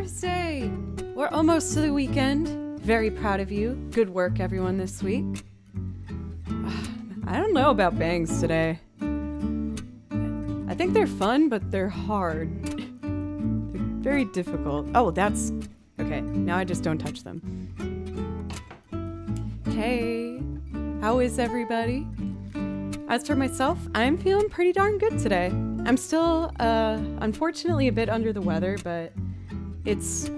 Thursday! We're almost to the weekend. Very proud of you. Good work, everyone, this week. I don't know about bangs today. I think they're fun, but they're hard. They're very difficult. Oh, that's... Okay, now I just don't touch them. Hey, how is everybody? As for myself, I'm feeling pretty darn good today. I'm still, unfortunately a bit under the weather, but it's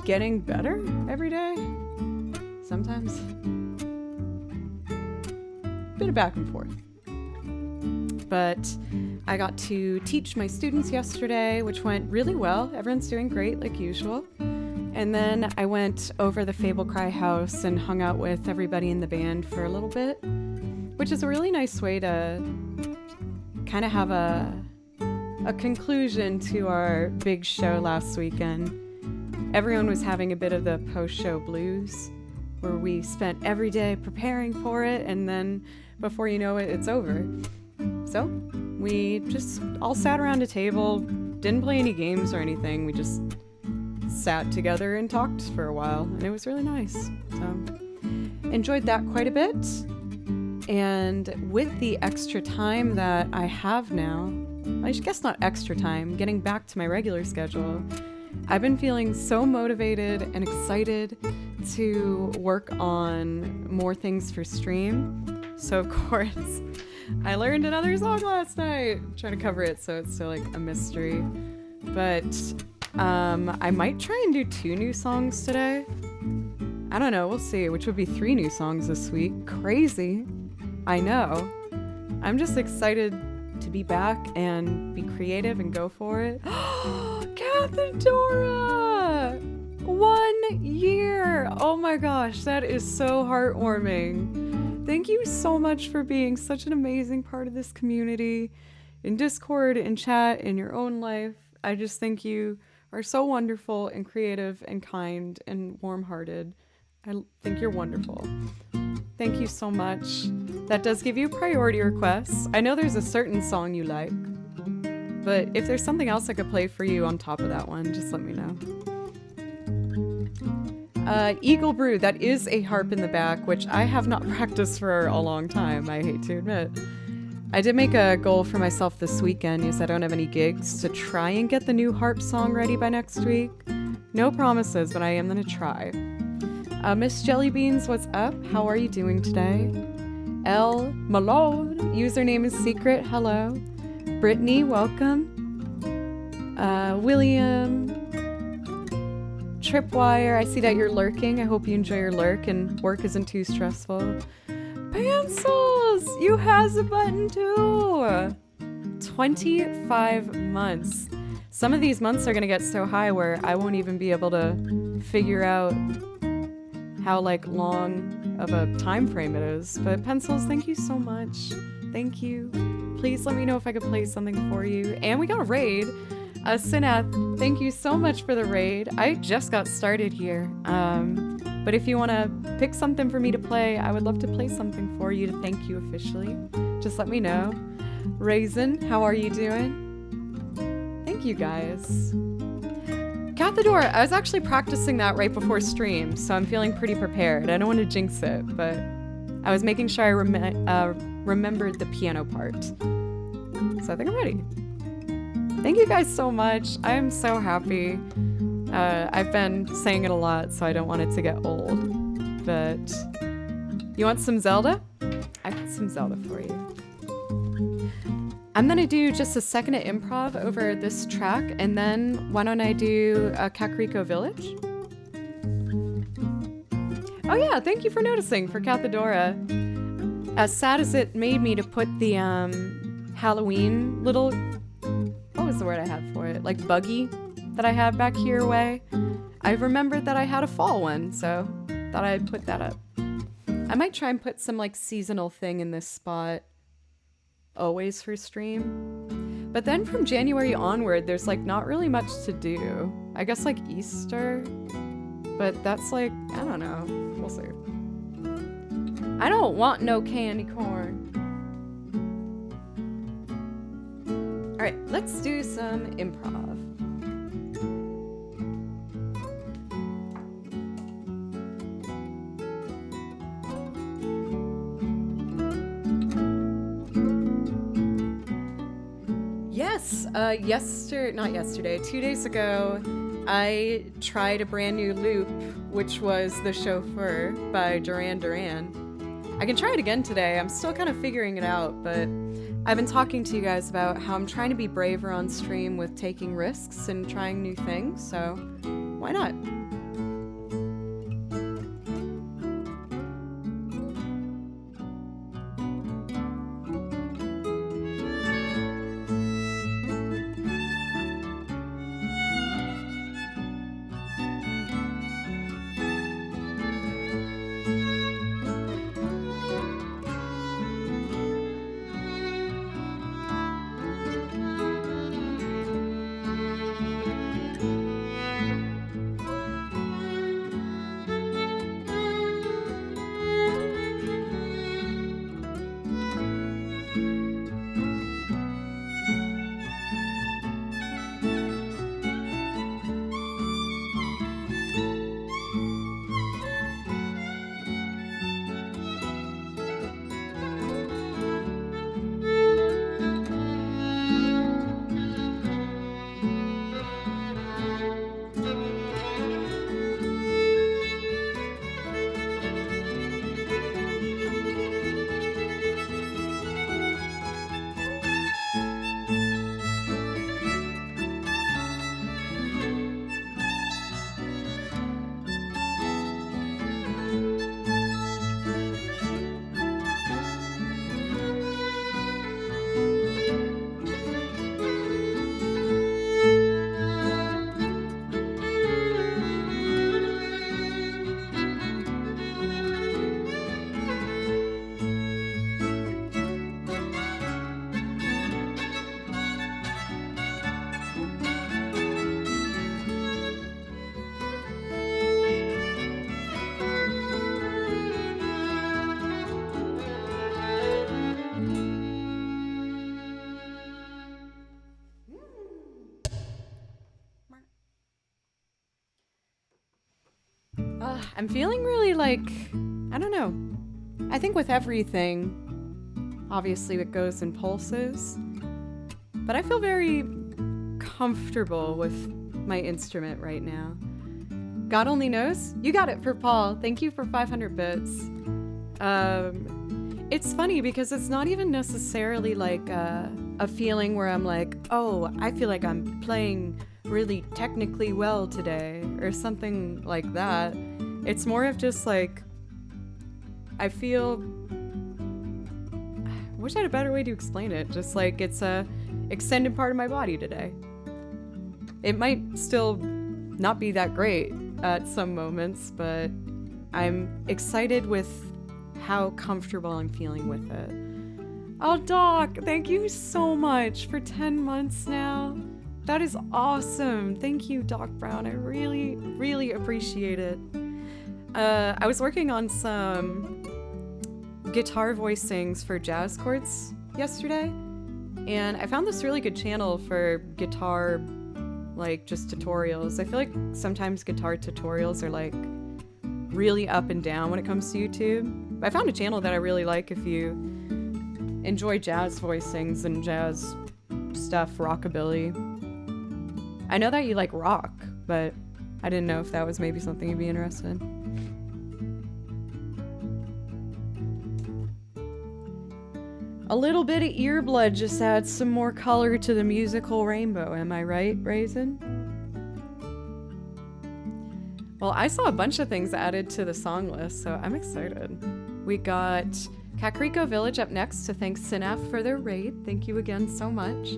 getting better every day. Sometimes. Bit of back and forth. But I got to teach my students yesterday, which went really well. Everyone's doing great, like usual. And then I went over the Fable Cry house and hung out with everybody in the band for a little bit, which is a really nice way to kind of have a conclusion to our big show last weekend. Everyone was having a bit of the post-show blues, where we spent every day preparing for it, and then before you know it, it's over. So we just all sat around a table, didn't play any games or anything. We just sat together and talked for a while, and it was really nice. So enjoyed that quite a bit. And with the extra time that I have now, I guess not extra time, getting back to my regular schedule, I've been feeling so motivated and excited to work on more things for stream. So of course, I learned another song last night. I'm trying to cover it so it's still like a mystery. But I might try and do 2 new songs today. I don't know, we'll see, which would be 3 new songs this week. Crazy. I know. I'm just excited to be back and be creative and go for it. Cathedora! 1 year! Oh my gosh, that is so heartwarming. Thank you so much for being such an amazing part of this community, in Discord, in chat, in your own life. I just think you are so wonderful and creative and kind and warm-hearted. I think you're wonderful. Thank you so much. That does give you priority requests. I know there's a certain song you like, but if there's something else I could play for you on top of that one, just let me know. Eagle Brew, that is a harp in the back, which I have not practiced for a long time, I hate to admit. I did make a goal for myself this weekend, because I don't have any gigs, to try and get the new harp song ready by next week. No promises, but I am gonna try. Miss Jellybeans, what's up? How are you doing today? El Malone, username is secret, hello. Brittany, welcome. William, Tripwire, I see that you're lurking. I hope you enjoy your lurk and work isn't too stressful. Pencils, you has a button too. 25 months. Some of these months are gonna get so high where I won't even be able to figure out how like long of a time frame it is. But Pencils, thank you so much. Thank you. Please let me know if I could play something for you. And we got a raid. Sinath, thank you so much for the raid. I just got started here. But if you want to pick something for me to play, I would love to play something for you to thank you officially. Just let me know. Raisin, how are you doing? Thank you guys. Cathedora, I was actually practicing that right before stream, so I'm feeling pretty prepared. I don't want to jinx it, but I was making sure I remembered the piano part. So I think I'm ready. Thank you guys so much. I am so happy. I've been saying it a lot, so I don't want it to get old. But you want some Zelda? I got some Zelda for you. I'm gonna do just a second of improv over this track, and then why don't I do Kakariko Village? Oh yeah, thank you for noticing for Cathedora. As sad as it made me to put the Halloween little, what was the word I had for it? Like buggy that I had back here away. I remembered that I had a fall one, so thought I'd put that up. I might try and put some like seasonal thing in this spot always for stream. But then from January onward, there's like not really much to do. I guess like Easter, but that's like, I don't know. We'll see. I don't want no candy corn. All right, let's do some improv. Yes, not yesterday, 2 days ago, I tried a brand new loop, which was The Chauffeur by Duran Duran. I can try it again today. I'm still kind of figuring it out, but I've been talking to you guys about how I'm trying to be braver on stream with taking risks and trying new things, so why not? I'm feeling really I don't know. I think with everything, obviously it goes in pulses, but I feel very comfortable with my instrument right now. God only knows. You got it for Paul. Thank you for 500 bits. It's funny because it's not even necessarily a feeling where I'm like, oh, I feel like I'm playing really technically well today or something like that. It's more of just I feel, I wish I had a better way to explain it. Just it's a extended part of my body today. It might still not be that great at some moments, but I'm excited with how comfortable I'm feeling with it. Oh, Doc, thank you so much for 10 months now. That is awesome. Thank you, Doc Brown. I really, really appreciate it. I was working on some guitar voicings for jazz chords yesterday, and I found this really good channel for guitar, just tutorials. I feel like sometimes guitar tutorials are really up and down when it comes to YouTube. I found a channel that I really like if you enjoy jazz voicings and jazz stuff, rockabilly. I know that you like rock, but I didn't know if that was maybe something you'd be interested in. A little bit of earblood just adds some more color to the musical rainbow, am I right, Raisin? Well, I saw a bunch of things added to the song list, so I'm excited. We got Kakariko Village up next to thank Synaph for their raid. Thank you again so much.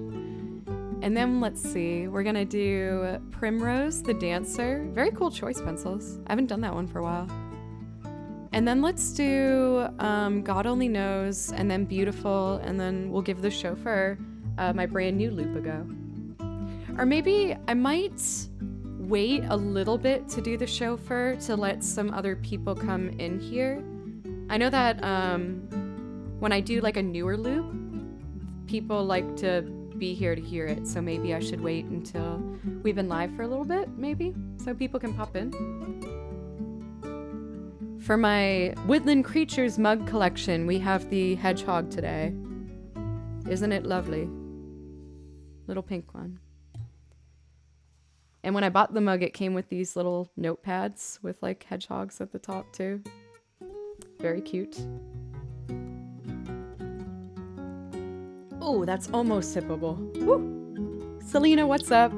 And then let's see, we're gonna do Primrose the Dancer. Very cool choice pencils. I haven't done that one for a while. And then let's do God Only Knows, and then Beautiful, and then we'll give The Chauffeur my brand new loop a go. Or maybe I might wait a little bit to do The Chauffeur to let some other people come in here. I know that when I do a newer loop, people like to be here to hear it, so maybe I should wait until we've been live for a little bit, maybe, so people can pop in. For my Woodland Creatures mug collection, we have the hedgehog today. Isn't it lovely? little pink one. And when I bought the mug, it came with these little notepads with like hedgehogs at the top too. Very cute. Oh, that's almost sippable. Woo! Selena, what's up?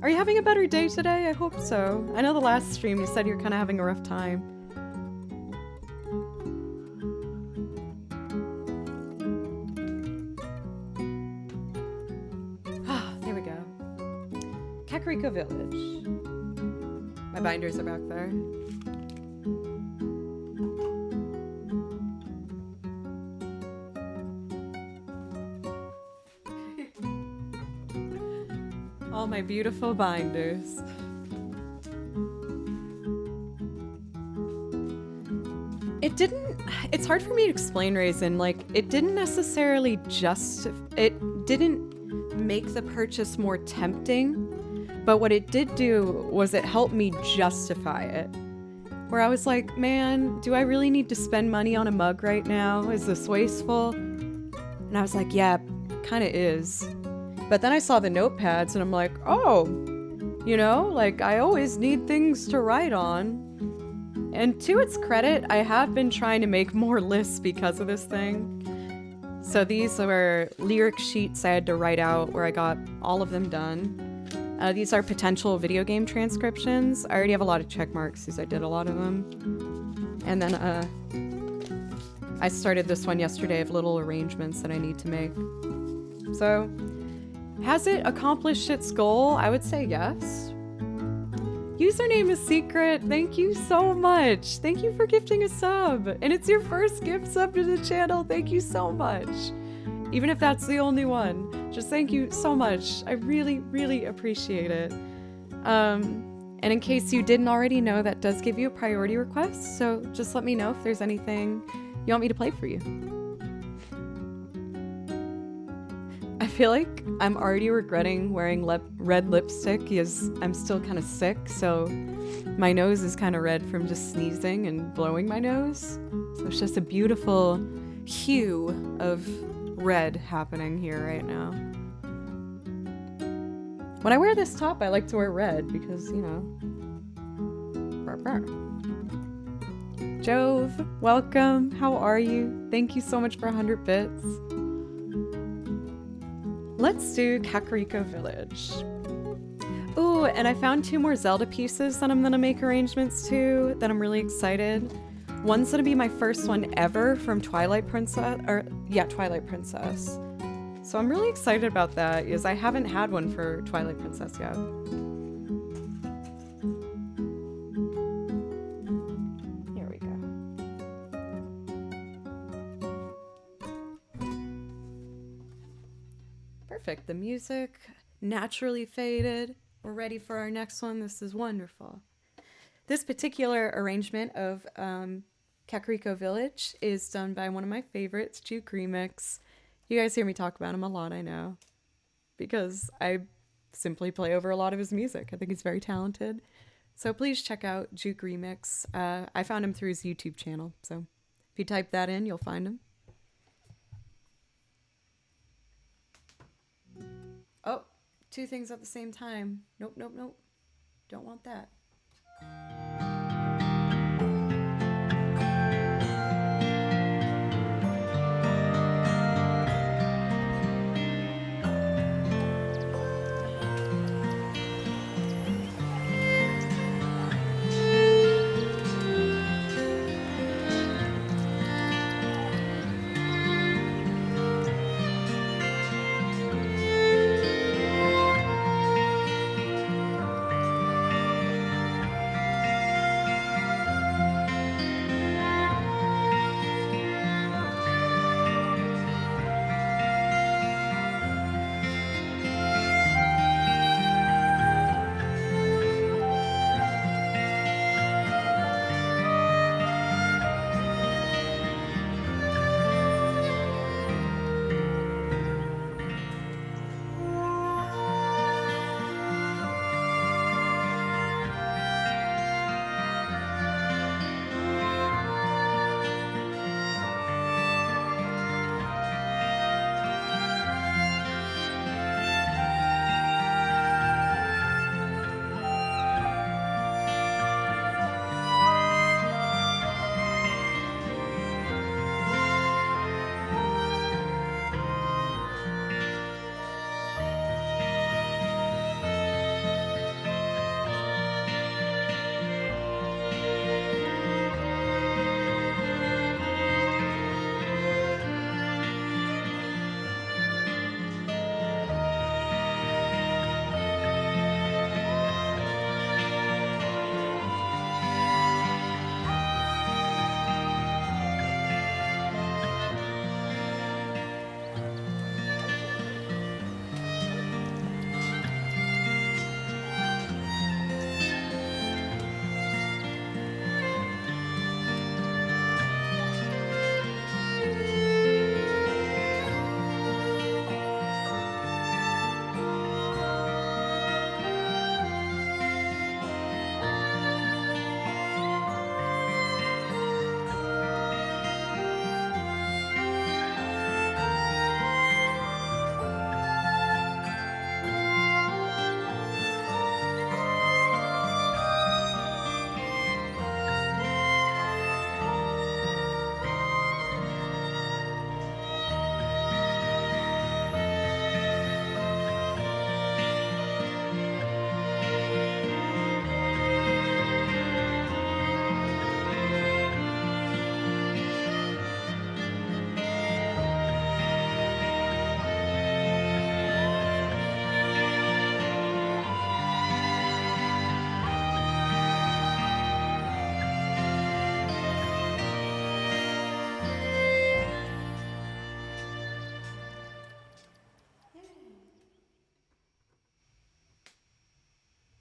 Are you having a better day today? I hope so. I know the last stream you said you're kind of having a rough time. There we go. Kakariko Village. My binders are back there. All my beautiful binders. It's hard for me to explain, Raisin. Like, it didn't necessarily it didn't make the purchase more tempting, but what it did do was it helped me justify it. Where I was like, man, do I really need to spend money on a mug right now? Is this wasteful? And I was like, yeah, kind of is. But then I saw the notepads and I'm like, oh, you know, like I always need things to write on. And to its credit, I have been trying to make more lists because of this thing. So these were lyric sheets I had to write out where I got all of them done. These are potential video game transcriptions. I already have a lot of check marks because I did a lot of them. And then I started this one yesterday of little arrangements that I need to make. So, has it accomplished its goal? I would say yes. Username is secret. Thank you so much. Thank you for gifting a sub. And it's your first gift sub to the channel. Thank you so much. Even if that's the only one. Just thank you so much. I really, really appreciate it. And in case you didn't already know, that does give you a priority request. So just let me know if there's anything you want me to play for you. I feel like I'm already regretting wearing red lipstick because I'm still kind of sick, so my nose is kind of red from just sneezing and blowing my nose. So it's just a beautiful hue of red happening here right now. When I wear this top, I like to wear red because, you know. Jove, welcome. How are you? Thank you so much for 100 bits. Let's do Kakariko Village. Ooh, and I found 2 more Zelda pieces that I'm gonna make arrangements to that I'm really excited. One's gonna be my first one ever from Twilight Princess. So I'm really excited about that because I haven't had one for Twilight Princess yet. Here we go. Perfect. The music naturally faded. We're ready for our next one. This is wonderful. This particular arrangement of Kakariko Village is done by one of my favorites, Juke Remix. You guys hear me talk about him a lot, I know, because I simply play over a lot of his music. I think he's very talented. So please check out Juke Remix. I found him through his YouTube channel, so if you type that in, you'll find him. Oh, 2 things at the same time. Nope, nope, nope. Don't want that.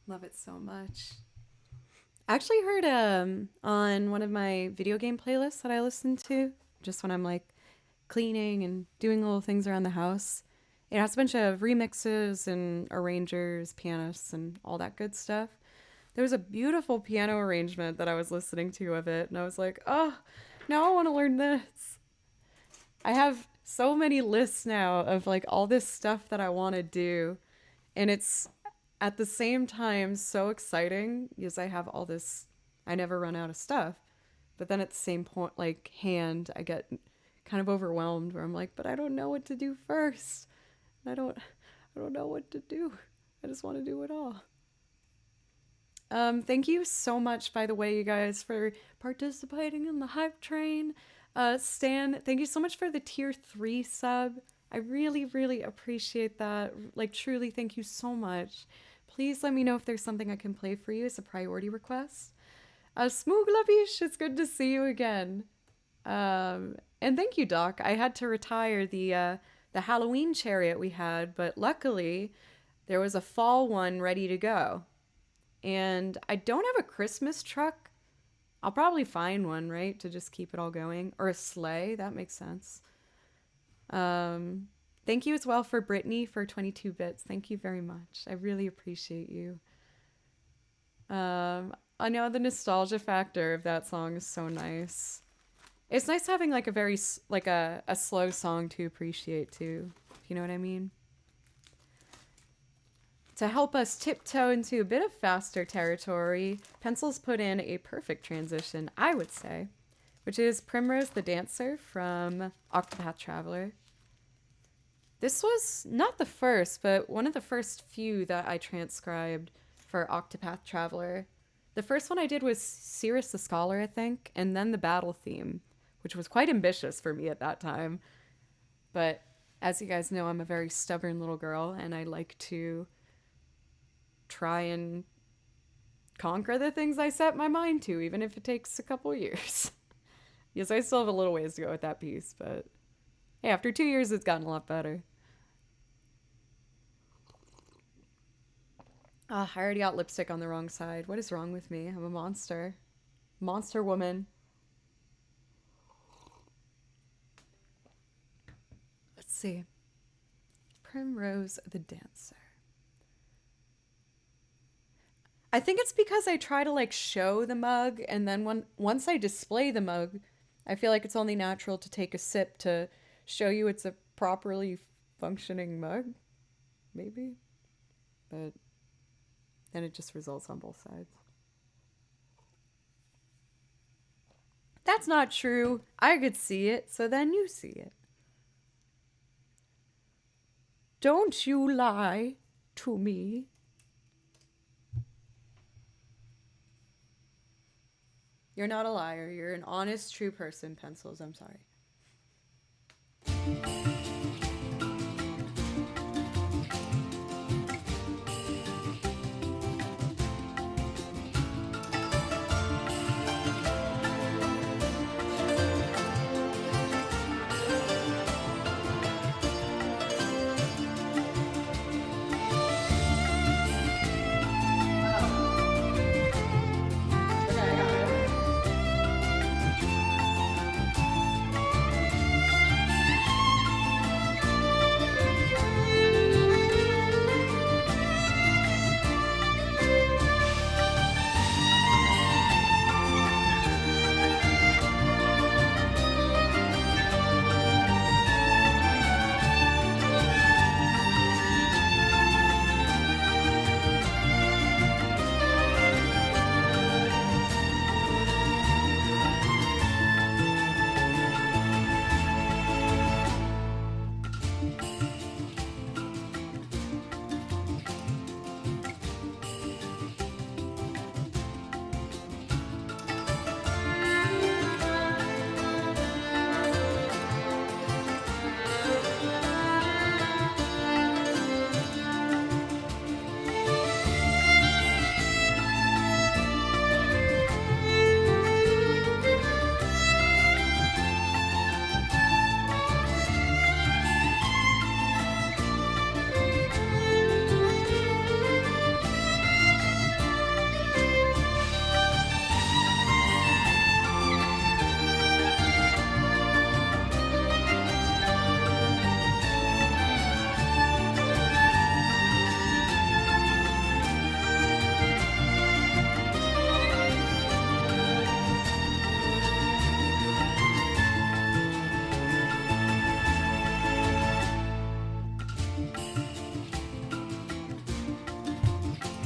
Love it so much. I actually heard on one of my video game playlists that I listen to just when I'm like cleaning and doing little things around the house. It has a bunch of remixes and arrangers, pianists, and all that good stuff. There was a beautiful piano arrangement that I was listening to of it, and I was like, oh, now I want to learn this. I have so many lists now of like all this stuff that I want to do, and it's at the same time so exciting because I have all this, I never run out of stuff. But then at the same point, like hand, I get kind of overwhelmed where I'm like, but I don't know what to do first. I don't know what to do. I just want to do it all. Thank you so much, by the way, you guys, for participating in the hype train. Stan, thank you so much for the tier 3 sub. I really, really appreciate that. Like, truly, thank you so much. Please let me know if there's something I can play for you as a priority request. Smooglabish, it's good to see you again. And thank you, Doc. I had to retire the Halloween chariot we had, but luckily there was a fall one ready to go. And I don't have a Christmas truck. I'll probably find one, right, to just keep it all going. Or a sleigh, that makes sense. Thank you as well for Brittany for 22 bits. Thank you very much. I really appreciate you. I know the nostalgia factor of that song is so nice. It's nice having like a very like a slow song to appreciate too, if you know what I mean. To help us tiptoe into a bit of faster territory, Pencils put in a perfect transition, I would say, which is Primrose the Dancer from Octopath Traveler. This was not the first, but one of the first few that I transcribed for Octopath Traveler. The first one I did was Cirrus the Scholar, I think, and then the battle theme, which was quite ambitious for me at that time. But as you guys know, I'm a very stubborn little girl, and I like to try and conquer the things I set my mind to, even if it takes a couple years. Yes, I still have a little ways to go with that piece, but hey, after 2 years, it's gotten a lot better. I already got lipstick on the wrong side. What is wrong with me? I'm a monster. Monster woman. Let's see. Primrose the Dancer. I think it's because I try to like show the mug, and then once I display the mug, I feel like it's only natural to take a sip to show you it's a properly functioning mug. Maybe. But then it just results on both sides. That's not true. I could see it, so then you see it. Don't you lie to me. You're not a liar. You're an honest, true person, Pencils. I'm sorry.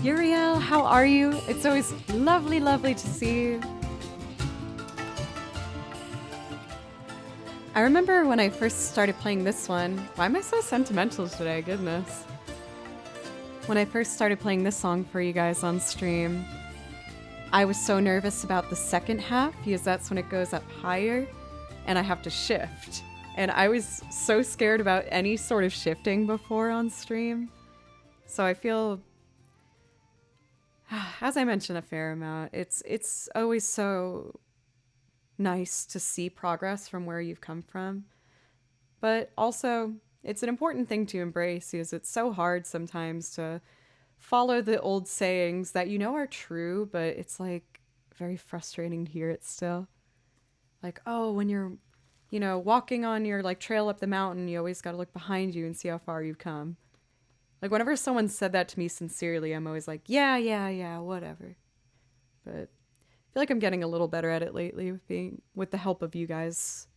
Uriel, how are you? It's always lovely, lovely to see you. I remember when I first started playing this one. Why am I so sentimental today? Goodness. When I first started playing this song for you guys on stream, I was so nervous about the second half because that's when it goes up higher and I have to shift. And I was so scared about any sort of shifting before on stream. So I feel, as I mentioned a fair amount, it's always so nice to see progress from where you've come from. But also, it's an important thing to embrace because it's so hard sometimes to follow the old sayings that you know are true, but it's like very frustrating to hear it still. Like, oh, when you're, walking on your like trail up the mountain, you always got to look behind you and see how far you've come. Like whenever someone said that to me sincerely, I'm always like, yeah, whatever. But I feel like I'm getting a little better at it lately with the help of you guys.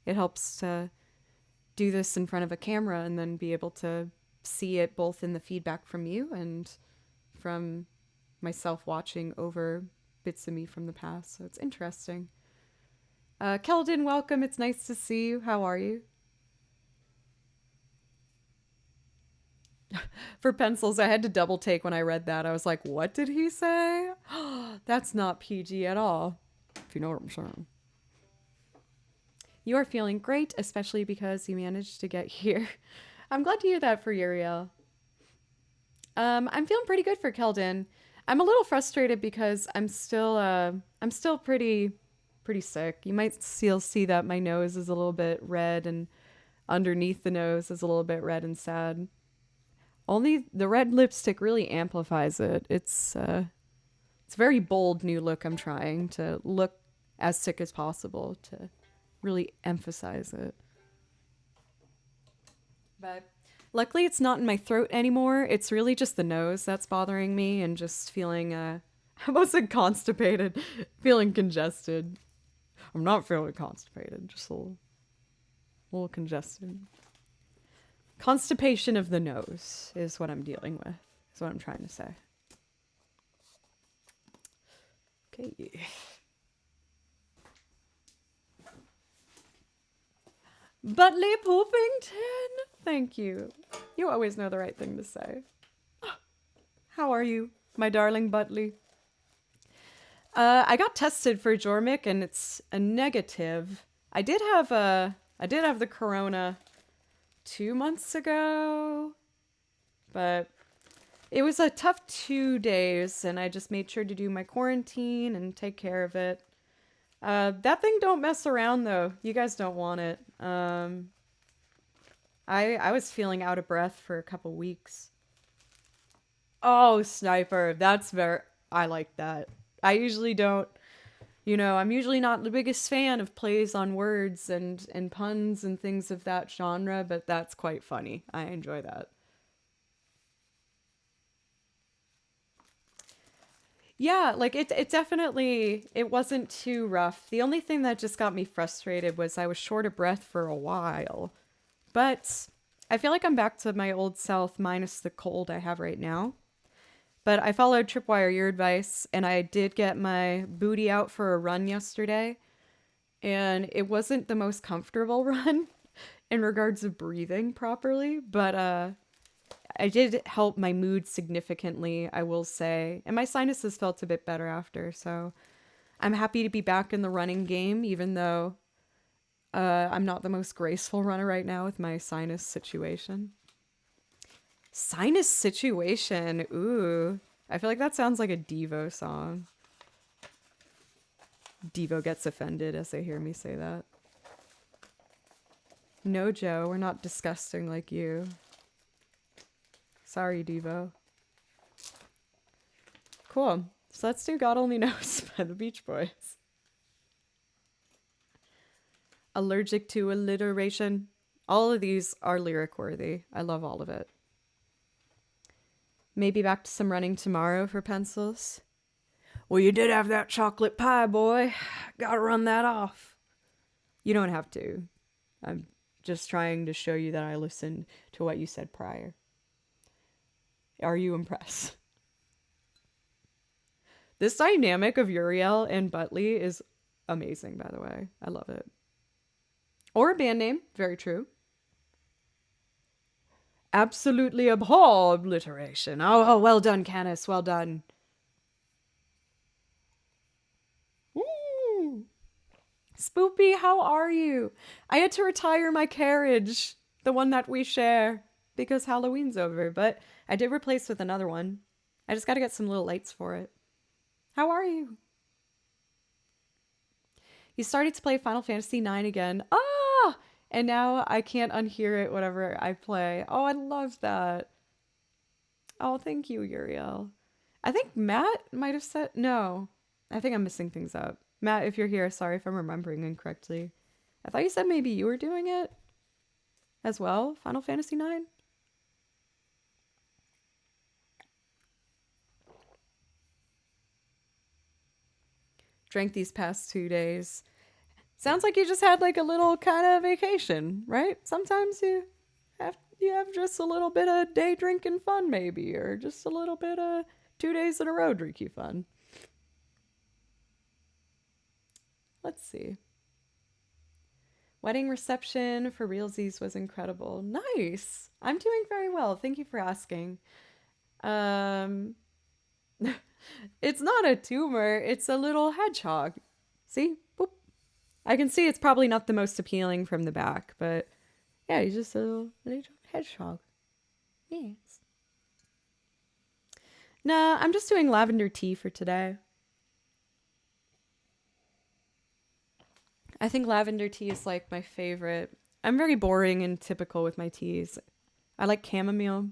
It helps to do this in front of a camera and then be able to see it both in the feedback from you and from myself watching over bits of me from the past. So it's interesting. Keldon, welcome. It's nice to see you. How are you? For pencils, I had to double take when I read that. I was like, what did he say? That's not PG at all, if you know what I'm saying. You are feeling great, especially because you managed to get here. I'm glad to hear that for Uriel. I'm feeling pretty good for Keldon. I'm a little frustrated because I'm still pretty sick. You might still see that my nose is a little bit red and underneath the nose is a little bit red and sad. Only the red lipstick really amplifies it. It's a very bold new look I'm trying to look as sick as possible to really emphasize it. But luckily it's not in my throat anymore. It's really just the nose that's bothering me and just feeling, I almost said constipated, feeling congested. I'm not feeling constipated, just a little congested. Constipation of the nose is what I'm dealing with, is what I'm trying to say. Okay. Butley Poopington, thank you. You always know the right thing to say. How are you, my darling Butley? I got tested for Jormic and it's a negative. I did have the corona 2 months ago, but it was a tough 2 days and I just made sure to do my quarantine and take care of it. That thing don't mess around though. You guys don't want it. I was feeling out of breath for a couple weeks. Oh, Sniper, I like that. I usually don't, I'm usually not the biggest fan of plays on words and puns and things of that genre, but that's quite funny. I enjoy that. Yeah, like it definitely, it wasn't too rough. The only thing that just got me frustrated was I was short of breath for a while. But I feel like I'm back to my old self minus the cold I have right now. But I followed Tripwire, your advice, and I did get my booty out for a run yesterday. And it wasn't the most comfortable run in regards of breathing properly, but I did help my mood significantly, I will say. And my sinuses felt a bit better after, so I'm happy to be back in the running game, even though I'm not the most graceful runner right now with my sinus situation. Sinus situation. Ooh. I feel like that sounds like a Devo song. Devo gets offended as they hear me say that. No, Joe, we're not disgusting like you. Sorry, Devo. Cool. So let's do God Only Knows by the Beach Boys. Allergic to alliteration. All of these are lyric worthy. I love all of it. Maybe back to some running tomorrow for pencils. Well, you did have that chocolate pie, boy. Gotta run that off. You don't have to. I'm just trying to show you that I listened to what you said prior. Are you impressed? This dynamic of Uriel and Butley is amazing, by the way. I love it. Or a band name. Very true. Absolutely abhor obliteration. Oh, well done, Canis. Well done. Ooh. Spoopy, how are you? I had to retire my carriage, the one that we share, because Halloween's over, but I did replace with another one. I just gotta get some little lights for it. How are you? You started to play Final Fantasy IX again. Ah! And now I can't unhear it whenever I play. Oh, I love that. Oh, thank you, Uriel. I think Matt might have said... No. I think I'm missing things up. Matt, if you're here, sorry if I'm remembering incorrectly. I thought you said maybe you were doing it as well, Final Fantasy IX? Drank these past 2 days. Sounds like you just had like a little kind of vacation, right? Sometimes you have just a little bit of day drinking fun, maybe, or just a little bit of 2 days in a row drinking fun. Let's see. Wedding reception for realsies was incredible. Nice. I'm doing very well. Thank you for asking. It's not a tumor. It's a little hedgehog. See? Boop. I can see it's probably not the most appealing from the back, but yeah, he's just a little hedgehog. Yes. Nah, I'm just doing lavender tea for today. I think lavender tea is like my favorite. I'm very boring and typical with my teas. I like chamomile,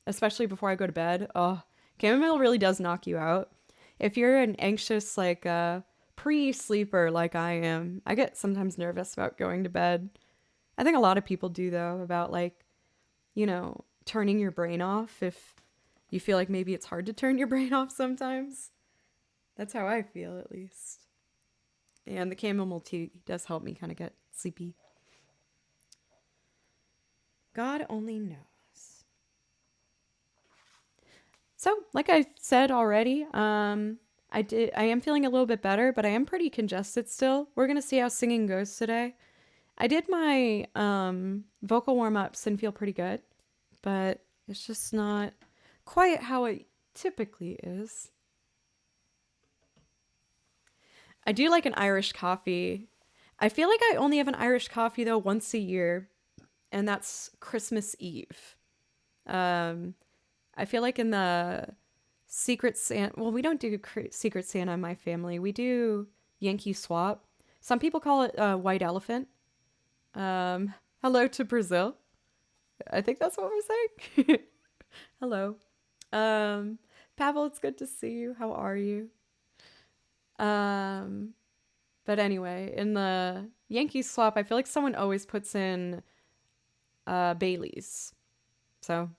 especially before I go to bed. Oh, chamomile really does knock you out. If you're an anxious, like, pre-sleeper like I am, I get sometimes nervous about going to bed. I think a lot of people do, though, about, like, you know, turning your brain off if you feel like maybe it's hard to turn your brain off sometimes. That's how I feel, at least. And the chamomile tea does help me kind of get sleepy. God only knows. So, like I said already, I am feeling a little bit better, but I am pretty congested still. We're gonna see how singing goes today. I did my vocal warm-ups and feel pretty good, but it's just not quite how it typically is. I do like an Irish coffee. I feel like I only have an Irish coffee, though, once a year, and that's Christmas Eve. I feel like in the Secret Santa... Well, we don't do Secret Santa in my family. We do Yankee Swap. Some people call it White Elephant. Hello to Brazil. I think that's what we're saying. Hello. Pavel, it's good to see you. How are you? But anyway, in the Yankee Swap, I feel like someone always puts in Bailey's. So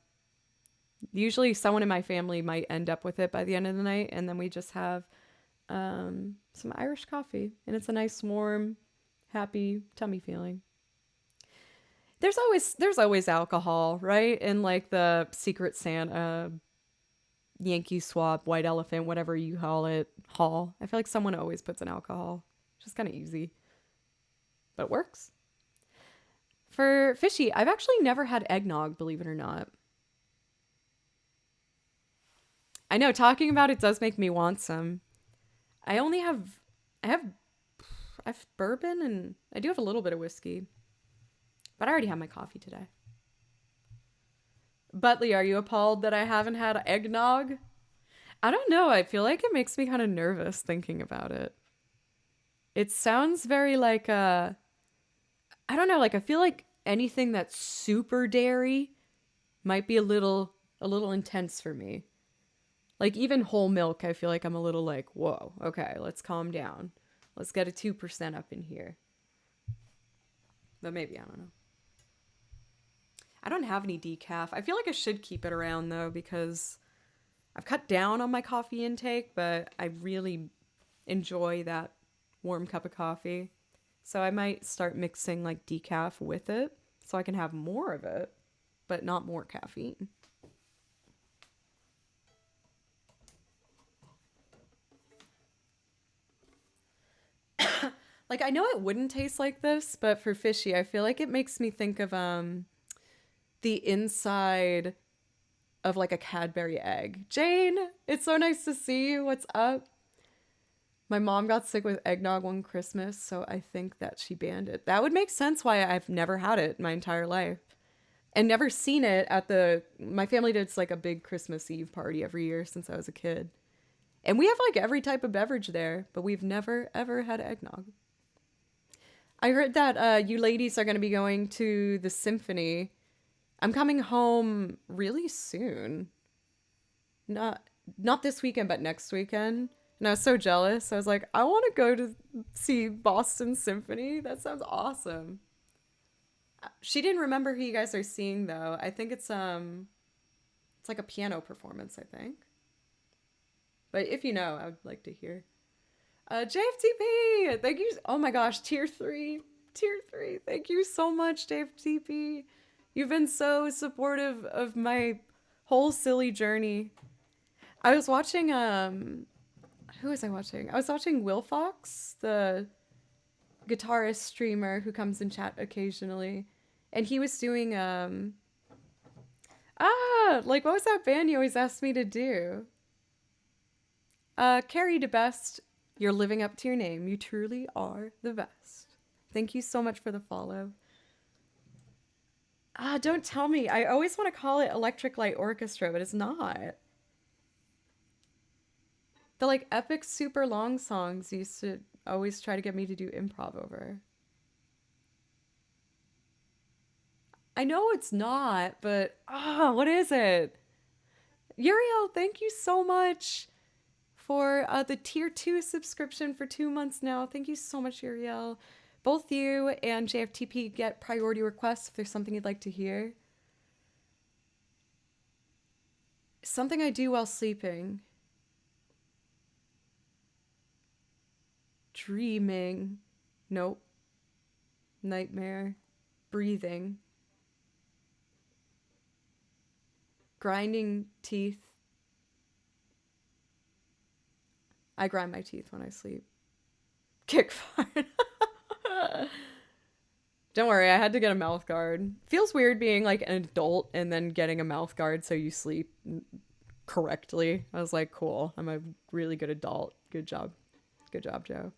usually someone in my family might end up with it by the end of the night, and then we just have some Irish coffee, and it's a nice, warm, happy tummy feeling. There's always alcohol, right? In like the Secret Santa, Yankee Swap, White Elephant, whatever you call it, haul. I feel like someone always puts in alcohol. Just kind of easy. But it works. For fishy, I've actually never had eggnog, believe it or not. I know, talking about it does make me want some. I have bourbon, and I do have a little bit of whiskey. But I already had my coffee today. Butley, are you appalled that I haven't had eggnog? I don't know. I feel like it makes me kind of nervous thinking about it. It sounds very like I don't know, like I feel like anything that's super dairy might be a little intense for me. Like even whole milk, I feel like I'm a little like, whoa, okay, let's calm down. Let's get a 2% up in here. But maybe, I don't know. I don't have any decaf. I feel like I should keep it around though, because I've cut down on my coffee intake, but I really enjoy that warm cup of coffee. So I might start mixing like decaf with it so I can have more of it, but not more caffeine. Like, I know it wouldn't taste like this, but for fishy, I feel like it makes me think of the inside of like a Cadbury egg. Jane, it's so nice to see you. What's up? My mom got sick with eggnog one Christmas, so I think that she banned it. That would make sense why I've never had it my entire life. And never seen it at the my family does like a big Christmas Eve party every year since I was a kid. And we have like every type of beverage there, but we've never ever had eggnog. I heard that you ladies are going to be going to the symphony. I'm coming home really soon. Not this weekend, but next weekend. And I was so jealous. I was like, I want to go to see Boston Symphony. That sounds awesome. She didn't remember who you guys are seeing though. I think it's like a piano performance, I think. But if you know, I would like to hear. JFTP, thank you. Oh my gosh, tier 3. Tier 3. Thank you so much, JFTP. You've been so supportive of my whole silly journey. I was watching who was I watching? I was watching Will Fox, the guitarist streamer who comes in chat occasionally. And he was doing like what was that band you always asked me to do? Carrie DeBest, you're living up to your name. You truly are the best. Thank you so much for the follow. Don't tell me. I always want to call it Electric Light Orchestra, but it's not. The like epic super long songs used to always try to get me to do improv over. I know it's not, but what is it? Uriel, thank you so much for the tier 2 subscription for 2 months now. Thank you so much, Uriel. Both you and JFTP get priority requests if there's something you'd like to hear. Something I do while sleeping. Dreaming. Nope. Nightmare. Breathing. Grinding teeth. I grind my teeth when I sleep. Kick fart. Don't worry, I had to get a mouth guard. Feels weird being like an adult and then getting a mouth guard so you sleep correctly. I was like, cool. I'm a really good adult. Good job. Good job, Joe.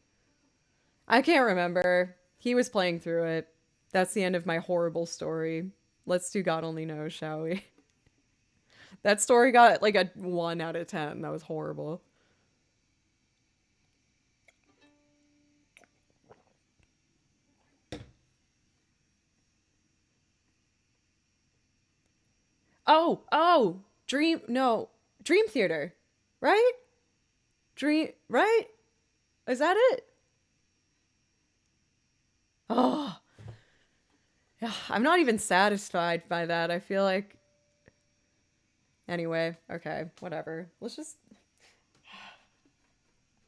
I can't remember. He was playing through it. That's the end of my horrible story. Let's do God Only Knows, shall we? That story got like a 1 out of 10. That was horrible. Dream Theater, right? Right? Is that it? Oh, yeah, I'm not even satisfied by that. I feel like, anyway, okay, whatever. Let's just,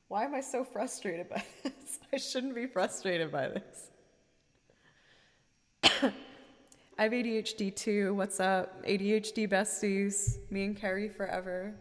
why am I so frustrated by this? I shouldn't be frustrated by this. I have ADHD too. What's up? ADHD besties. Me and Carrie forever.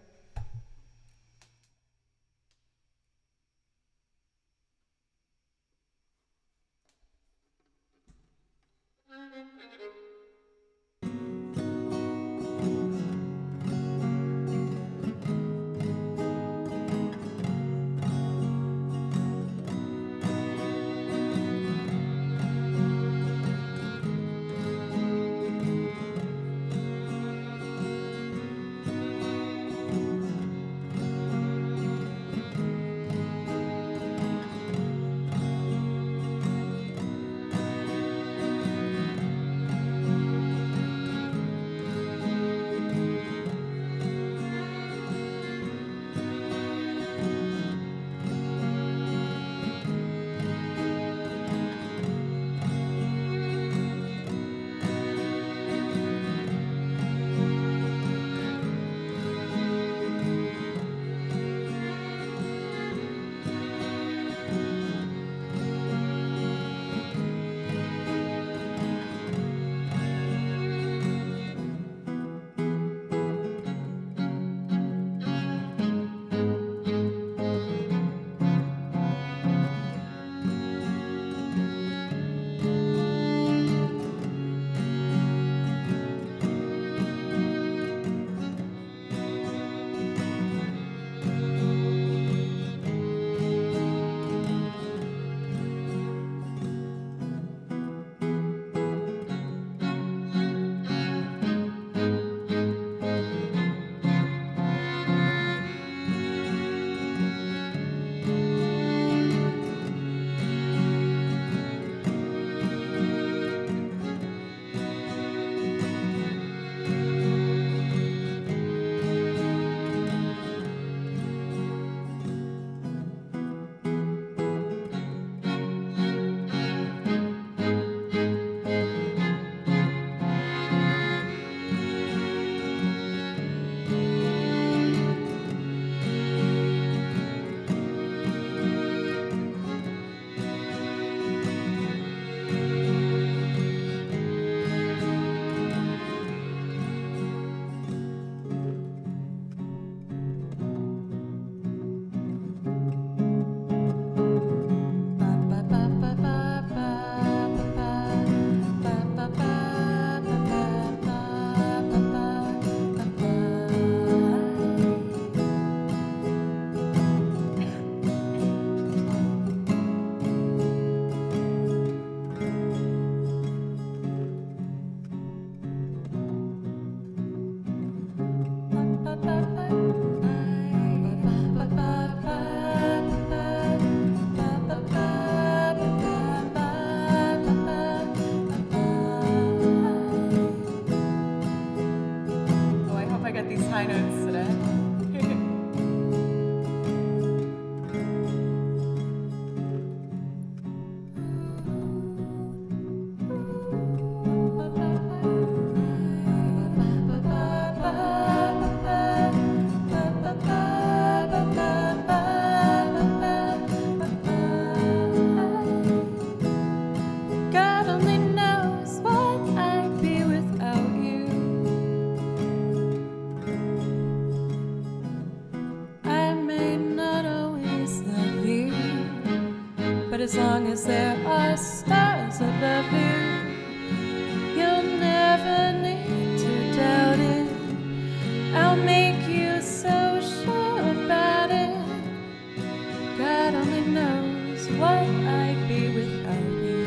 ever need to doubt it, I'll make you so sure about it. God only knows what I'd be without you.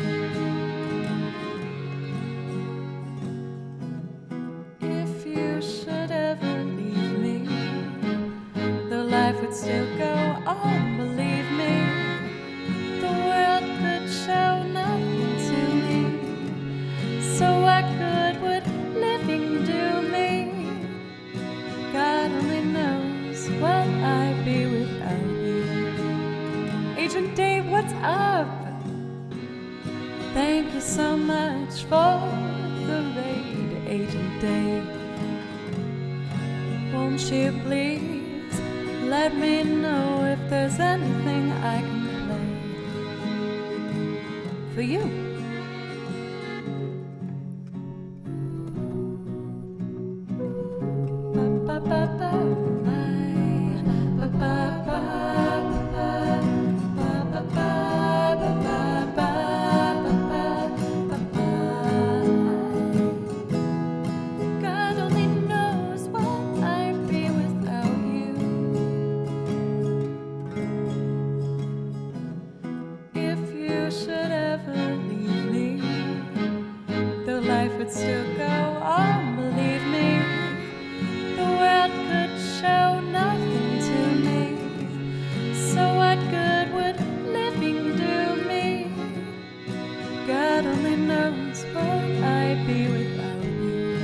If you should ever leave me, the life would still go on, believe me. The world could show nothing to me, so what good would living do me? God only knows what I'd be without you. Agent Dave, what's up? Thank you so much for the raid, Agent Dave. Won't you please let me know if there's anything I can play for you? God only knows what I'd be without you. If you should ever leave me, the life would still go on, believe me. The world could show nothing to me, so what good would living do me? God only knows what I'd be without you.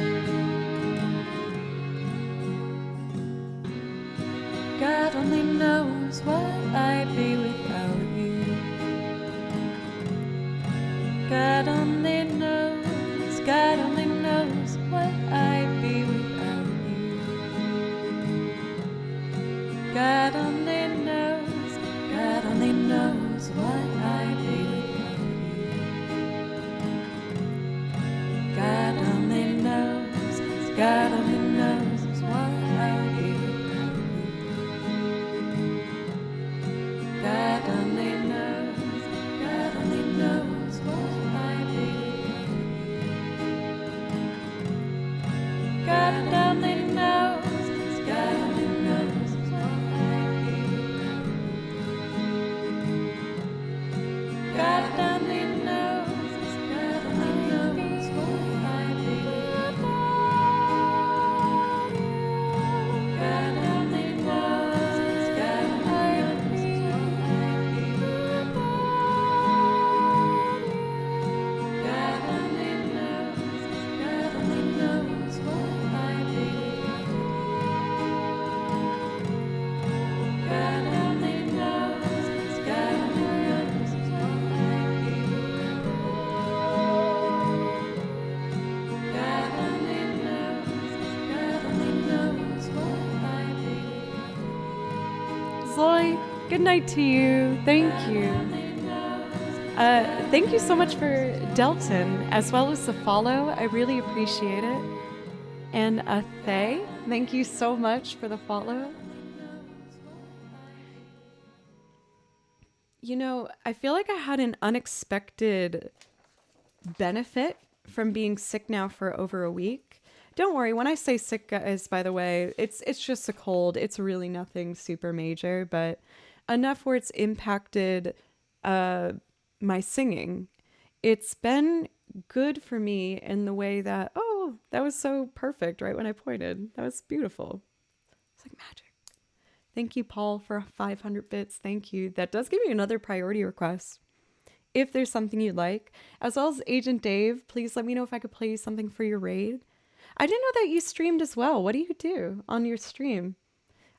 God only knows what I'd be without you. God only knows what I'd be without you. God only knows what I'd be without you. God only knows what I'd be without you. God only knows what I'd be without you. God only knows what I'd be without you. God only knows what I'd be without you. God only knows what I'd be without you. God only knows what I'd be without you. God only knows what I'd be Zoe, good night to you. Thank you. Thank you so much for Delton, as well as the follow. I really appreciate it. And Thay, thank you so much for the follow. You know, I feel like I had an unexpected benefit from being sick now for over a week. Don't worry, when I say sick, guys, by the way, it's just a cold. It's really nothing super major, but enough where it's impacted my singing. It's been good for me in the way that, oh, that was so perfect right when I pointed. That was beautiful. It's like magic. Thank you, Paul, for 500 bits. Thank you. That does give me another priority request. If there's something you'd like, as well as Agent Dave, please let me know if I could play you something for your raid. I didn't know that you streamed as well. What do you do on your stream?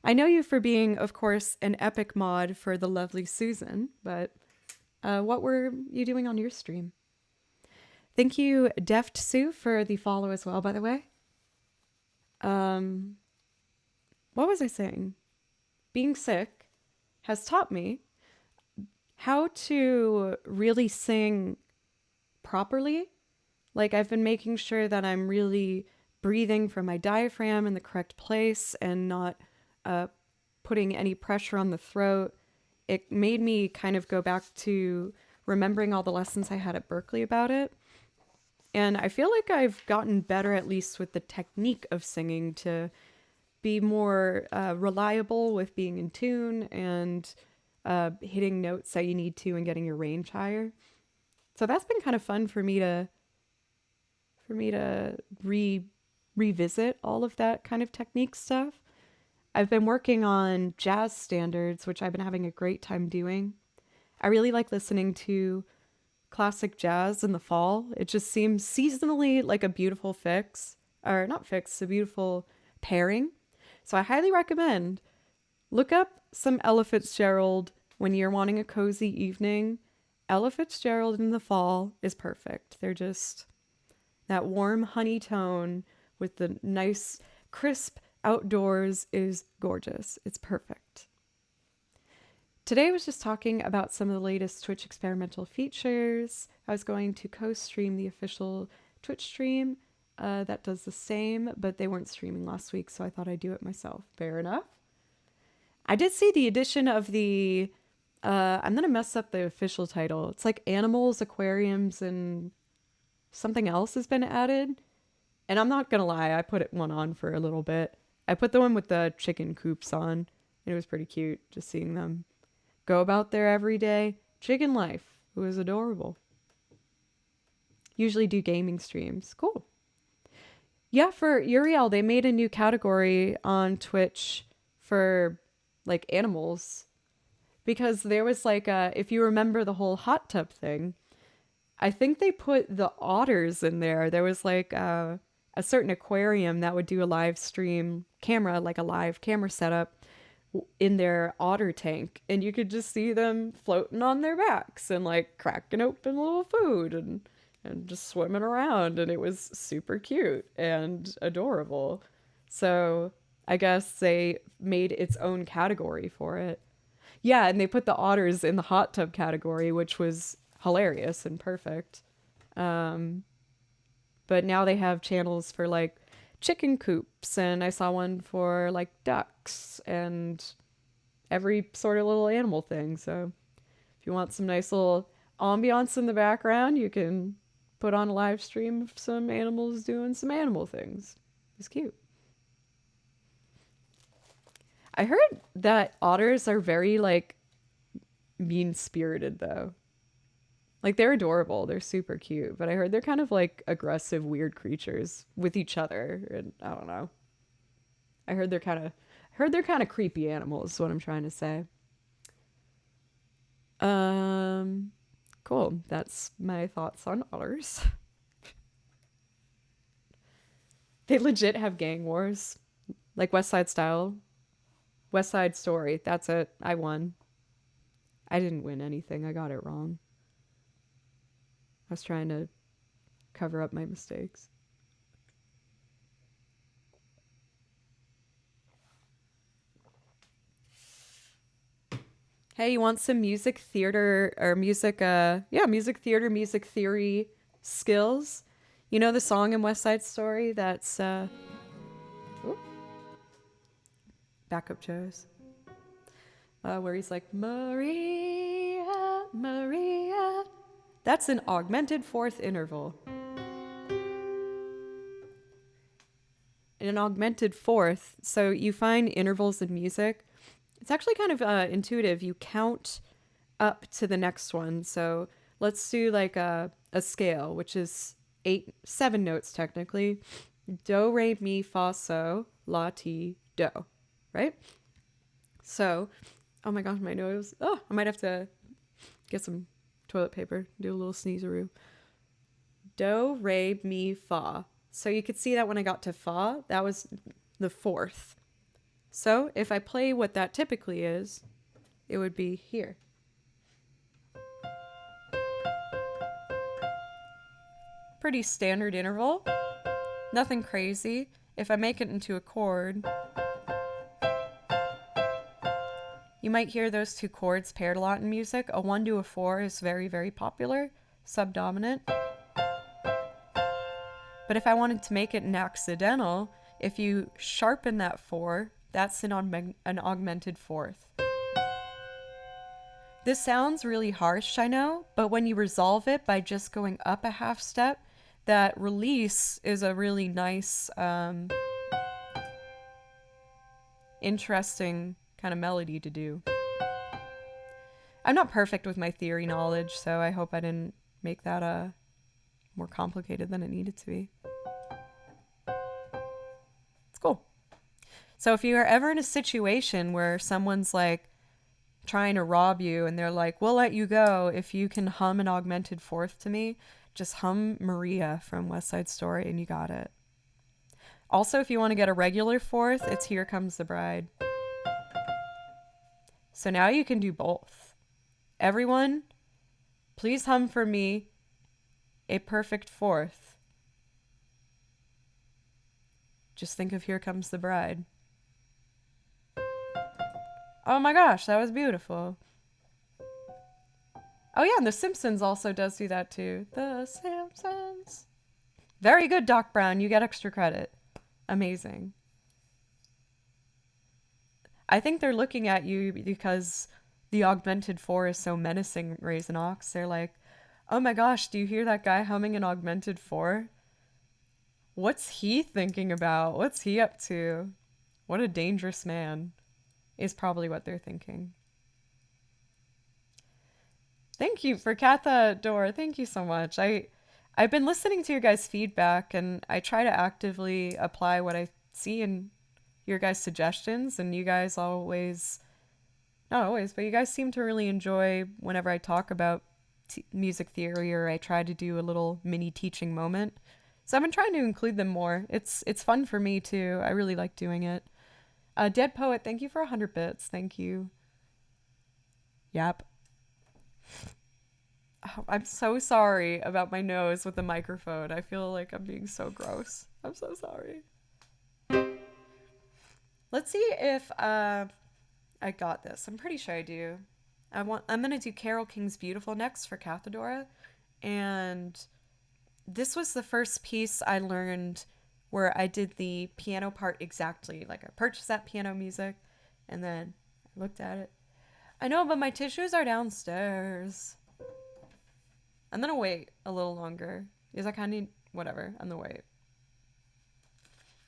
I know you for being, of course, an epic mod for the lovely Susan, but what were you doing on your stream? Thank you, Deft Sue, for the follow as well, by the way. What was I saying? Being sick has taught me how to really sing properly. Like, I've been making sure that I'm really breathing from my diaphragm in the correct place and not putting any pressure on the throat. It made me kind of go back to remembering all the lessons I had at Berkeley about it. And I feel like I've gotten better, at least with the technique of singing, to be more reliable with being in tune and hitting notes that you need to and getting your range higher. So that's been kind of fun for me to revisit all of that kind of technique stuff. I've been working on jazz standards, which I've been having a great time doing. I really like listening to classic jazz in the fall. It just seems seasonally like a beautiful fix, or not fix, a beautiful pairing. So I highly recommend look up some Ella Fitzgerald when you're wanting a cozy evening. Ella Fitzgerald in the fall is perfect. They're just that warm honey tone with the nice crisp outdoors is gorgeous. It's perfect. Today I was just talking about some of the latest Twitch experimental features. I was going to co-stream the official Twitch stream that does the same, but they weren't streaming last week, so I thought I'd do it myself. Fair enough. I did see the addition of the, I'm going to mess up the official title. It's like animals, aquariums, and something else has been added. And I'm not going to lie, I put one on for a little bit. I put the one with the chicken coops on, and it was pretty cute just seeing them go about their everyday chicken life. It was adorable. Usually do gaming streams. Cool. Yeah, for Uriel, they made a new category on Twitch for like animals, because there was like if you remember the whole hot tub thing, I think they put the otters in there. There was like a certain aquarium that would do a live stream camera, like a live camera setup in their otter tank, and you could just see them floating on their backs and like cracking open a little food and just swimming around, and it was super cute and adorable. So I guess they made its own category for it. Yeah, and they put the otters in the hot tub category, which was hilarious and perfect. But now they have channels for like chicken coops, and I saw one for like ducks and every sort of little animal thing. So if you want some nice little ambiance in the background, you can put on a live stream of some animals doing some animal things. It's cute. I heard that otters are very like mean-spirited though. Like they're adorable, they're super cute, but I heard they're kind of like aggressive, weird creatures with each other, and I don't know. I heard they're kind of creepy animals, is what I'm trying to say. Cool. That's my thoughts on otters. They legit have gang wars, like West Side style. West Side Story. That's it. I won. I didn't win anything. I got it wrong. I was trying to cover up my mistakes. Hey, you want some music theater or music music theater, music theory skills? You know the song in West Side Story that's backup chairs. Where he's like, Maria, Maria. That's an augmented fourth interval. In an augmented fourth, so you find intervals in music. It's actually kind of intuitive. You count up to the next one. So let's do like a scale, which is 7 notes technically. Do, re, mi, fa, so, la, ti, do. Right? So, oh my gosh, my nose. Oh, I might have to get some toilet paper. Do a little sneezeroo. Do, re, mi, fa. So you could see that when I got to fa, that was the fourth. So if I play what that typically is, it would be here. Pretty standard interval. Nothing crazy. If I make it into a chord, you might hear those two chords paired a lot in music. A 1 to a 4 is very, very popular. Subdominant. But if I wanted to make it an accidental, if you sharpen that 4, that's an augmented fourth. This sounds really harsh, I know, but when you resolve it by just going up a half step, that release is a really nice, interesting kind of melody to do. I'm not perfect with my theory knowledge, so I hope I didn't make that more complicated than it needed to be. It's cool. So if you are ever in a situation where someone's like trying to rob you and they're like, we'll let you go if you can hum an augmented fourth to me, just hum Maria from West Side Story and you got it. Also, if you want to get a regular fourth, it's Here Comes the Bride. So now you can do both. Everyone, please hum for me a perfect fourth. Just think of Here Comes the Bride. Oh my gosh, that was beautiful. Oh yeah, and The Simpsons also does do that too. The Simpsons. Very good, Doc Brown. You get extra credit. Amazing. I think they're looking at you because the augmented four is so menacing, Raisin Ox. They're like, oh my gosh, do you hear that guy humming an augmented four? What's he thinking about? What's he up to? What a dangerous man, is probably what they're thinking. Thank you for Cathador. Thank you so much. I've been listening to your guys' feedback and I try to actively apply what I see in your guys' suggestions, and you guys always, not always, but you guys seem to really enjoy whenever I talk about music theory or I try to do a little mini teaching moment. So I've been trying to include them more. It's fun for me too. I really like doing it. Dead Poet, thank you for 100 bits. Thank you. Yep. Oh, I'm so sorry about my nose with the microphone. I feel like I'm being so gross. I'm so sorry. Let's see if I got this. I'm pretty sure I do. I'm gonna do Carole King's Beautiful next for Cathadora, and this was the first piece I learned where I did the piano part exactly. Like I purchased that piano music, and then I looked at it. I know, but my tissues are downstairs. I'm gonna wait a little longer because I kind of need whatever. I'm gonna wait.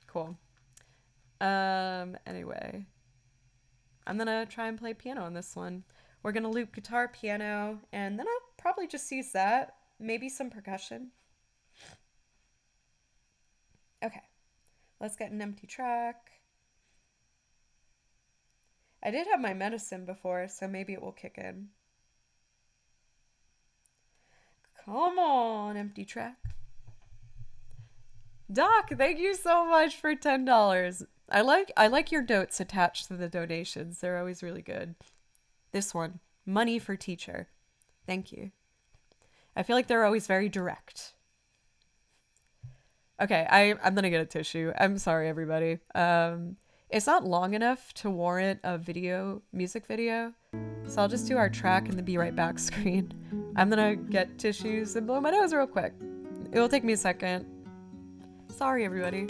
Cool. Anyway, I'm gonna try and play piano on this one. We're gonna loop guitar, piano, and then I'll probably just use that. Maybe some percussion. Okay, let's get an empty track. I did have my medicine before, so maybe it will kick in. Come on, empty track. Doc, thank you so much for $10. I like your notes attached to the donations. They're always really good. This one, money for teacher. Thank you. I feel like they're always very direct. Okay, I'm gonna get a tissue. I'm sorry, everybody. It's not long enough to warrant a music video, so I'll just do our track and the Be Right Back screen. I'm gonna get tissues and blow my nose real quick. It will take me a second. Sorry, everybody.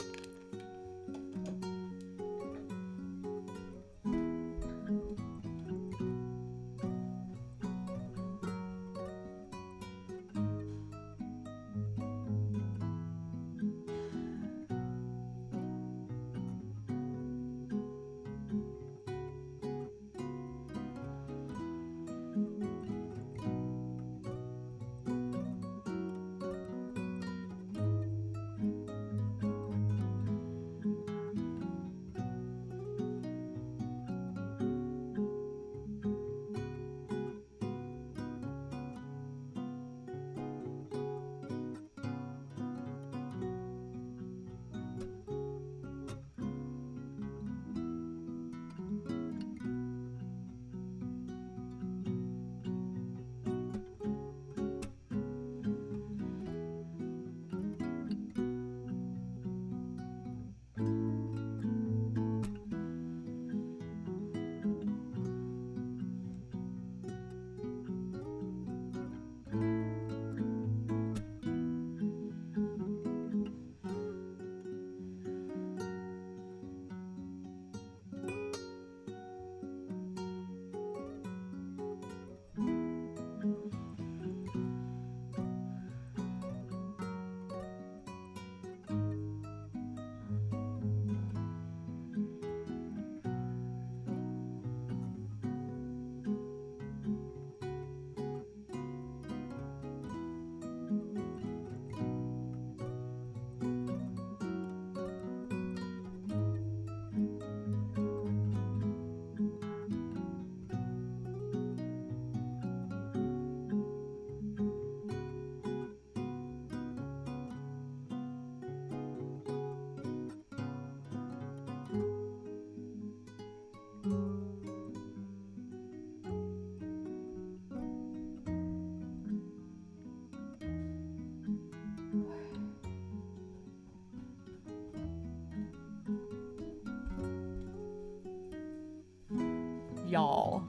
Y'all,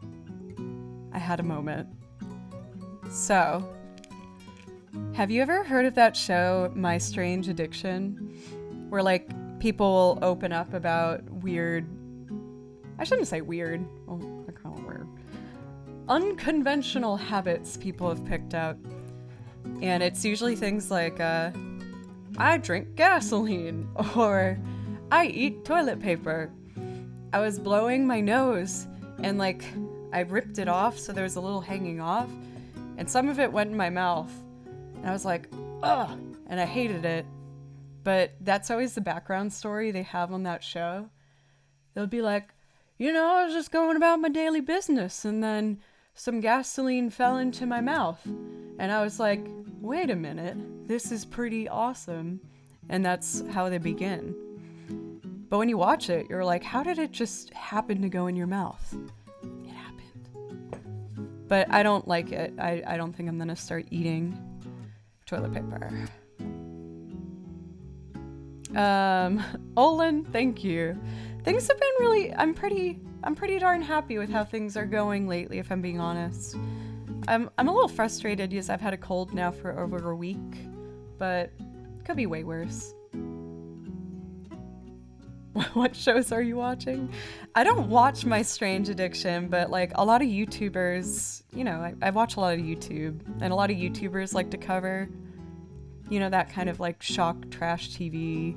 I had a moment. So, have you ever heard of that show, My Strange Addiction? Where, like, people will open up about weird... I shouldn't say weird. Well, I call it weird. Unconventional habits people have picked up. And it's usually things like, I drink gasoline, or I eat toilet paper. I was blowing my nose, and, like, I ripped it off so there was a little hanging off, and some of it went in my mouth. And I was like, ugh, and I hated it. But that's always the background story they have on that show. They'll be like, I was just going about my daily business, and then some gasoline fell into my mouth. And I was like, wait a minute, this is pretty awesome. And that's how they begin. But when you watch it, you're like, how did it just happen to go in your mouth? It happened. But I don't like it. I don't think I'm going to start eating toilet paper. Olin, thank you. Things have been really, I'm pretty darn happy with how things are going lately, if I'm being honest. I'm a little frustrated because I've had a cold now for over a week, but it could be way worse. What shows are you watching? I don't watch My Strange Addiction, but like a lot of YouTubers, I watch a lot of YouTube, and a lot of YouTubers like to cover, that kind of like shock trash TV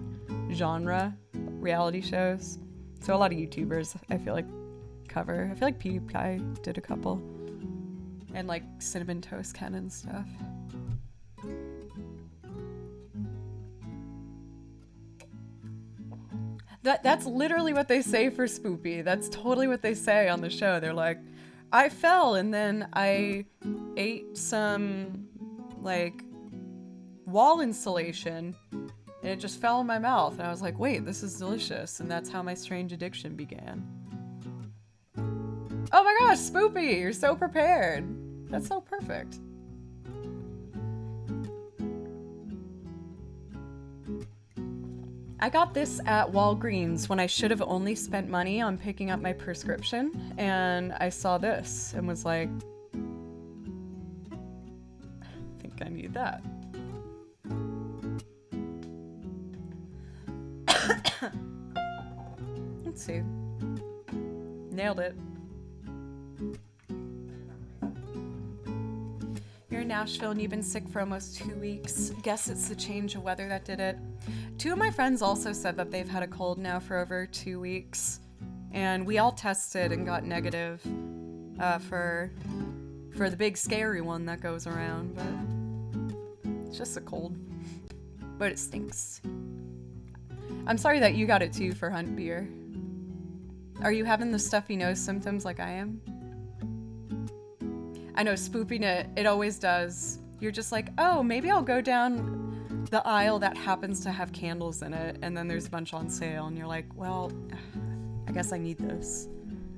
genre reality shows. So a lot of YouTubers, I feel like, cover. I feel like PewDiePie did a couple. And like Cinnamon Toast Ken and stuff. That's literally what they say for Spoopy. That's totally what they say on the show. They're like, I fell and then I ate some like wall insulation and it just fell in my mouth. And I was like, wait, this is delicious. And that's how my strange addiction began. Oh my gosh, Spoopy, you're so prepared. That's so perfect. I got this at Walgreens when I should have only spent money on picking up my prescription, and I saw this and was like, I think I need that. Let's see. Nailed it. You're in Nashville and you've been sick for almost 2 weeks. Guess it's the change of weather that did it. 2 of my friends also said that they've had a cold now for over 2 weeks. And we all tested and got negative for the big scary one that goes around. But it's just a cold. But it stinks. I'm sorry that you got it too for Hunt Beer. Are you having the stuffy nose symptoms like I am? I know, spooping it always does. You're just like, oh, maybe I'll go down the aisle that happens to have candles in it, and then there's a bunch on sale, and you're like, well, I guess I need this.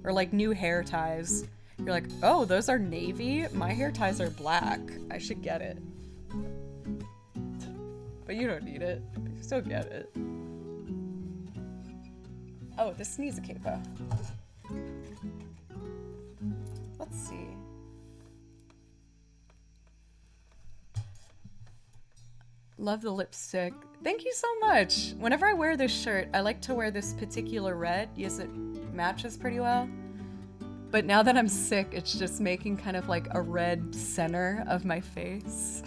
Or like new hair ties. You're like, oh, those are navy? My hair ties are black. I should get it. But you don't need it. You still get it. Oh, this needs a capo. Let's see. Love the lipstick. Thank you so much. Whenever I wear this shirt, I like to wear this particular red. Yes, it matches pretty well. But now that I'm sick, it's just making kind of like a red center of my face.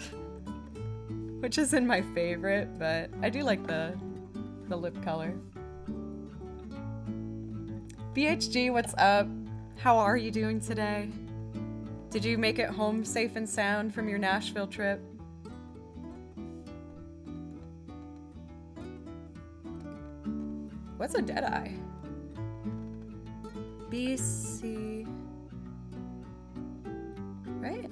Which isn't my favorite, but I do like the lip color. BHG, what's up? How are you doing today? Did you make it home safe and sound from your Nashville trip? What's a dead eye? BC. Right?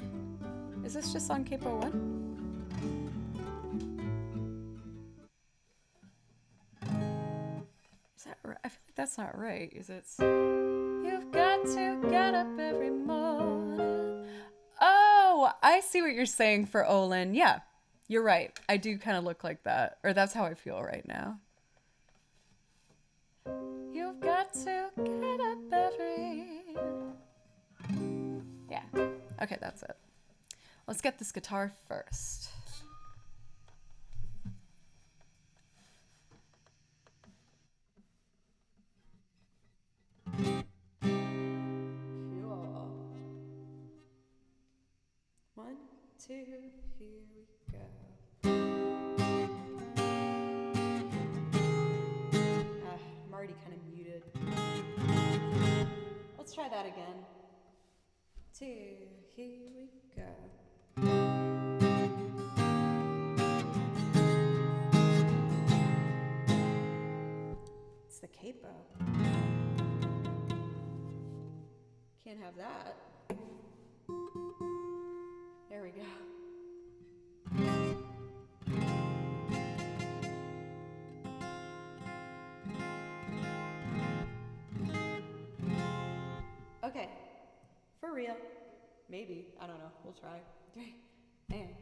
Is this just on Capo 1? Is that right? I feel like that's not right. Is it? You've got to get up every morning. Oh, I see what you're saying for Olin. Yeah, you're right. I do kind of look like that. Or that's how I feel right now. You've got to get up every Yeah. Okay, that's it. Let's get this guitar first. Cool. 1, 2, here we go. I'm already kind of muted. Let's try that again. 2, here we go. It's the capo. Can't have that. There we go. Okay, for real. Maybe, I don't know, we'll try. 3, and.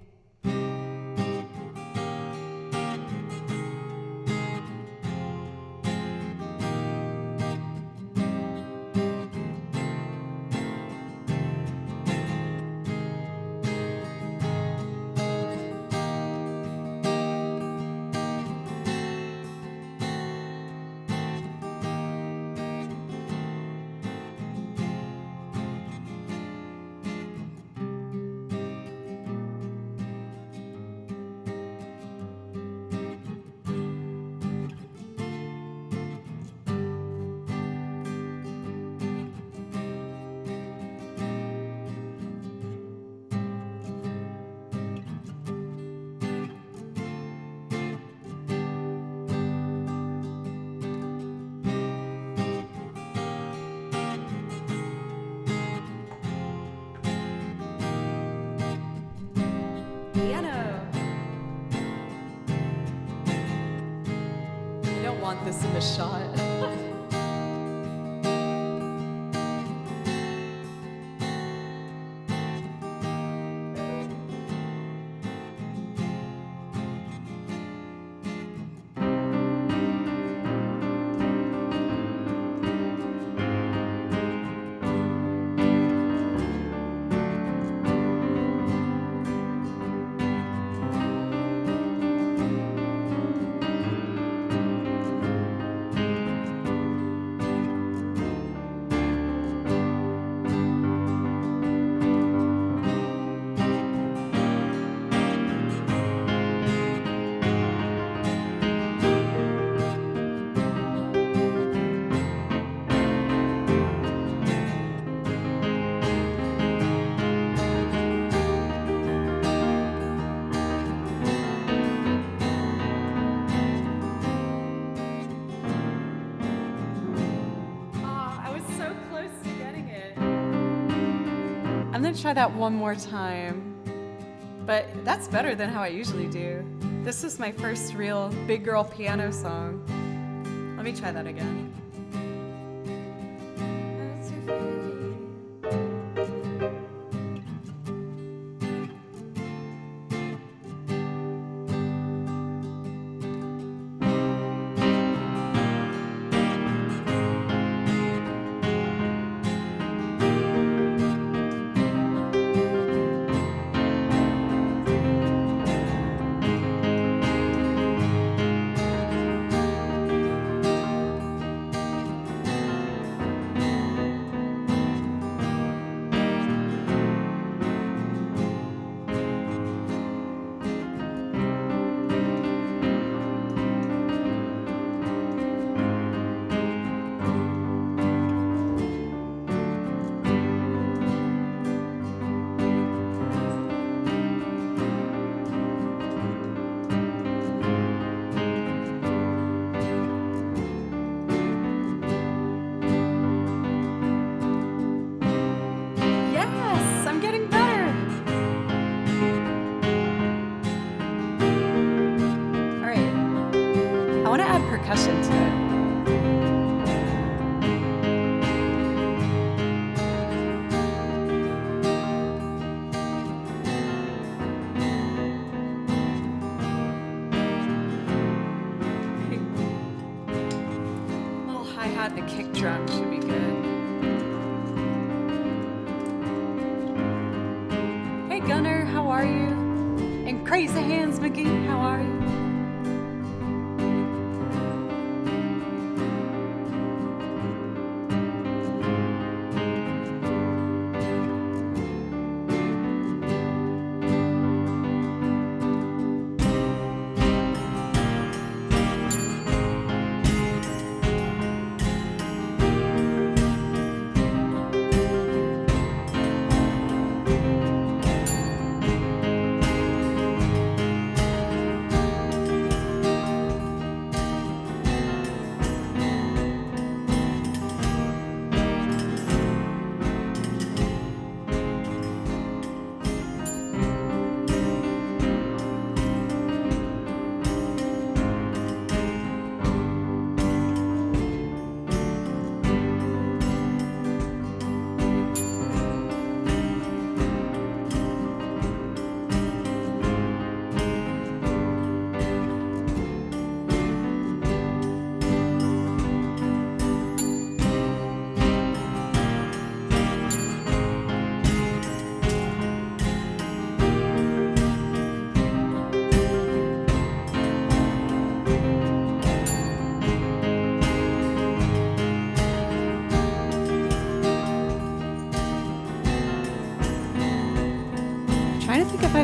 Piano. I don't want this in the shot. I'm gonna try that one more time, but that's better than how I usually do. This is my first real big girl piano song. Let me try that again. Percussion to it. Little hi-hat and a kick drum should be good.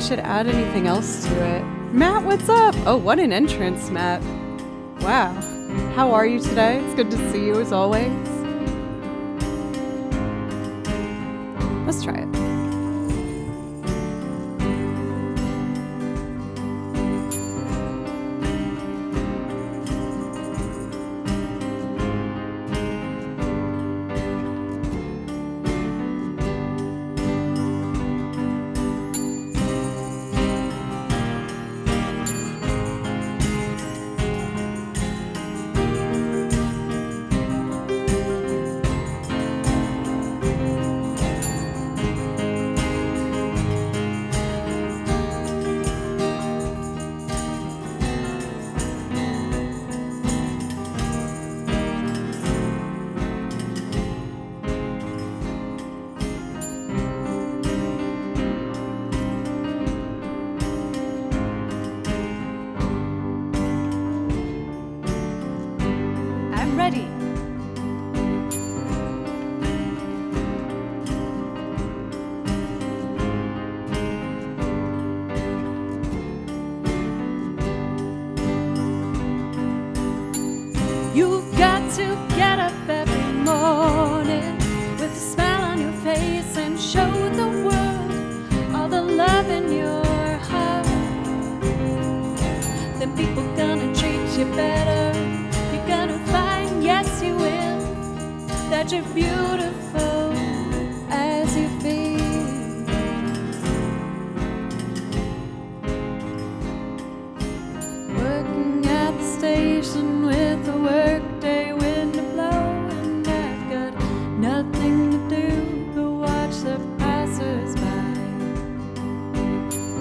should add anything else to it. Matt, what's up? Oh, what an entrance, Matt. Wow. How are you today? It's good to see you as always. Let's try it. Ready. You've got to get up every morning with a smile on your face and show the world all the love in your heart. Then people gonna treat you better. You're gonna find, yes you will, that you're beautiful as you be. Working at the station with a workday window blowing, I've got nothing to do but watch the passers-by.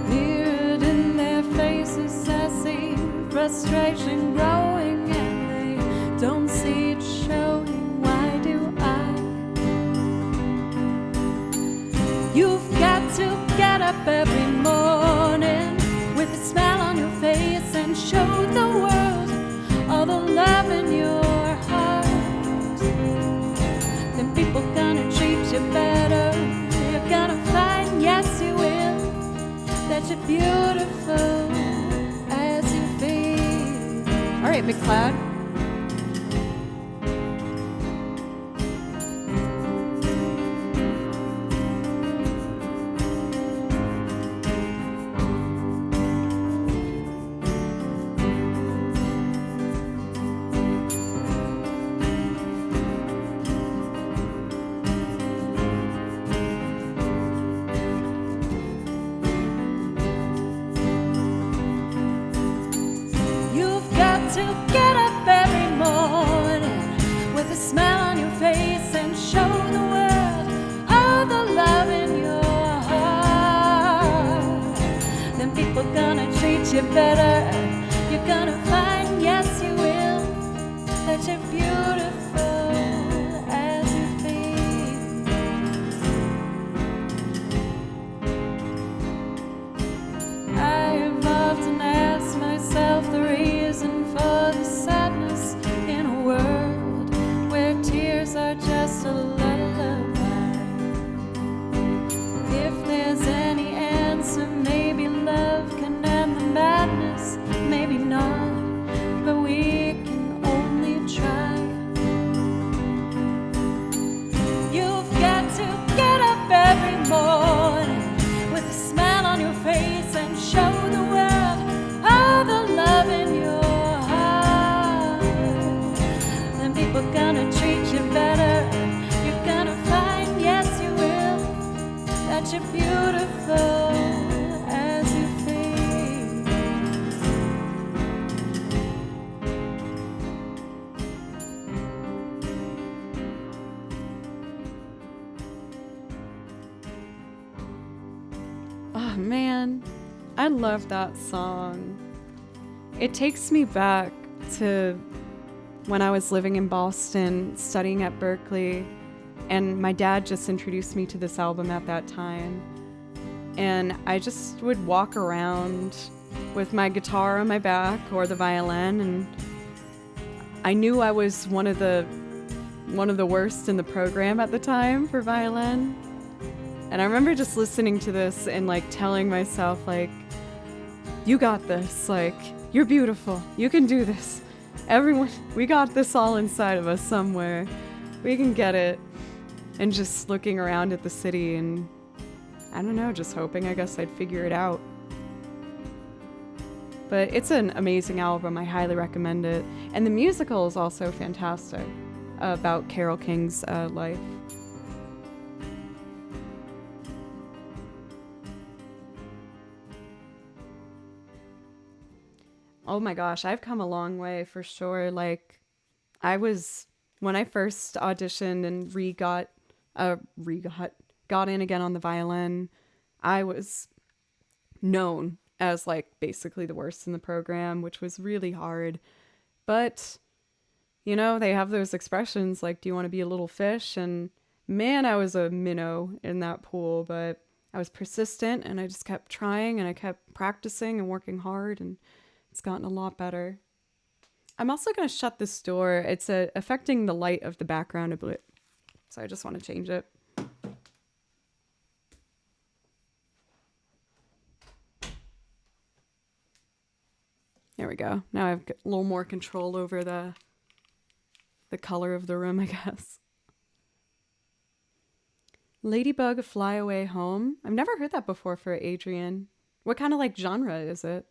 Mirrored in their faces I see frustration growing, and they don't see it showing. Why do I? You've got to get up every morning with a smile on your face and show the world all the love in your heart. Then people gonna treat you better. You're gonna find, yes you will, that you're beautiful as you be. All right, McLeod. To get up every morning with a smile on your face and show the world all the love in your heart. Then people gonna treat you better. You're gonna find, yes you will, that you're beautiful as you be. I have often asked myself the reason for the sadness in a world where tears are just a lullaby. If there's any answer, maybe love can end the madness, maybe not, but we can only try. You've got to get up every morning with a smile on your face and show the world all the love in your heart. Then people gonna treat you better. You're gonna find, yes you will, that you're beautiful as you feel. Oh man, I love that song. It takes me back to when I was living in Boston, studying at Berkeley, and my dad just introduced me to this album at that time. And I just would walk around with my guitar on my back or the violin, and I knew I was one of the worst in the program at the time for violin. And I remember just listening to this and like telling myself like, you got this, like, you're beautiful, you can do this. Everyone, we got this all inside of us somewhere. We can get it. And just looking around at the city and, I don't know, just hoping I guess I'd figure it out. But it's an amazing album, I highly recommend it. And the musical is also fantastic about Carole King's life. Oh my gosh, I've come a long way for sure. Like, when I first auditioned and got in again on the violin, I was known as like basically the worst in the program, which was really hard. But, you know, they have those expressions like, do you want to be a little fish? And man, I was a minnow in that pool, but I was persistent and I just kept trying and I kept practicing and working hard, and it's gotten a lot better. I'm also going to shut this door. It's affecting the light of the background a bit, so I just want to change it. There we go. Now I've got a little more control over the color of the room, I guess. Ladybug Fly Away Home. I've never heard that before for Adrian. What kind of like genre is it?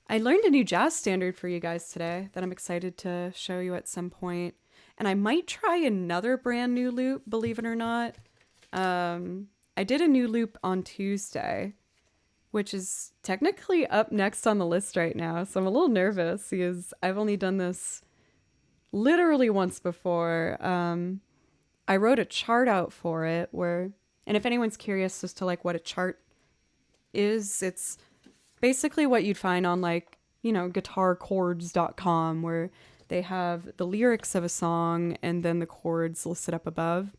I learned a new jazz standard for you guys today that I'm excited to show you at some point. And I might try another brand new loop, believe it or not. I did a new loop on Tuesday, which is technically up next on the list right now. So I'm a little nervous because I've only done this literally once before. I wrote a chart out for it and if anyone's curious as to like what a chart is, it's basically what you'd find on like, you know, guitarchords.com, where they have the lyrics of a song and then the chords listed up above.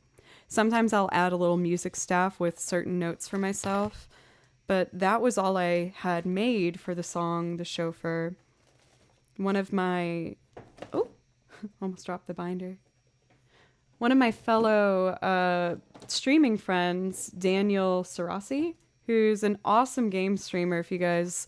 Sometimes I'll add a little music staff with certain notes for myself, but that was all I had made for the song The Chauffeur. One of my... Oh, almost dropped the binder. One of my fellow streaming friends, Daniel Sarasi, who's an awesome game streamer if you guys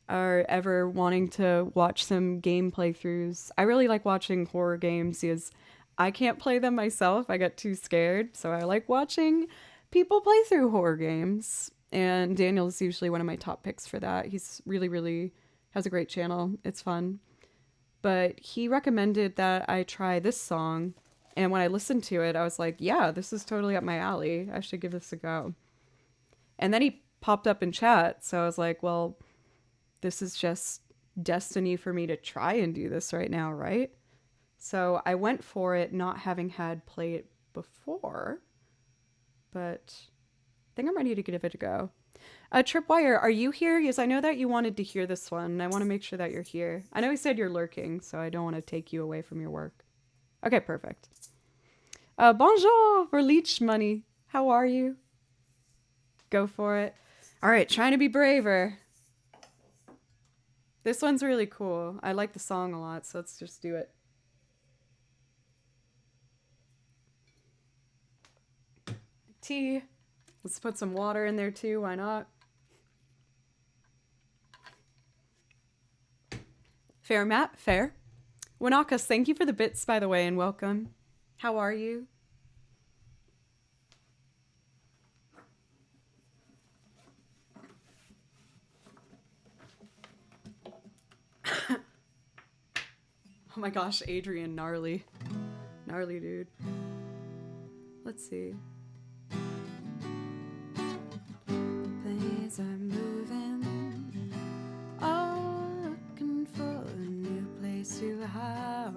are ever wanting to watch some game playthroughs. I really like watching horror games because I can't play them myself. I get too scared. So I like watching people play through horror games. And Daniel's usually one of my top picks for that. He's really, really has a great channel. It's fun. But he recommended that I try this song. And when I listened to it, I was like, yeah, this is totally up my alley. I should give this a go. And then he popped up in chat. So I was like, well, this is just destiny for me to try and do this right now, right? So I went for it, not having had played it before. But I think I'm ready to give it a go. Tripwire, are you here? Yes, I know that you wanted to hear this one. And I want to make sure that you're here. I know he said you're lurking, so I don't want to take you away from your work. Okay, perfect. Bonjour for Leech Money. How are you? Go for it. All right, trying to be braver. This one's really cool. I like the song a lot, so let's just do it. Tea. Let's put some water in there too, why not? Fair, Matt, fair. Winakas, thank you for the bits, by the way, and welcome. How are you? Oh my gosh, Adrian, gnarly. Gnarly, dude. Let's see. Things are moving. All looking for a new place to hide.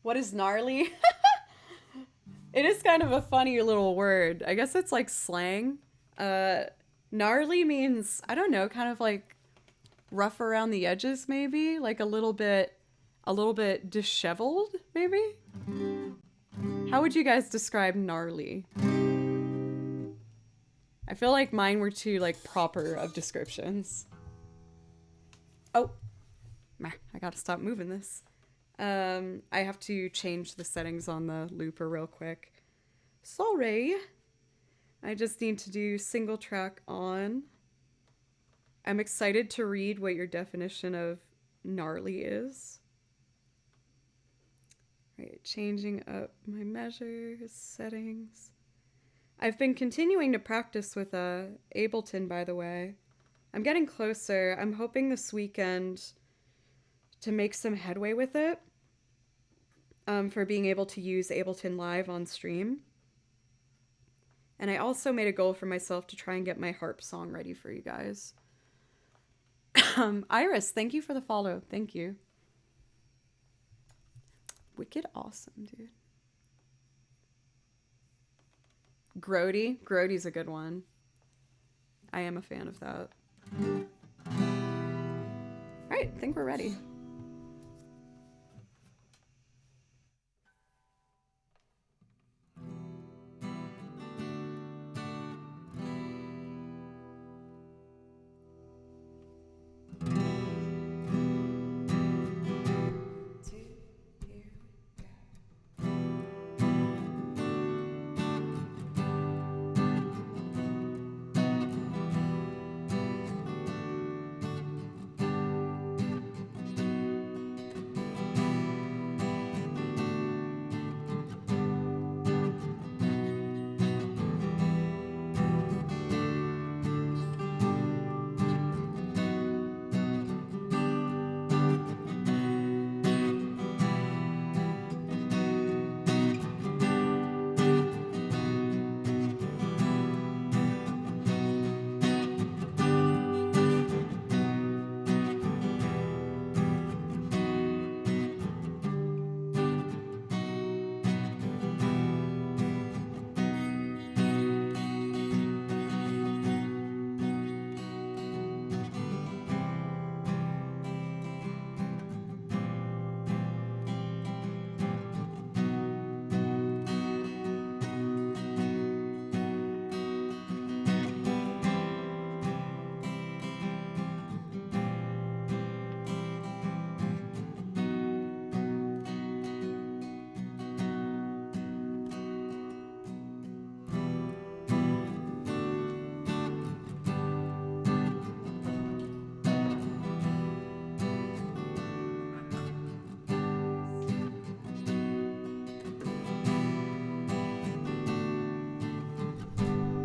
What is gnarly? It is kind of a funny little word. I guess it's like slang. Gnarly means, I don't know, kind of like rough around the edges, maybe, like a little bit disheveled, maybe. How would you guys describe gnarly? I feel like mine were too like proper of descriptions. Oh, I gotta stop moving this. I have to change the settings on the looper real quick. Sorry. I just need to do single track on. I'm excited to read what your definition of gnarly is. Right, changing up my measures, settings. I've been continuing to practice with Ableton, by the way. I'm getting closer. I'm hoping this weekend to make some headway with it for being able to use Ableton Live on stream. And I also made a goal for myself to try and get my harp song ready for you guys. Iris, thank you for the follow. Thank you. Wicked awesome, dude. Grody. Grody's a good one. I am a fan of that. All right, I think we're ready.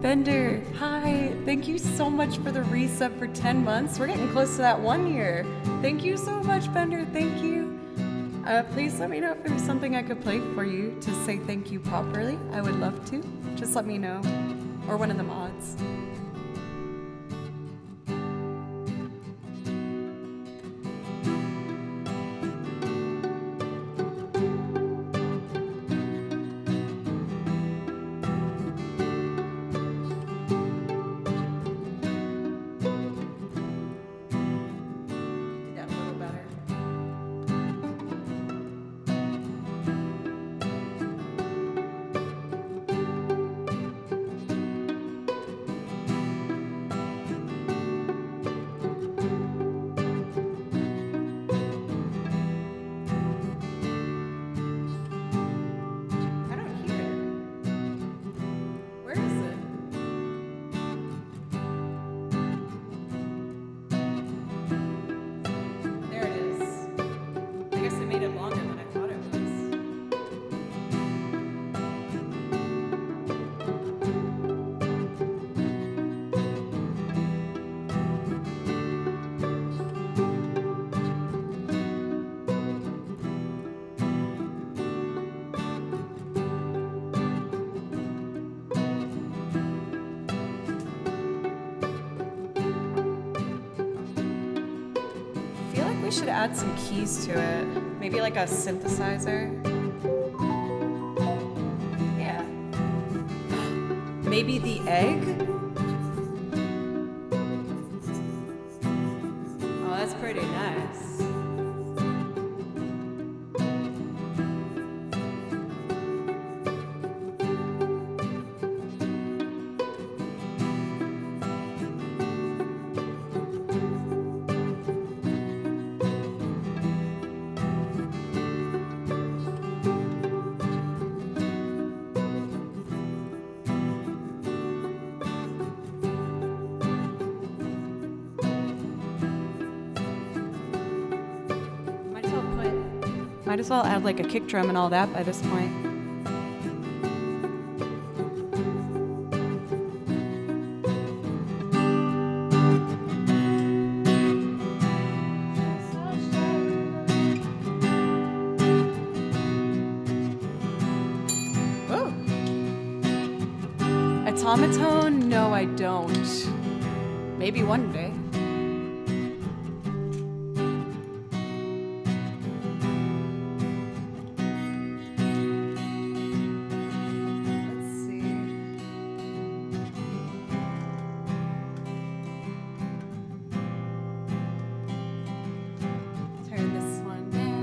Bender, hi. Thank you so much for the resub for 10 months. We're getting close to that 1 year. Thank you so much, Bender. Thank you. Please let me know if there's something I could play for you to say thank you properly. I would love to. Just let me know. Or one of the mods. Should add some keys to it. Maybe like a synthesizer. Yeah. Maybe the egg? Oh, that's pretty nice. Might as well add like a kick drum and all that by this point. Automaton? No, I don't. Maybe one day. Let's see. Turn this one down.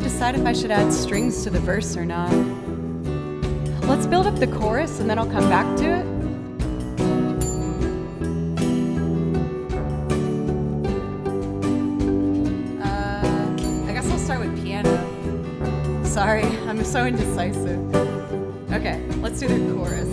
Decide if I should add strings to the verse or not. Let's build up the chorus and then I'll come back to it. I guess I'll start with piano. Sorry, I'm so indecisive. Okay, let's do the chorus.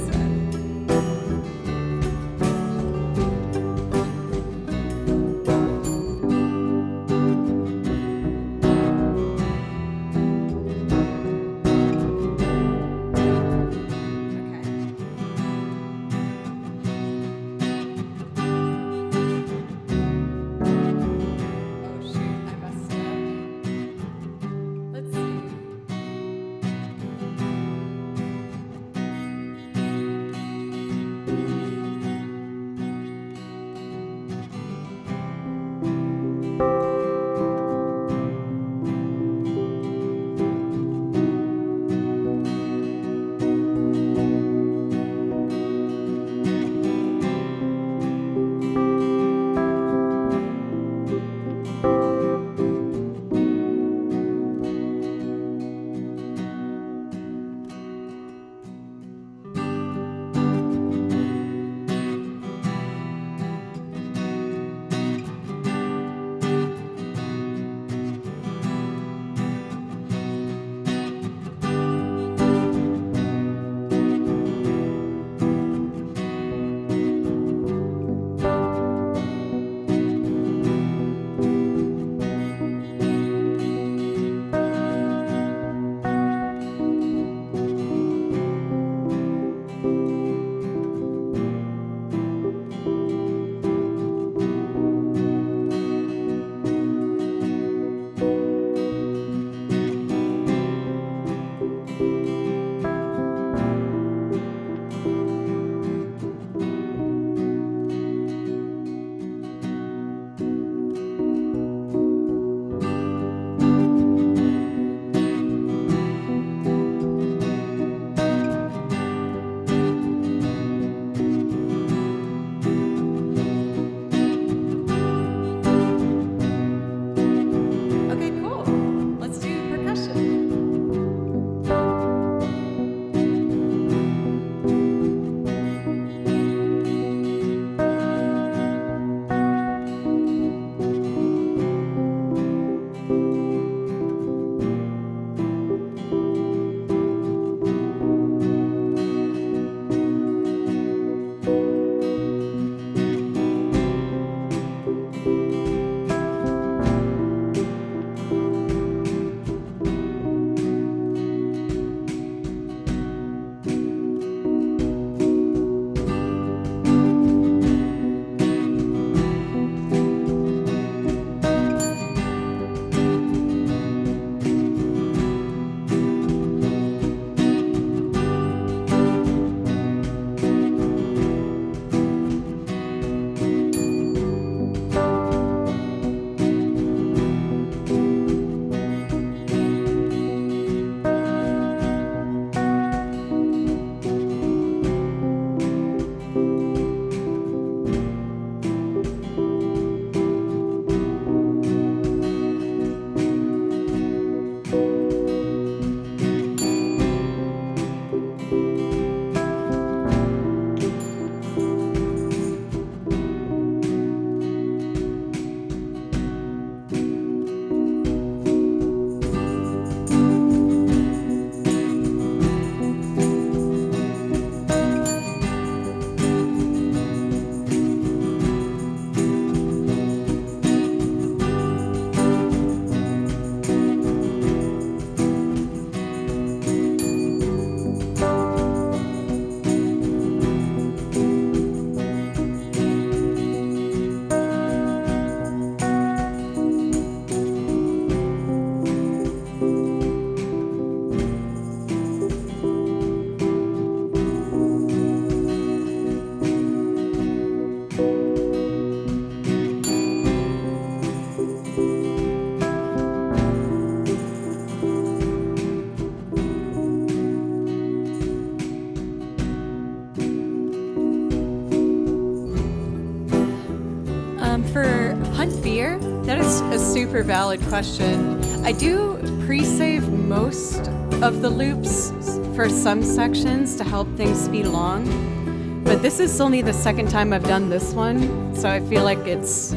For Hunt Beer, that is a super valid question. I do pre-save most of the loops for some sections to help things speed along, but this is only the second time I've done this one, so I feel like it's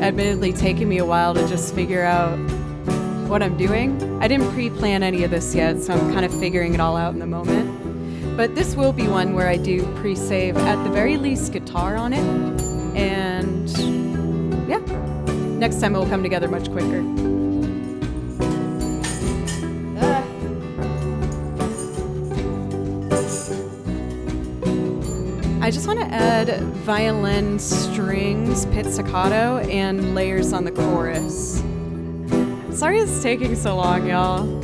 admittedly taking me a while to just figure out what I'm doing. I didn't pre-plan any of this yet, so I'm kind of figuring it all out in the moment. But this will be one where I do pre-save at the very least guitar on it, and yeah, next time it will come together much quicker. I just want to add violin strings, pizzicato, and layers on the chorus. Sorry it's taking so long, y'all.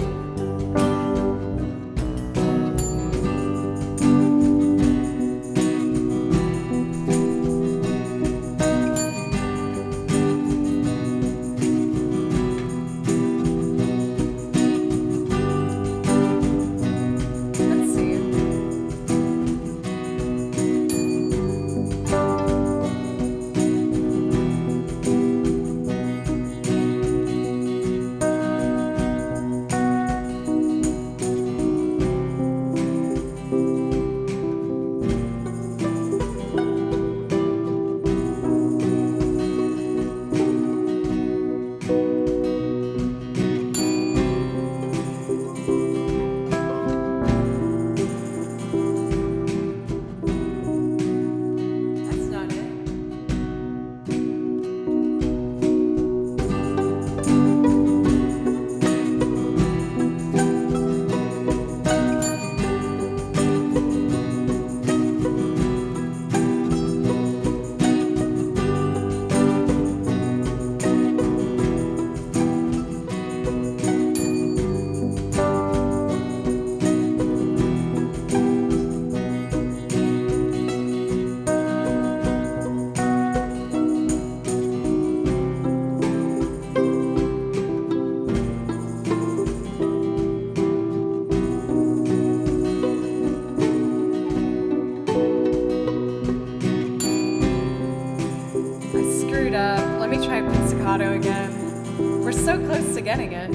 Let me try pizzicato again. We're so close to getting it.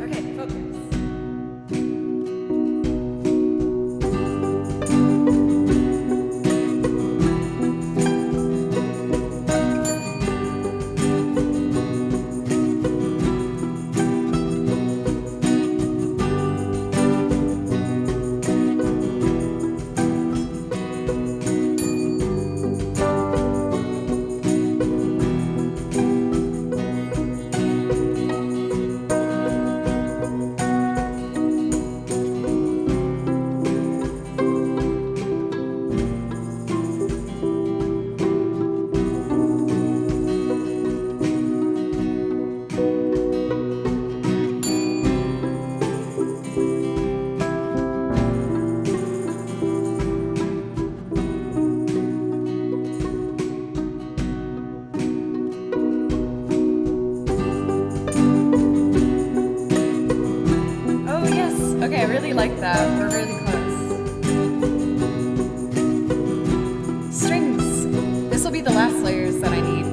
Okay, focus. Okay, I really like that. We're really close. Strings. This will be the last layers that I need.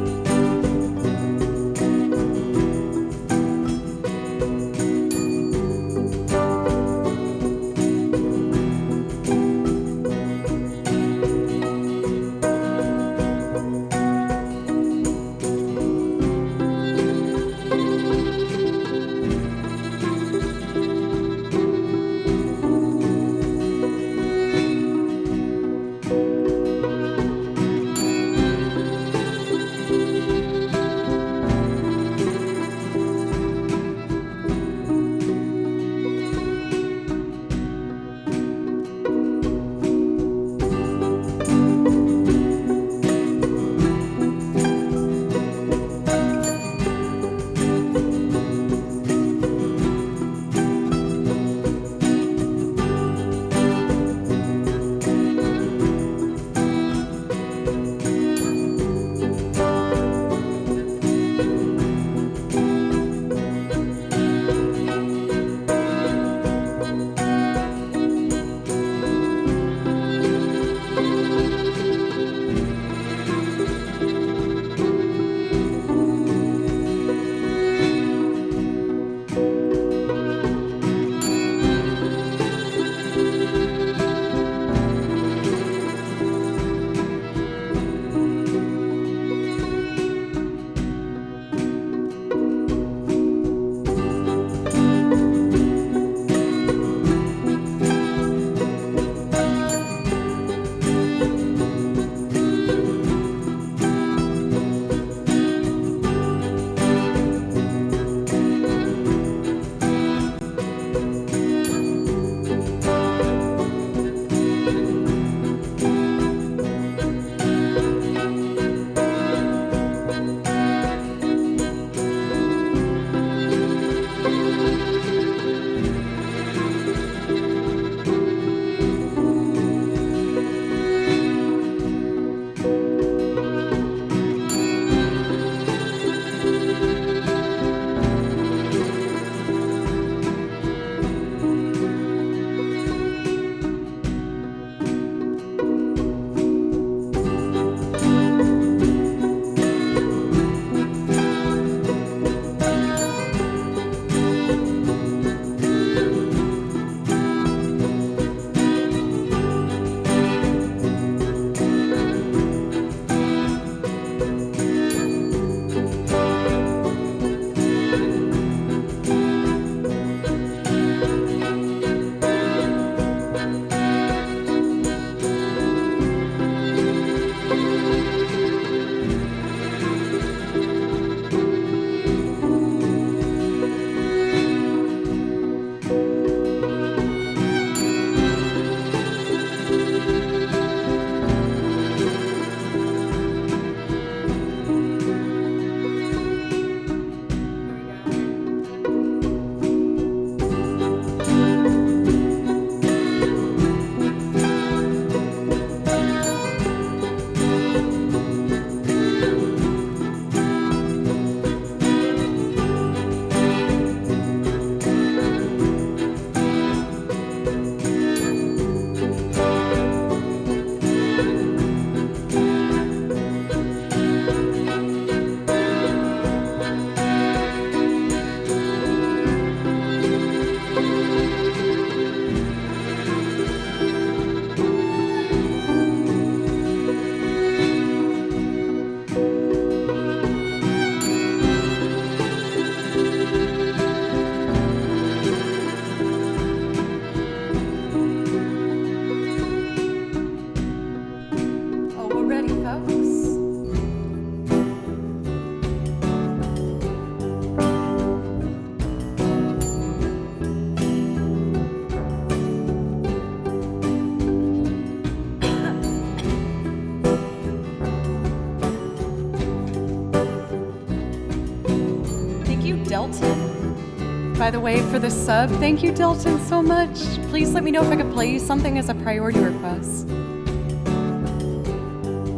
by the way, for the sub. Thank you, Dilton, so much. Please let me know if I could play you something as a priority request.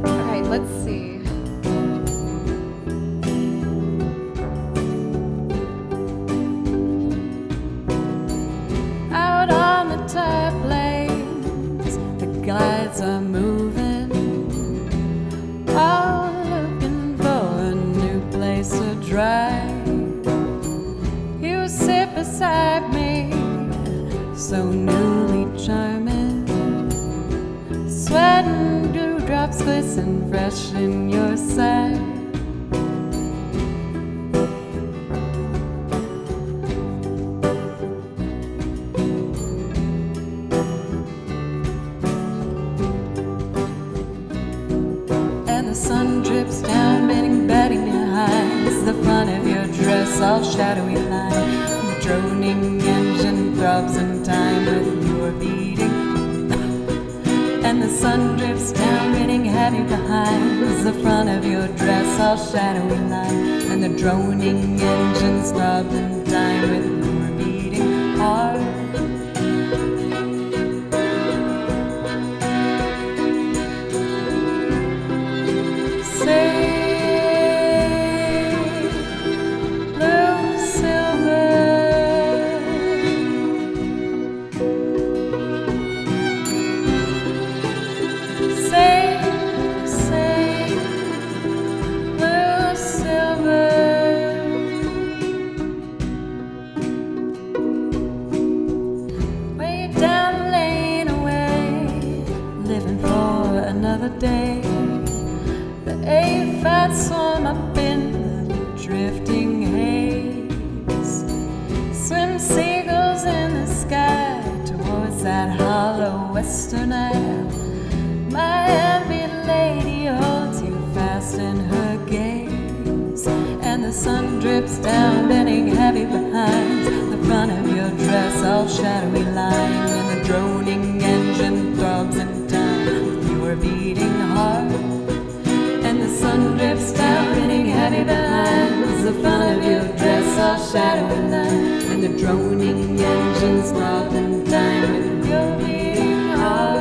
All right, let's see. Out on the tide plains, the guides are moving, all looking for a new place to drive. You sit beside me, so newly charming, sweat and dewdrops glisten fresh in your sight. And the sun drips down, bending behind the front of your dress, all shadowy line. The droning engine throbs in time with your beating. And the sun drips down, raining heavy behind the front of your dress, all shadowy line. And the droning engines throb in time with your beating heart. Day, the aphids swim up in the drifting haze. Swim seagulls in the sky towards that hollow western isle. My envied lady holds you fast in her gaze, and the sun drips down, bending heavy behind the front of your dress, all shadowy line. And the droning engine throbs in time with your beating heart. And the sun drips down, bending heavy behind the front of your dress, all shadowy line. And the droning engines throb in time with your beating heart.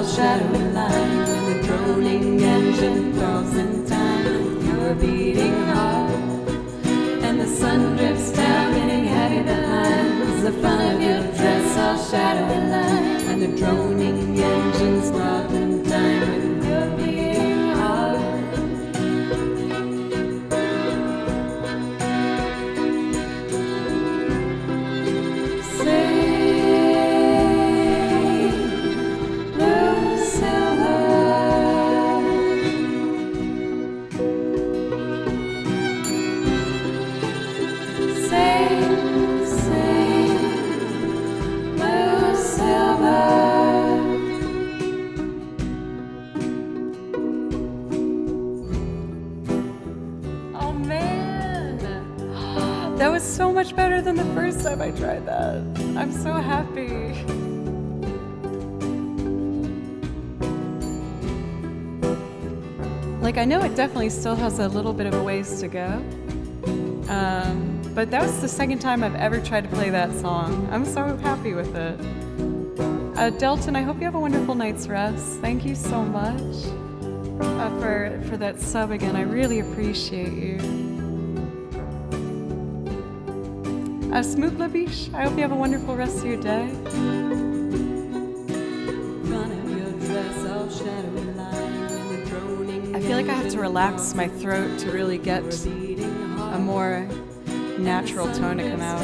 all shadowy line when the droning engine throbs in time with your beating heart. And the sun drips down, getting heavy behind the front of your dress, all shadowy line. And the droning engines throb in time with your beating heart. That was so much better than the first time I tried that. I'm so happy. Like, I know it definitely still has a little bit of a ways to go. But that was the second time I've ever tried to play that song. I'm so happy with it. Delton, I hope you have a wonderful night's rest. Thank you so much for that sub again. I really appreciate you. Smoot Labish, I hope you have a wonderful rest of your day. I feel like I have to relax my throat to really get a more natural tone to come out.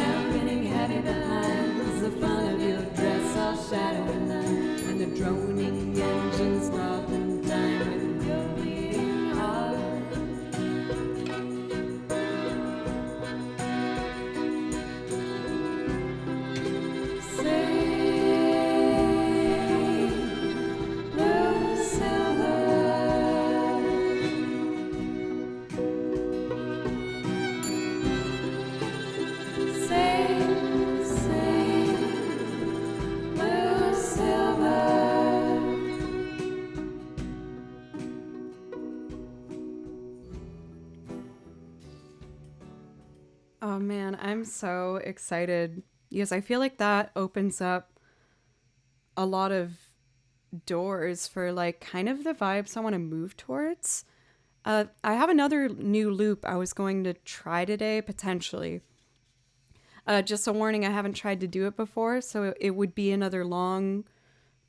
Oh man, I'm so excited because I feel like that opens up a lot of doors for like kind of the vibes I want to move towards. I have another new loop I was going to try today, potentially. Just a warning, I haven't tried to do it before, so it would be another long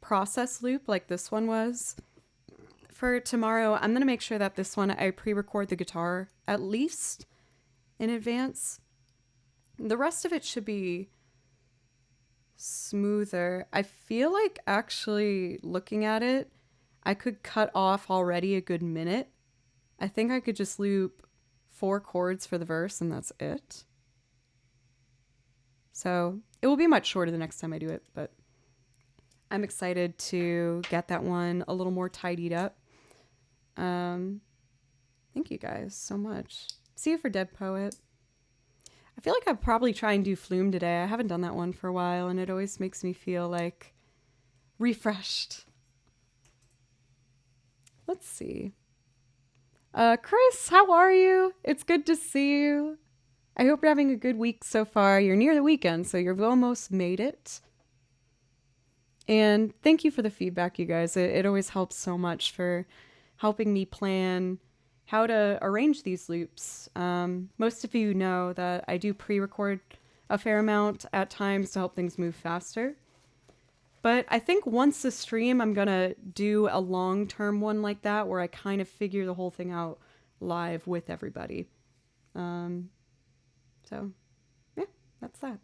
process loop like this one was. For tomorrow, I'm going to make sure that this one I pre-record the guitar at least in advance. The rest of it should be smoother. I feel like actually looking at it, I could cut off already a good minute. I think I could just loop 4 chords for the verse and that's it. So it will be much shorter the next time I do it, but I'm excited to get that one a little more tidied up. Thank you guys so much. See you for Dead Poet. I feel like I'll probably try and do Flume today. I haven't done that one for a while, and it always makes me feel like refreshed. Let's see. Chris, how are you? It's good to see you. I hope you're having a good week so far. You're near the weekend, so you've almost made it. And thank you for the feedback, you guys. It always helps so much for helping me plan how to arrange these loops. Most of you know that I do pre-record a fair amount at times to help things move faster. But I think once the stream, I'm going to do a long-term one like that where I kind of figure the whole thing out live with everybody. So, yeah, that's that.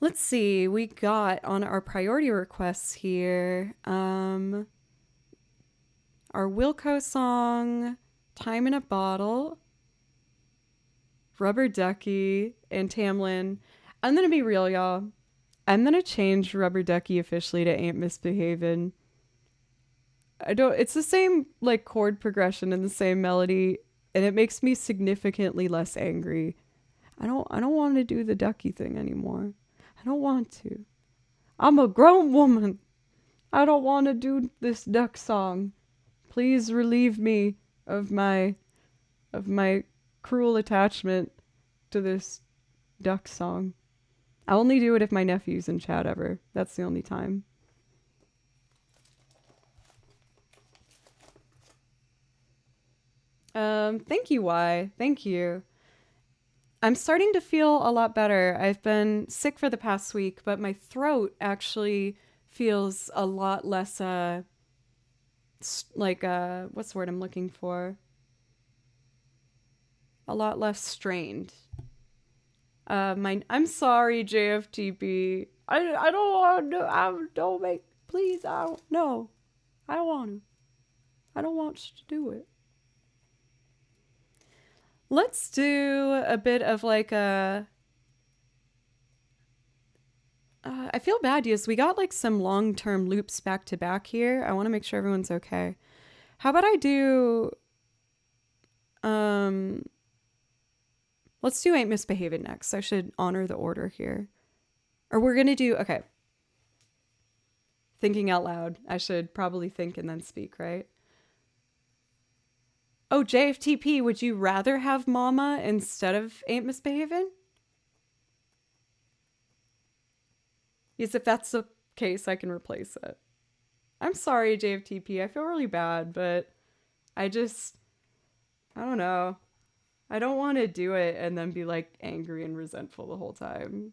Let's see. We got on our priority requests here, our Wilco song, Time in a Bottle, Rubber Ducky, and Tamlin. I'm going to be real, y'all. I'm going to change Rubber Ducky officially to Ain't Misbehavin'. It's the same like chord progression and the same melody, and it makes me significantly less angry. I don't want to do the ducky thing anymore. I don't want to. I'm a grown woman. I don't want to do this duck song. Please relieve me of my cruel attachment to this duck song. I only do it if my nephew's in chat ever. That's the only time. Thank you, Y. Thank you. I'm starting to feel a lot better. I've been sick for the past week, but my throat actually feels a lot less, what's the word I'm looking for? A lot less strained. I'm sorry, JFTP. I don't want to, don't make, please, I don't, no. I don't want to. I don't want to do it. Let's do a bit of like a. I feel bad because we got like some long-term loops back to back here. I want to make sure everyone's okay. How about I do. Let's do Ain't Misbehaving next. I should honor the order here. Or we're going to do. Okay. Thinking out loud. I should probably think and then speak, right? Oh, JFTP, would you rather have Mama instead of Ain't Misbehaving? Yes, if that's the case, I can replace it. I'm sorry, JFTP. I feel really bad, but I don't know. I don't want to do it and then be like angry and resentful the whole time.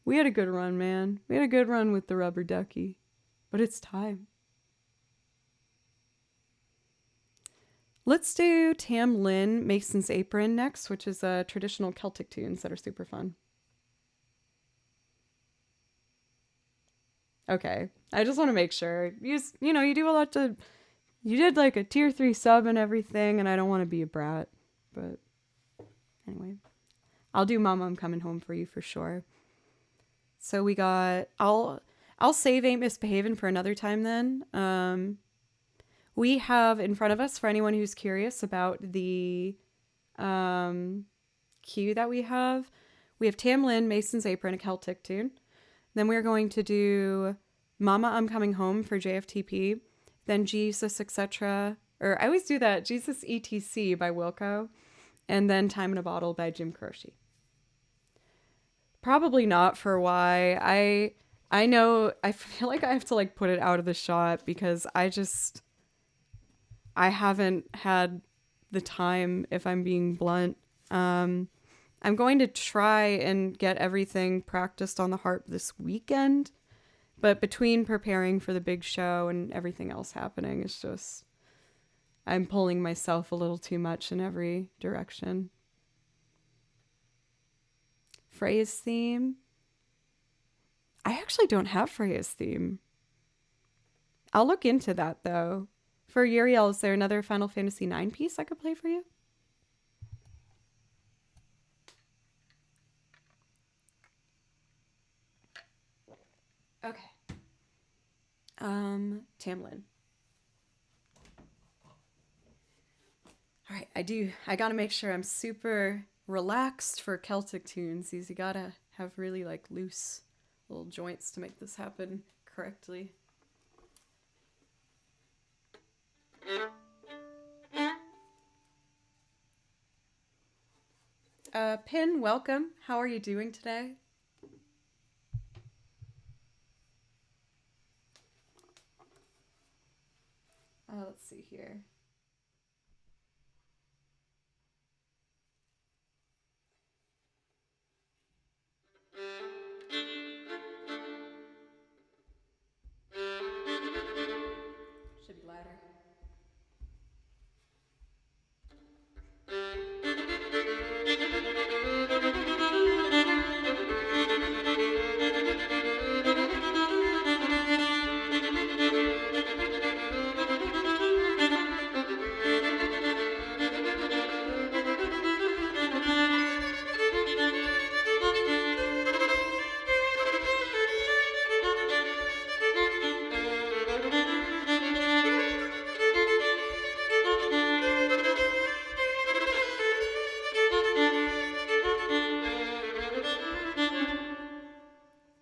We had a good run, man. We had a good run with the rubber ducky, but it's time. Let's do Tam Lin, Mason's Apron next, which is traditional Celtic tunes that are super fun. Okay, I just want to make sure. You do a lot to... You did like a tier 3 sub and everything, and I don't want to be a brat. But anyway, I'll do Mama, I'm Coming Home for you for sure. So we got... I'll save Ain't Misbehaving for another time then. We have in front of us, for anyone who's curious about the queue that we have Tam Lin, Mason's Apron, a Celtic tune. Then we're going to do Mama, I'm Coming Home for JFTP. Then Jesus, etc. Or I always do that. Jesus, ETC by Wilco. And then Time in a Bottle by Jim Croce. Probably not for Y. I know, I feel like I have to like put it out of the shot because I haven't had the time, if I'm being blunt. I'm going to try and get everything practiced on the harp this weekend. But between preparing for the big show and everything else happening, it's just... I'm pulling myself a little too much in every direction. Freya's theme? I actually don't have Freya's theme. I'll look into that, though. For Uriel, is there another Final Fantasy IX piece I could play for you? Okay. Tam Lin. All right, I gotta make sure I'm super relaxed for Celtic tunes. You gotta have really like loose little joints to make this happen correctly. Pin, welcome. How are you doing today? Let's see here. Should be louder.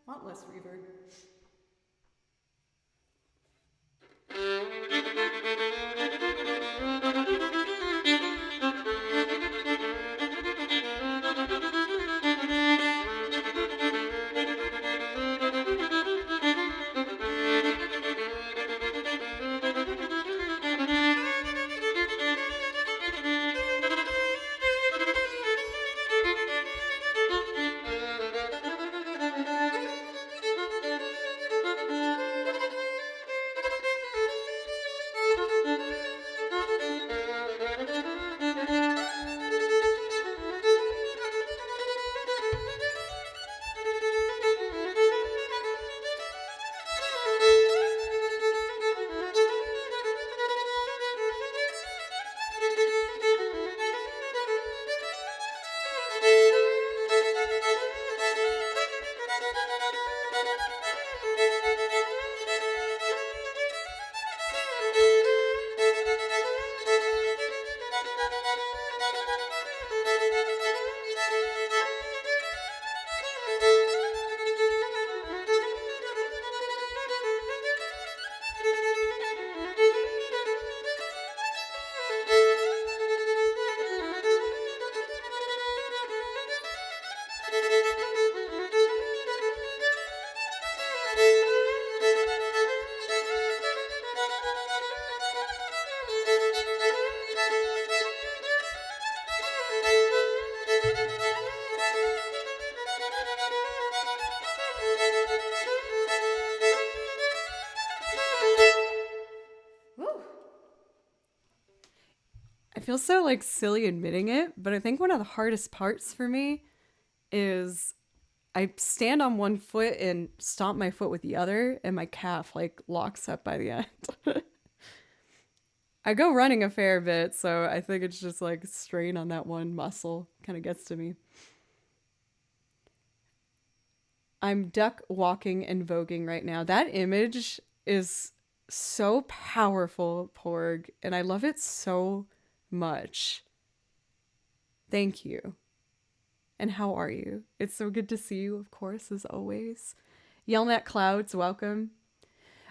Want less reverb. I feel so like silly admitting it, but I think one of the hardest parts for me is I stand on one foot and stomp my foot with the other, and my calf like locks up by the end. I go running a fair bit, so I think it's just like strain on that one muscle kind of gets to me. I'm duck walking and voguing right now. That image is so powerful, Porg, and I love it so much. Thank you. And how are you? It's so good to see you, of course, as always. Yelling at Clouds, welcome.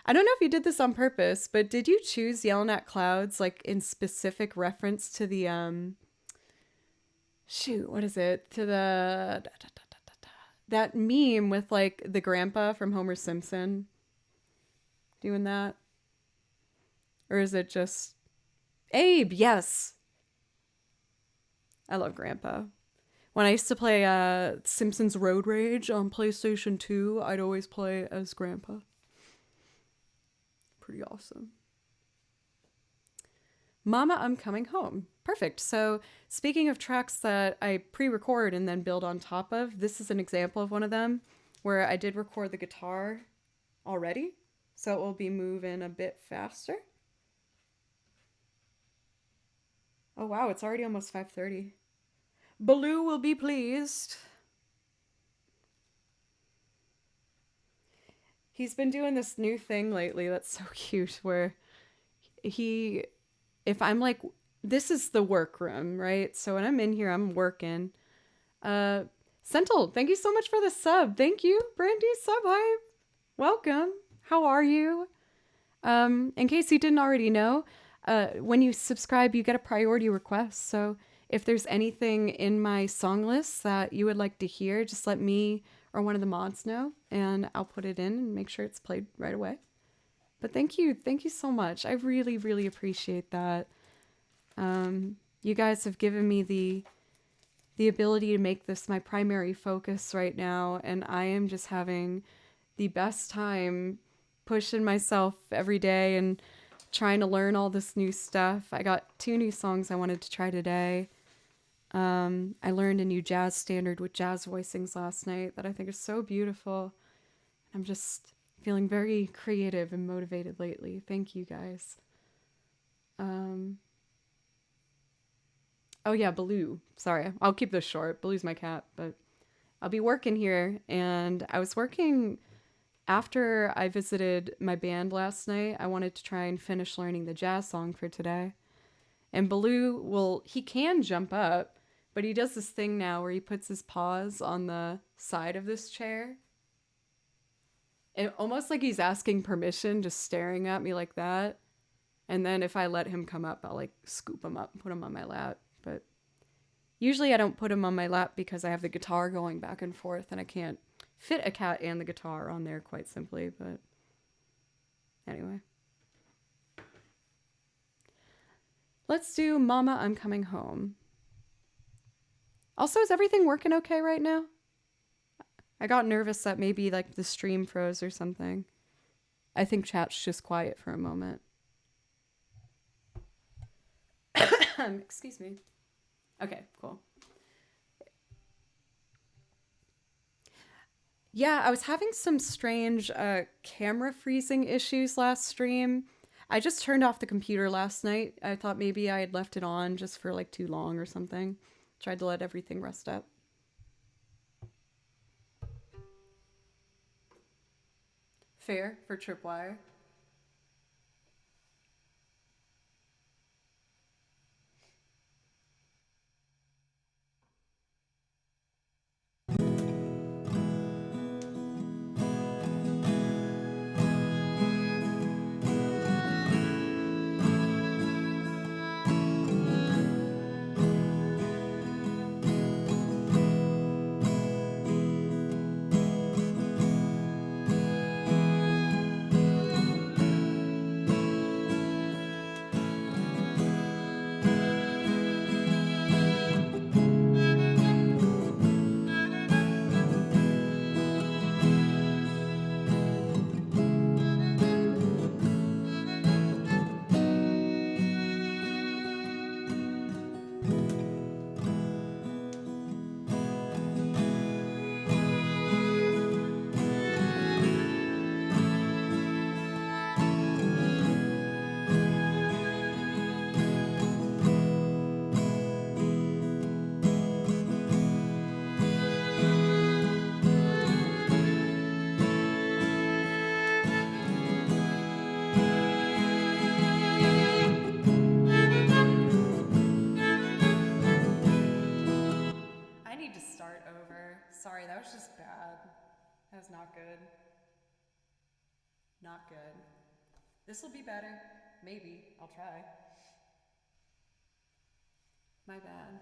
I don't know if you did this on purpose, but did you choose Yelling at Clouds like in specific reference to the what is it? To the that meme with like the grandpa from Homer Simpson doing that? Or is it just Abe? Yes. I love Grandpa. When I used to play Simpsons Road Rage on PlayStation 2, I'd always play as Grandpa. Pretty awesome. Mama, I'm Coming Home. Perfect. So speaking of tracks that I pre-record and then build on top of, this is an example of one of them where I did record the guitar already. So it will be moving a bit faster. Oh wow, it's already almost 5:30. Baloo will be pleased. He's been doing this new thing lately that's so cute where if I'm like, this is the workroom, right? So when I'm in here, I'm working. Sentinel, thank you so much for the sub. Thank you, Brandy, sub hype. Welcome. How are you? In case you didn't already know, when you subscribe, you get a priority request. So if there's anything in my song list that you would like to hear, just let me or one of the mods know, and I'll put it in and make sure it's played right away. But thank you so much. I really, really appreciate that. You guys have given me the ability to make this my primary focus right now, and I am just having the best time pushing myself every day and trying to learn all this new stuff. I got 2 new songs I wanted to try today. I learned a new jazz standard with jazz voicings last night that I think is so beautiful. I'm just feeling very creative and motivated lately. Thank you guys. Oh yeah, Baloo. Sorry, I'll keep this short. Baloo's my cat, but I'll be working here. And I was working after I visited my band last night. I wanted to try and finish learning the jazz song for today. And Baloo he can jump up, but he does this thing now where he puts his paws on the side of this chair. And almost like he's asking permission, just staring at me like that. And then if I let him come up, I'll like scoop him up and put him on my lap. But usually I don't put him on my lap because I have the guitar going back and forth and I can't fit a cat and the guitar on there quite simply. But anyway. Let's do Mama, I'm Coming Home. Also, is everything working okay right now? I got nervous that maybe like the stream froze or something. I think chat's just quiet for a moment. Excuse me. Okay, cool. Yeah, I was having some strange camera freezing issues last stream. I just turned off the computer last night. I thought maybe I had left it on just for like too long or something. Tried to let everything rest up. fair for Tripwire. I need to start over. Sorry, that was just bad. That was not good. Not good. This will be better. Maybe. I'll try. My bad.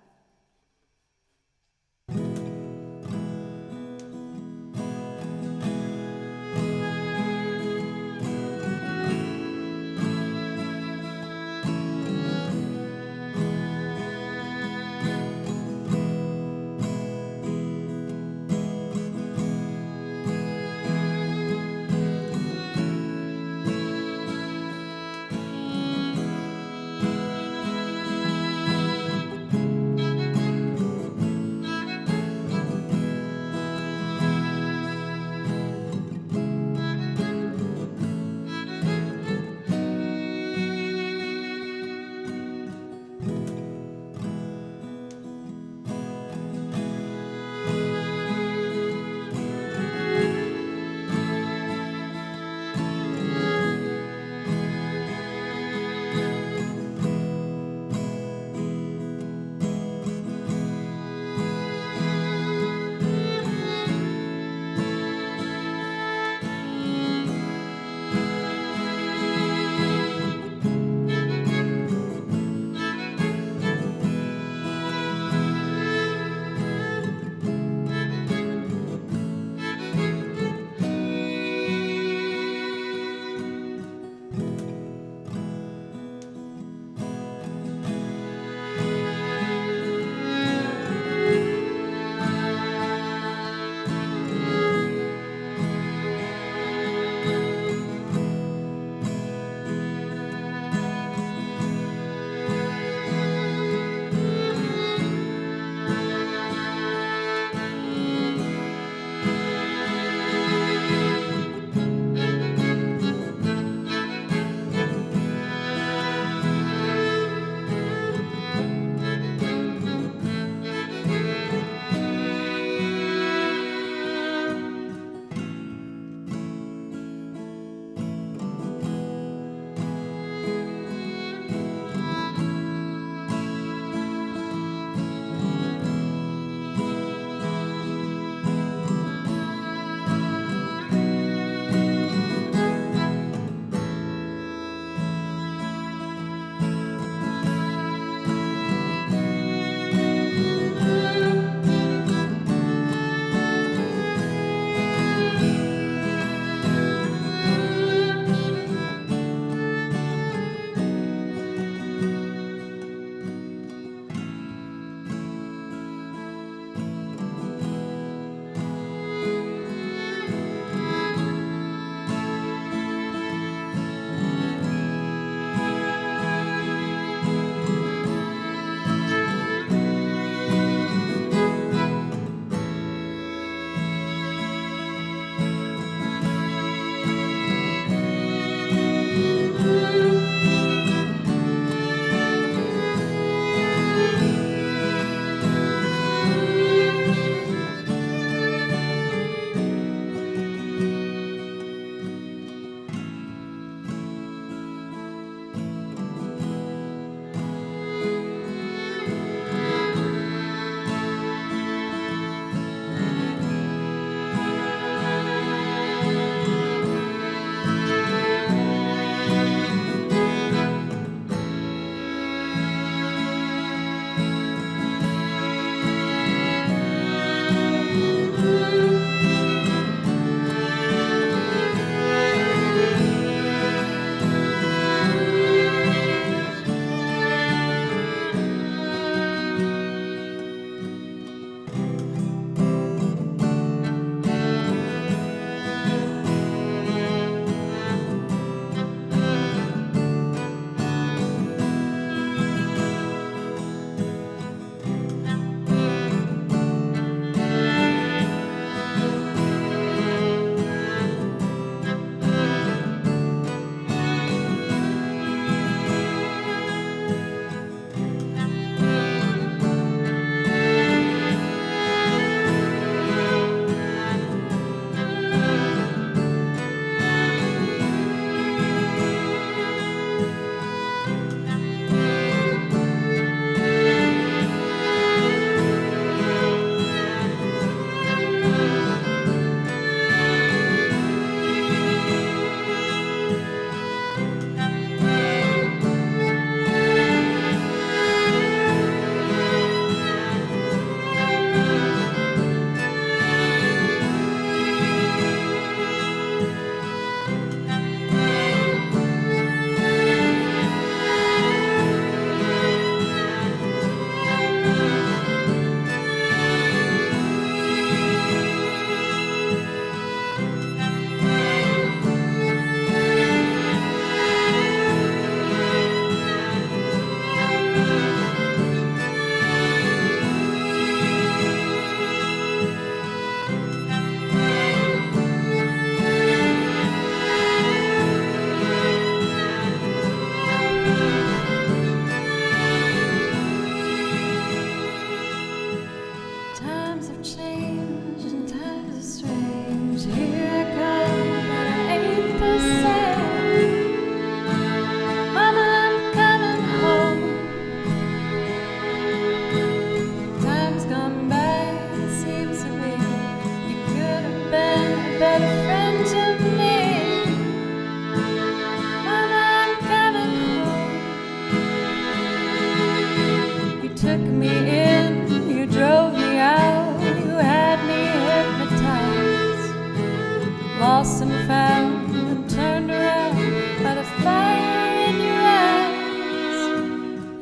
lost and found and turned around by the fire in your eyes.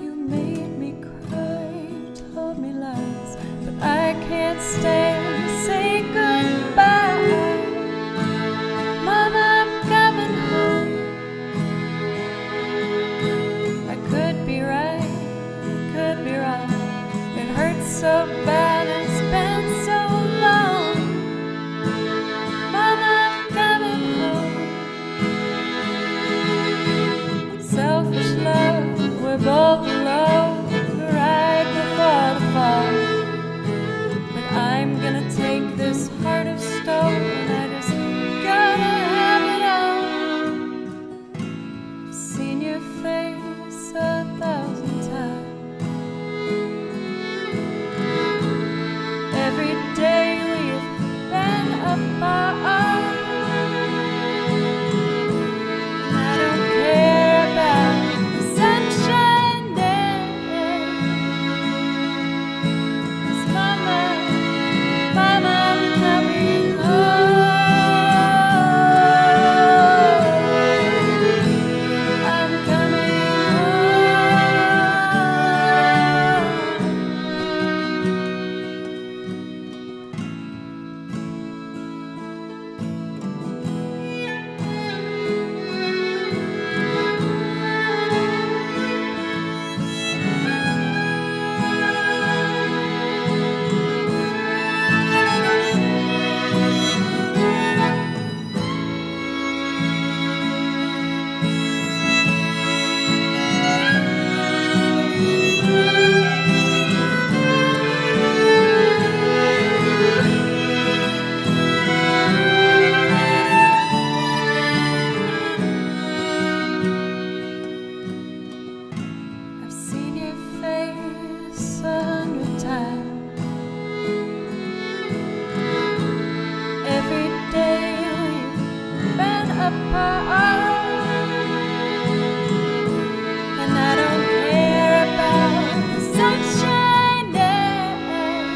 You made me cry, you told me lies, but I can't stand to say goodbye. Mama, I'm coming home. I could be right, I could be wrong. It hurts so bad and it's been so long. Mama, I'm coming home. Selfish love, we're both alone, right before the fall. But I'm gonna take this heart of stone, and I just gotta have it all. I've seen your face 1,000 times. Every day we've been apart. I don't care about the sunshine days. 'Cause Mama, Mama, I'm coming home. I'm coming I've seen your face 100 times. Every day we've been apart. And I don't care about the sunshine days.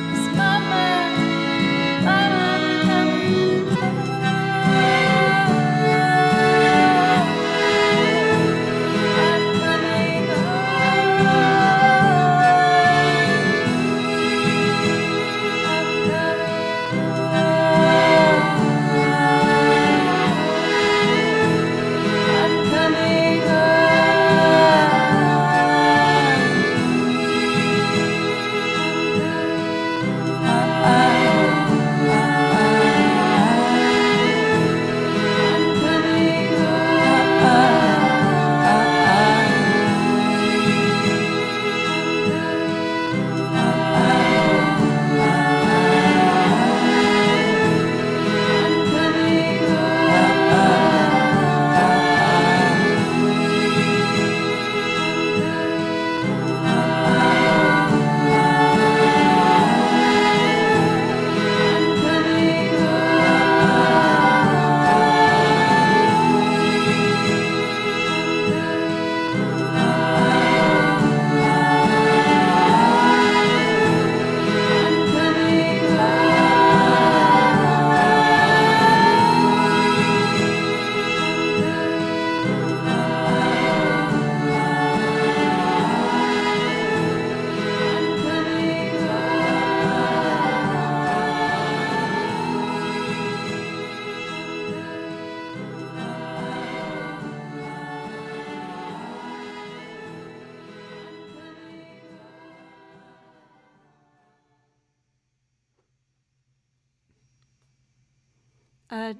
'Cause Mama, Mama, I'm coming home. I'm coming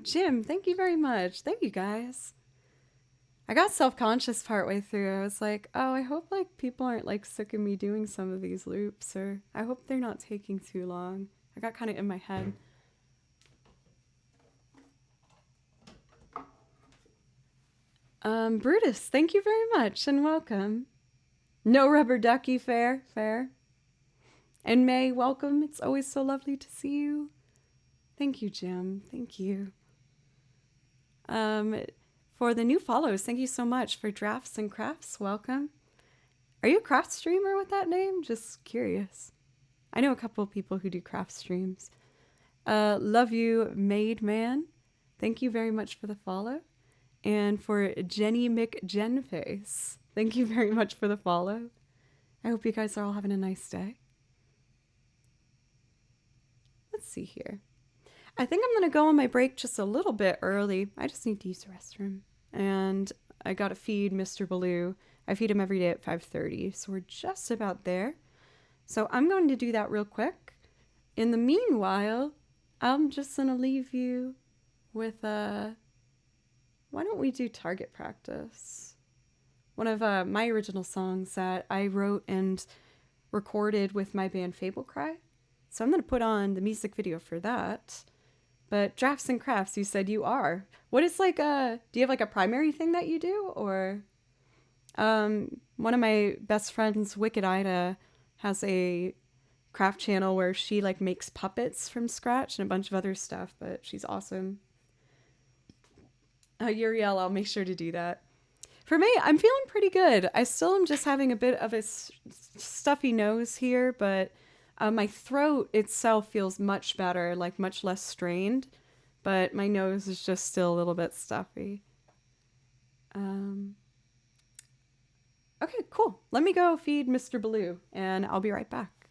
Jim, thank you very much. Thank you guys. I got self-conscious partway through. I was like, oh, I hope like people aren't like sick of me doing some of these loops, or I hope they're not taking too long. I got kind of in my head. Brutus, thank you very much and welcome. No rubber ducky, fair. And May, welcome. It's always so lovely to see you. Thank you, Jim. Thank you. For the new follows, thank you so much. For Drafts and Crafts, welcome. Are you a craft streamer with that name? Just curious. I know a couple of people who do craft streams. Love you, Made Man. Thank you very much for the follow. And for Jenny McGenface, thank you very much for the follow. I hope you guys are all having a nice day. Let's see here. I think I'm going to go on my break just a little bit early. I just need to use the restroom. And I got to feed Mr. Baloo. I feed him every day at 5:30, so we're just about there. So I'm going to do that real quick. In the meanwhile, I'm just going to leave you with why don't we do Target Practice? One of my original songs that I wrote and recorded with my band Fable Cry. So I'm going to put on the music video for that. But Drafts and Crafts, you said you are. What is like do you have like a primary thing that you do? Or one of my best friends, Wicked Ida, has a craft channel where she like makes puppets from scratch and a bunch of other stuff, but she's awesome. Uriel, I'll make sure to do that. For me, I'm feeling pretty good. I still am just having a bit of a stuffy nose here, but my throat itself feels much better, like much less strained, but my nose is just still a little bit stuffy. Okay, cool. Let me go feed Mr. Baloo, and I'll be right back.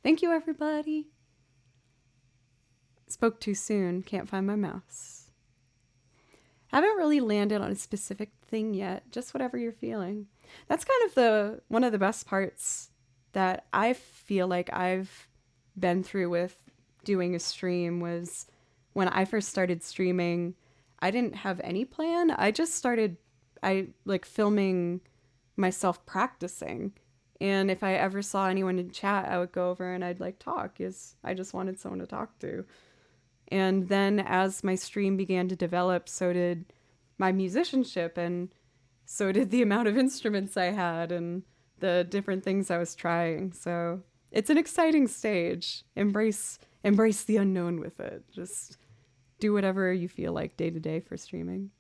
Thank you, everybody. Spoke too soon. Can't find my mouse. Haven't really landed on a specific thing yet. Just whatever you're feeling. That's kind of one of the best parts that I feel like I've been through with doing a stream was when I first started streaming. I didn't have any plan. I just started filming myself practicing. And if I ever saw anyone in chat, I would go over and I'd like talk, because I just wanted someone to talk to. And then as my stream began to develop, so did my musicianship, and so did the amount of instruments I had and the different things I was trying. So it's an exciting stage. Embrace the unknown with it. Just do whatever you feel like day to day for streaming.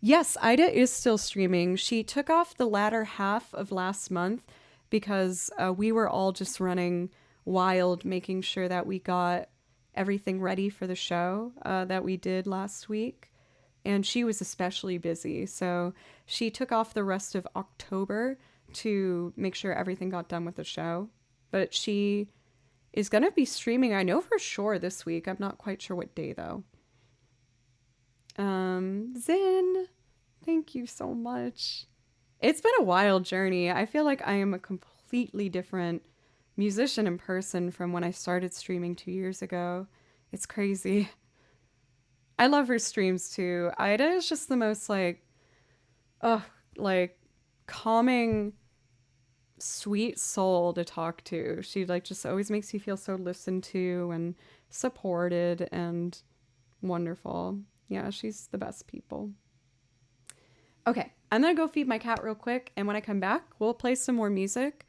Yes, Ida is still streaming. She took off the latter half of last month because we were all just running wild, making sure that we got everything ready for the show that we did last week. And she was especially busy. So she took off the rest of October to make sure everything got done with the show. But she is going to be streaming, I know for sure, this week. I'm not quite sure what day, though. Zin, thank you so much. It's been a wild journey. I feel like I am a completely different musician in person from when I started streaming 2 years ago. It's crazy. I love her streams too. Ida is just the most calming, sweet soul to talk to. She just always makes you feel so listened to and supported and wonderful. Yeah, she's the best people. Okay, I'm gonna go feed my cat real quick, and when I come back, we'll play some more music.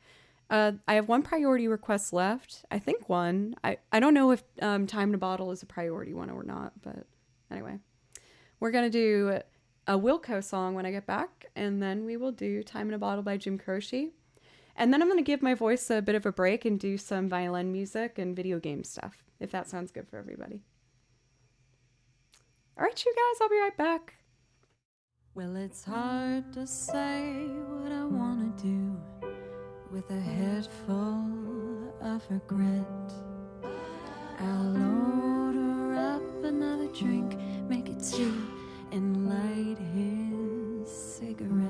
I have one priority request left. I think one. I don't know if Time in a Bottle is a priority one or not, but anyway. We're going to do a Wilco song when I get back, and then we will do Time in a Bottle by Jim Croce. And then I'm going to give my voice a bit of a break and do some violin music and video game stuff, if that sounds good for everybody. All right, you guys, I'll be right back. Well, it's hard to say what I want to do with a head full of regret. I'll load her up another drink, make it two, and light his cigarette.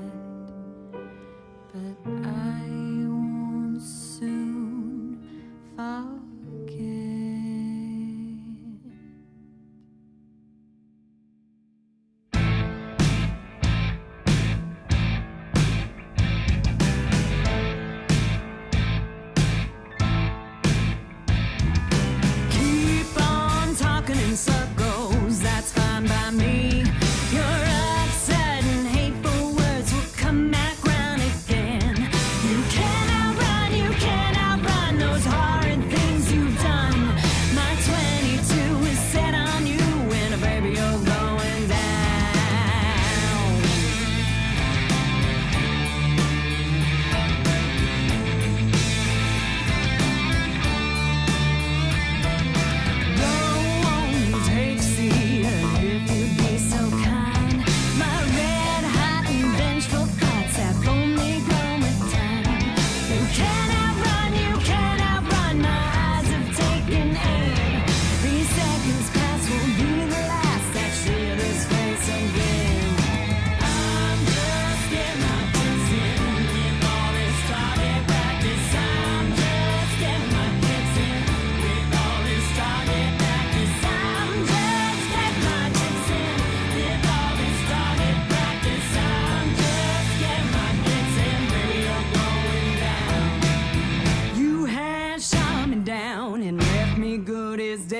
But I won't soon forget. Keep on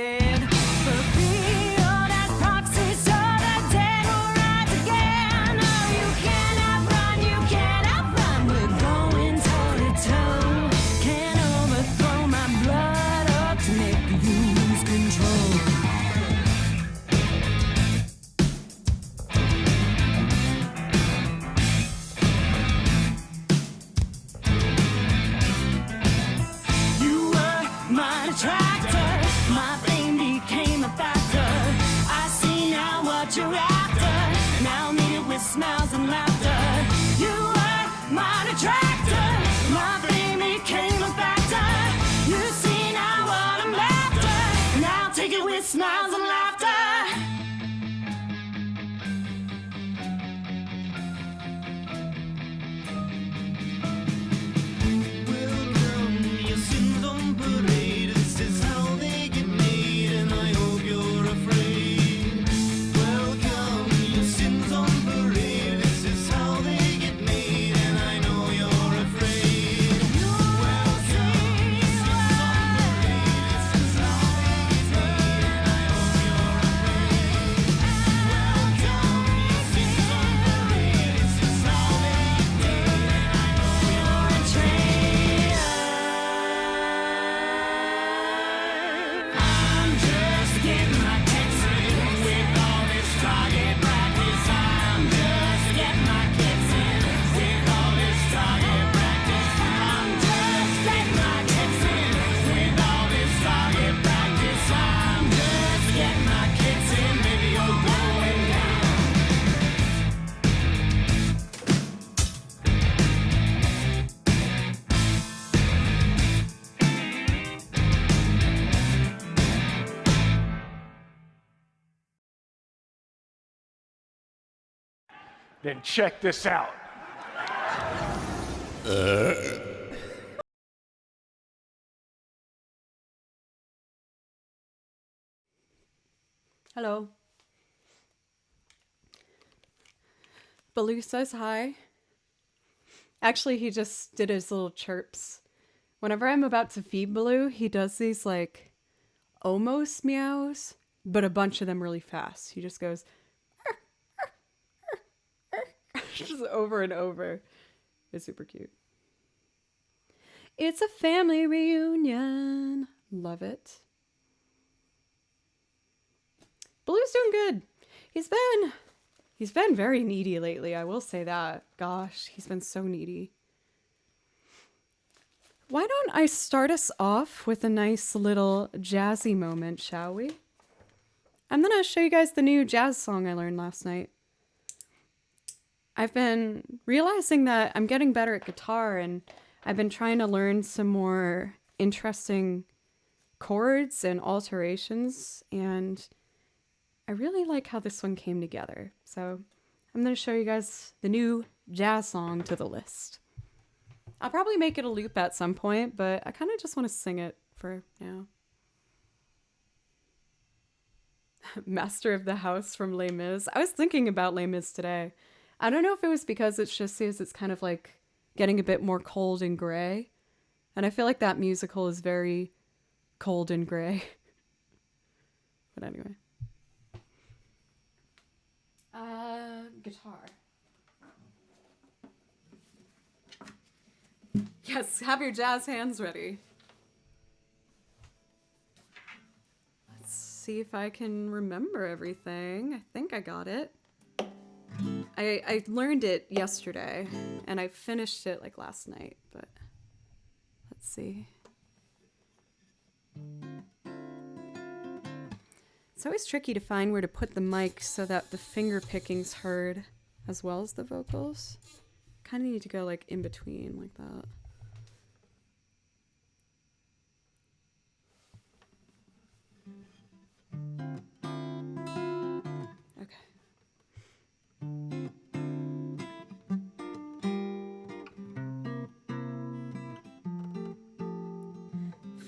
dead. Fulfilled as proxies so the dead will rise again. Oh, you cannot run, we're going toe to toe. Can't overthrow my blood up to make you lose control. You were my attractor, my flame became a factor. I see now what you're after, now meet it with smiles and laughter. You were my attractor, my flame became a factor. You see now what I'm after, now take it with smiles and laughter. Welcome, your sins on parade. This is how they get made, and I hope you're afraid. Welcome, your sins on parade. This is how they get made, and I know you're afraid. Welcome, your sins on parade. This is how they get made, and I hope you're afraid. Welcome, your sins on parade. This is how they get made, and I know you're a traitor. I'm just getting my kicks in with all this target practice. I'm just getting my kicks in with all this target practice. I'm just getting my kicks in with all this target practice. I'm just getting my kicks in, baby, you're going down. Then check this out. Hello. Baloo says hi. Actually, he just did his little chirps. Whenever I'm about to feed Baloo, he does these like almost meows, but a bunch of them really fast. He just goes just over and over. It's super cute. It's a family reunion. Love it. Baloo's doing good. He's been very needy lately, I will say that. Gosh, he's been so needy. Why don't I start us off with a nice little jazzy moment, shall we? I'm gonna show you guys the new jazz song I learned last night. I've been realizing that I'm getting better at guitar, and I've been trying to learn some more interesting chords and alterations, and I really like how this one came together. So I'm going to show you guys the new jazz song to the list. I'll probably make it a loop at some point, but I kind of just want to sing it for now. Master of the House from Les Mis. I was thinking about Les Mis today. I don't know if it was because it's kind of like getting a bit more cold and gray. And I feel like that musical is very cold and gray. But anyway. Guitar. Yes, have your jazz hands ready. Let's see if I can remember everything. I think I got it. I learned it yesterday, and I finished it like last night, but let's see. It's always tricky to find where to put the mic so that the finger picking's heard as well as the vocals. Kind of need to go like in between like that. Okay.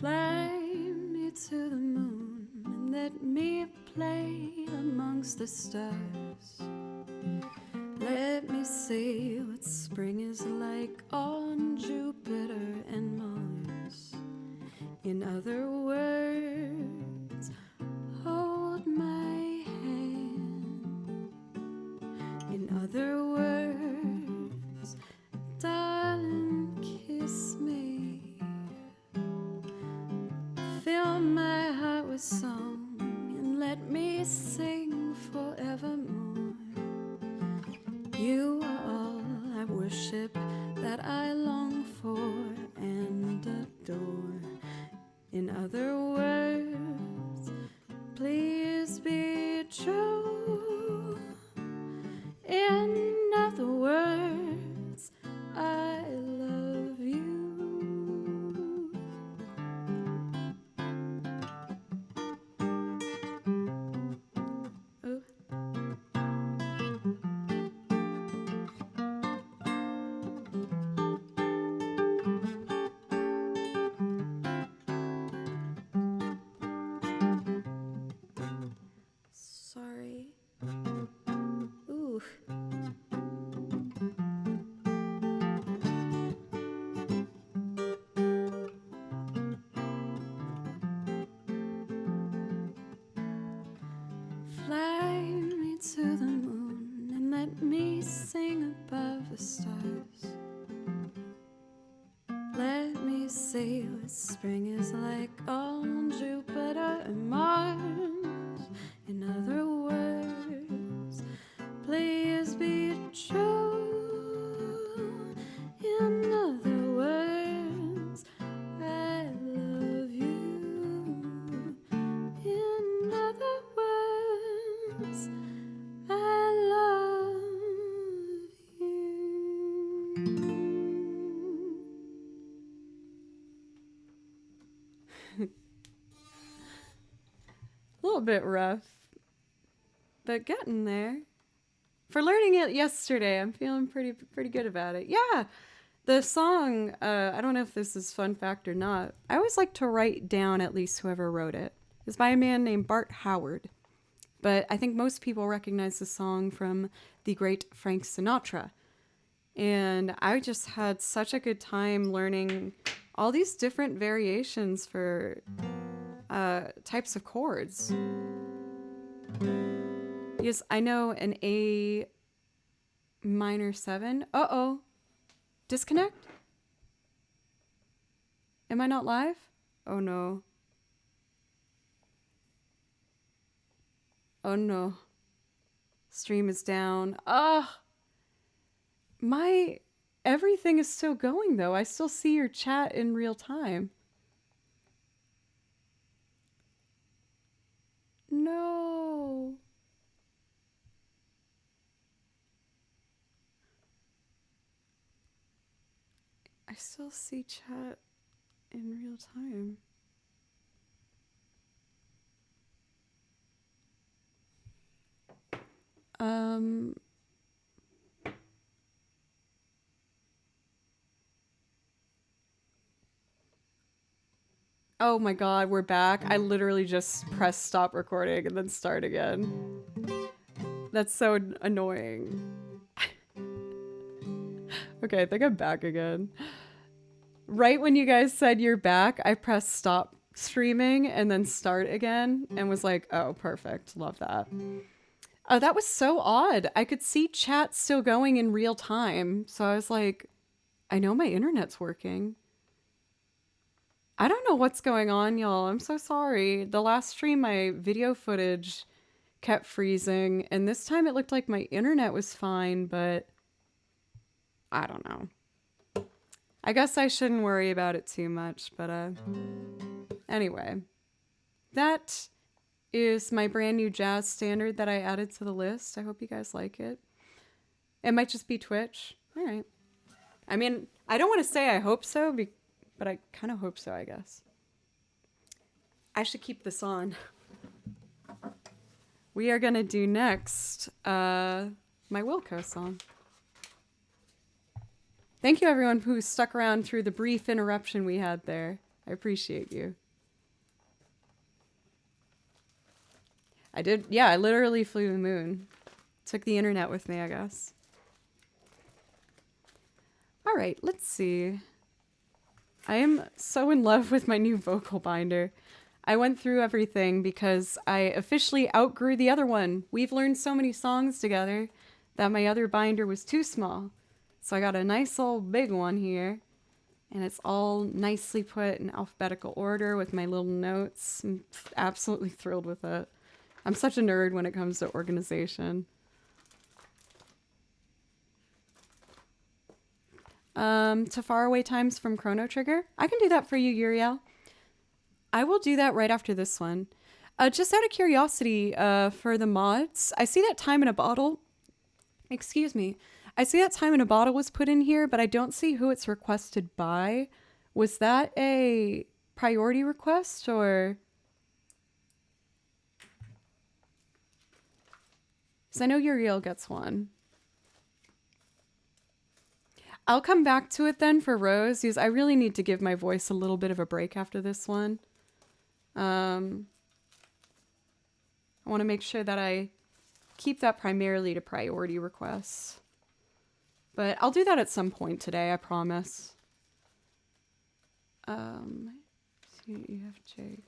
Fly me to the moon and let me play amongst the stars. Let me see what spring is like on Jupiter and Mars. In other words, me sing forevermore. You are all I worship, that I long for and adore. In other words, please be true. In other words, I love you. Oh. Sorry. Ooh. Fly me to the moon and let me sing above the stars. Let me see what spring is like on Jupiter and Mars. In other words, please be true. In other words, I love you. In other words, I love you. A little bit rough, but getting there. For learning it yesterday, I'm feeling pretty good about it. Yeah, the song, I don't know if this is fun fact or not. I always like to write down at least whoever wrote it. It's by a man named Bart Howard. But I think most people recognize the song from the great Frank Sinatra. And I just had such a good time learning all these different variations for types of chords. Yes, I know an A minor 7. Uh-oh. Disconnect? Am I not live? Oh no. Oh no. Stream is down. My everything is still going though. I still see your chat in real time. No. I still see chat in real time. Oh my god, we're back. I literally just pressed stop recording and then start again. That's so annoying. Okay, I think I'm back again. Right when you guys said you're back, I pressed stop streaming and then start again and was like, oh, perfect. Love that. Oh, that was so odd. I could see chat still going in real time. So I was like, I know my internet's working. I don't know what's going on, y'all. I'm so sorry. The last stream, my video footage kept freezing. And this time it looked like my internet was fine, but I don't know. I guess I shouldn't worry about it too much, but anyway. That is my brand new jazz standard that I added to the list. I hope you guys like it. It might just be Twitch. All right. I mean, I don't want to say I hope so, but I kind of hope so, I guess. I should keep this on. We are going to do next my Wilco song. Thank you, everyone who stuck around through the brief interruption we had there. I appreciate you. I did, yeah, I literally flew to the moon. Took the internet with me, I guess. All right, let's see. I am so in love with my new vocal binder. I went through everything because I officially outgrew the other one. We've learned so many songs together that my other binder was too small. So I got a nice old big one here, and it's all nicely put in alphabetical order with my little notes. I'm absolutely thrilled with it. I'm such a nerd when it comes to organization. To faraway times from Chrono Trigger. I can do that for you, Uriel. I will do that right after this one. Just out of curiosity, for the mods, I see that Time in a Bottle. Excuse me. I see that Time in a Bottle was put in here, but I don't see who it's requested by. Was that a priority request or? Because I know Uriel gets one. I'll come back to it then for Rose, because I really need to give my voice a little bit of a break after this one. I want to make sure that I keep that primarily to priority requests. But I'll do that at some point today, I promise. C, E, F, J, K.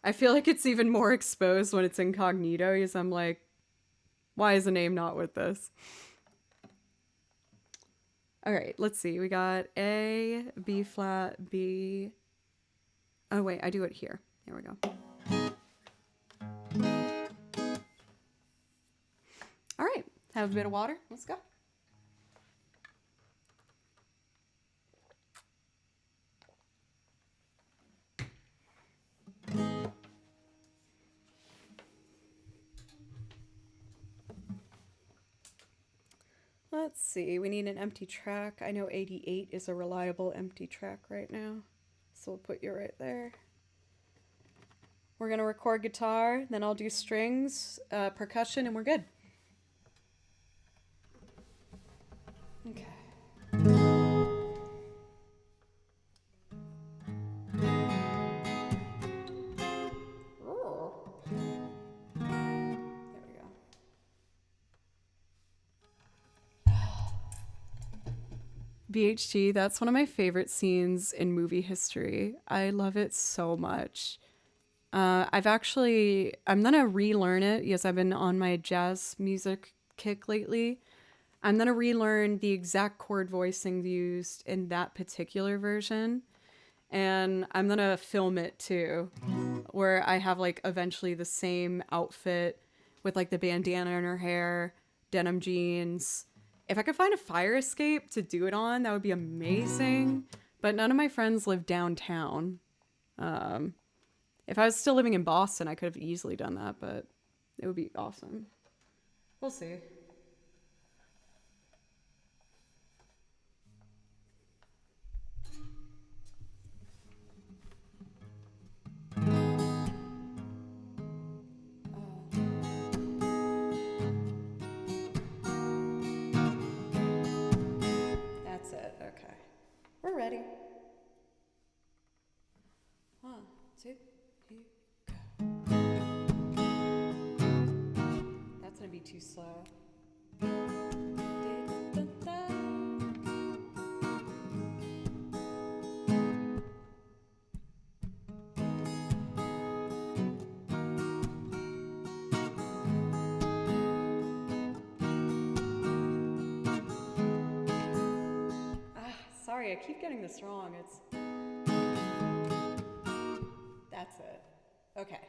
I feel like it's even more exposed when it's incognito, because I'm like, why is the name not with this? All right, let's see. We got A, B flat, B. Oh, wait, I do it here. Here we go. All right, have a bit of water. Let's go. Let's see, we need an empty track. I know 88 is a reliable empty track right now. So we'll put you right there. We're gonna record guitar, then I'll do strings, percussion, and we're good. Okay. There we go. BHG, that's one of my favorite scenes in movie history. I love it so much. I'm gonna relearn it because I've been on my jazz music kick lately. I'm gonna relearn the exact chord voicing used in that particular version. And I'm gonna film it too, where I have like eventually the same outfit with like the bandana in her hair, denim jeans. If I could find a fire escape to do it on, that would be amazing. But none of my friends live downtown. If I was still living in Boston, I could have easily done that, but it would be awesome. We'll see. That's it. Okay. We're ready. 1, 2, 3, go. That's gonna be too slow. Sorry, I keep getting this wrong. That's it. Okay.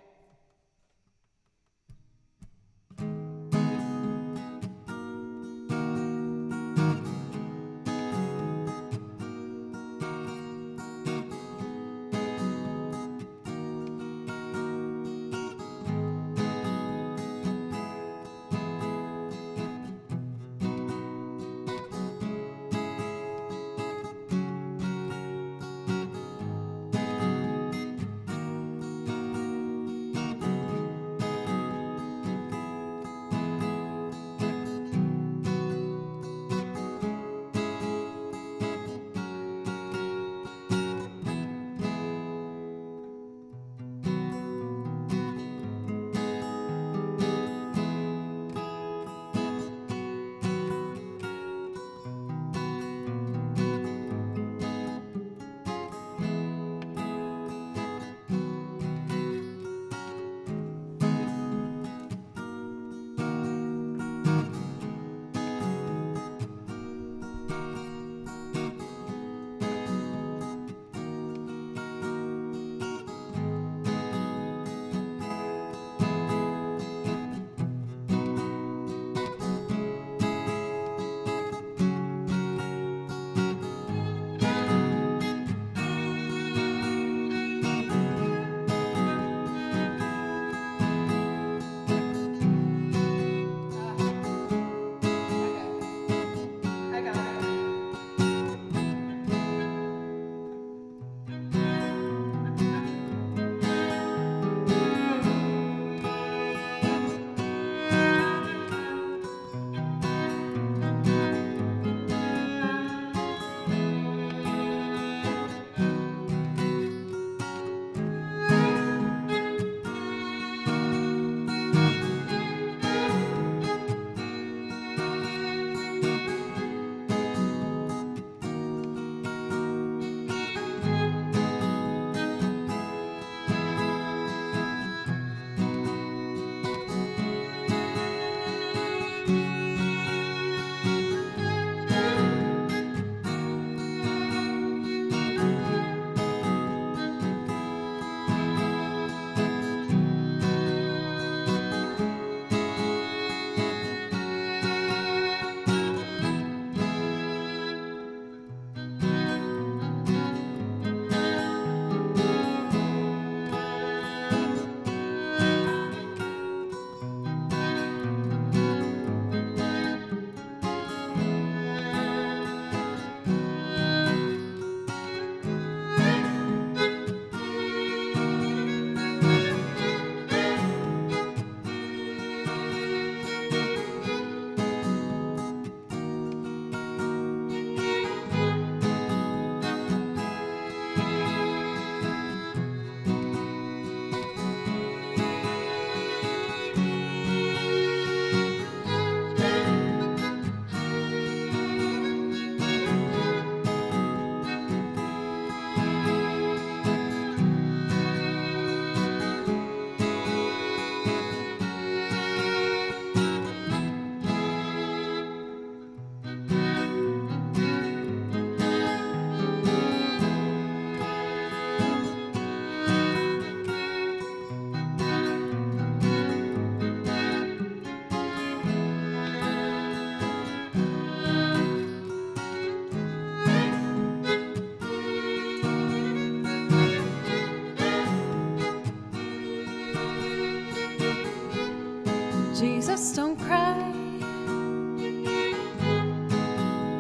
Just don't cry.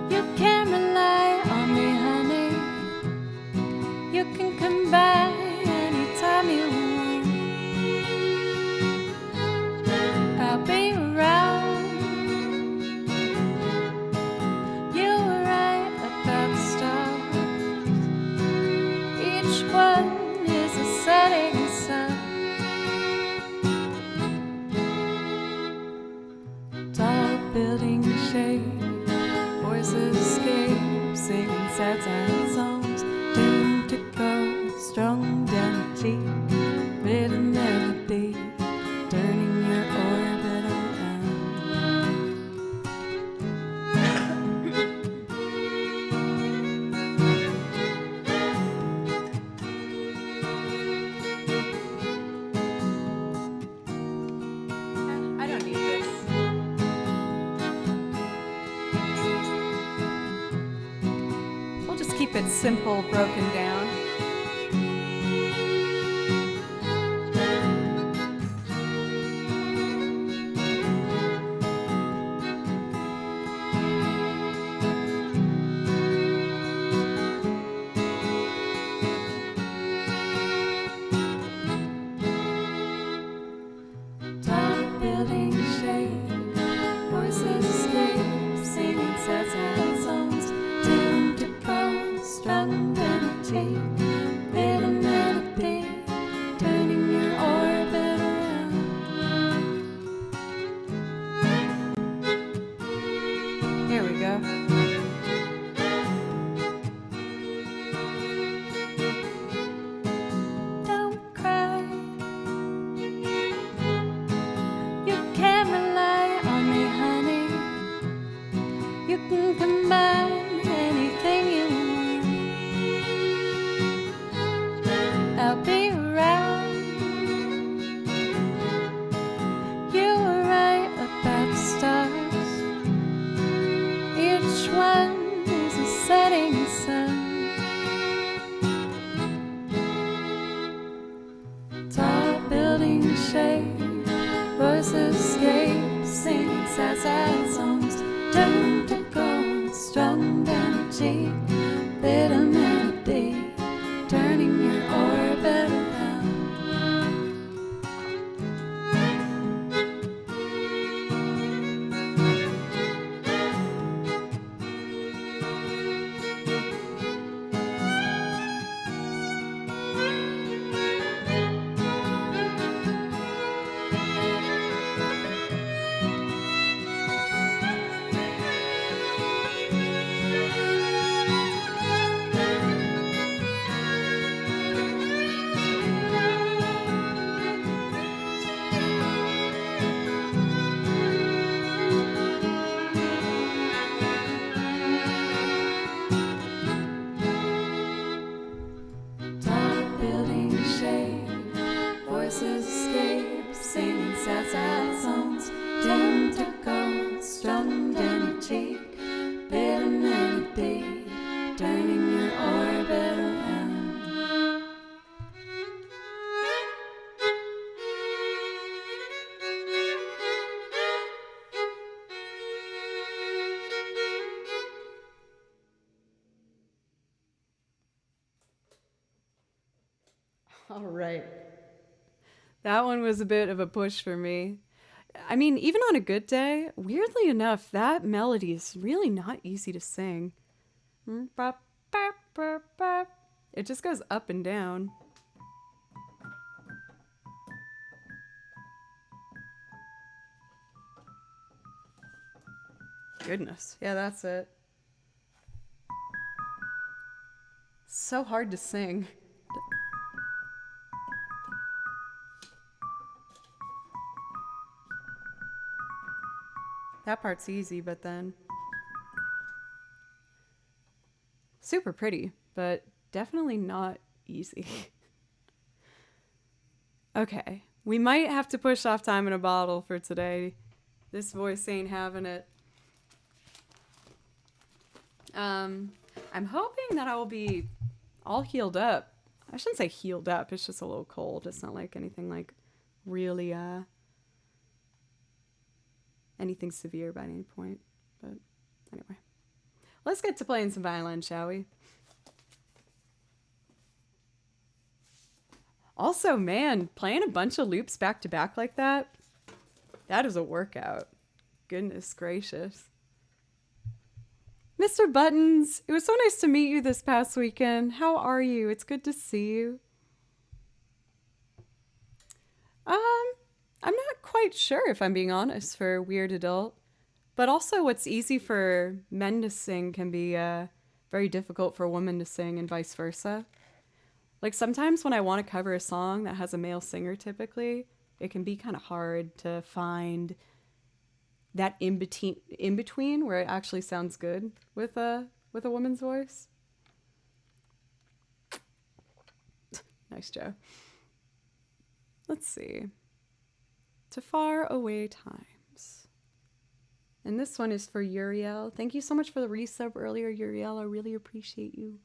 You can rely on me, honey. You can come back anytime you want. I'll be around. You were right about the stars. Each one is a setting sun. Tall building shade, voices escape, singing sad songs, doomed to go strung down a cheek, bitter melody, turning your orbit around. I don't need this. We'll just keep it simple, broken down. Tall building shade, voices escape, singing sad songs, tuned to go strung down a cheek, bitter melody, turning your orbit around. Here we go. Don't cry. You can rely on me, honey. You can combine anything you want. I'll be around. You were right about the stars. Each one is a setting sun. Tall building shade, voices escape, singing sad songs, turn to gold, strung down a cheek, bitter melody, turning your orbit around. Tall building shade, voices escape, singing sad songs, tuned to gold, strung down a cheek, bitter melody, turning your orbit around. All right. That one was a bit of a push for me. I mean, even on a good day, weirdly enough, that melody is really not easy to sing. It just goes up and down. Goodness. Yeah, that's it. So hard to sing. That part's easy, but then super pretty, but definitely not easy. Okay, we might have to push off Time in a Bottle for today. This voice ain't having it. I'm hoping that I will be all healed up. I shouldn't say healed up, it's just a little cold. It's not like anything like really anything severe by any point. But anyway, let's get to playing some violin, shall we? Also, man, playing a bunch of loops back to back like that, that is a workout. Goodness gracious. Mr. Buttons, it was so nice to meet you this past weekend. How are you? It's good to see you. I'm not quite sure, if I'm being honest, for Weird Adult. But also what's easy for men to sing can be very difficult for a woman to sing, and vice versa. Like sometimes when I want to cover a song that has a male singer typically, it can be kind of hard to find that in between where it actually sounds good with a woman's voice. Nice, Joe. Let's see. To Far Away Times. And this one is for Uriel. Thank you so much for the resub earlier, Uriel. I really appreciate you.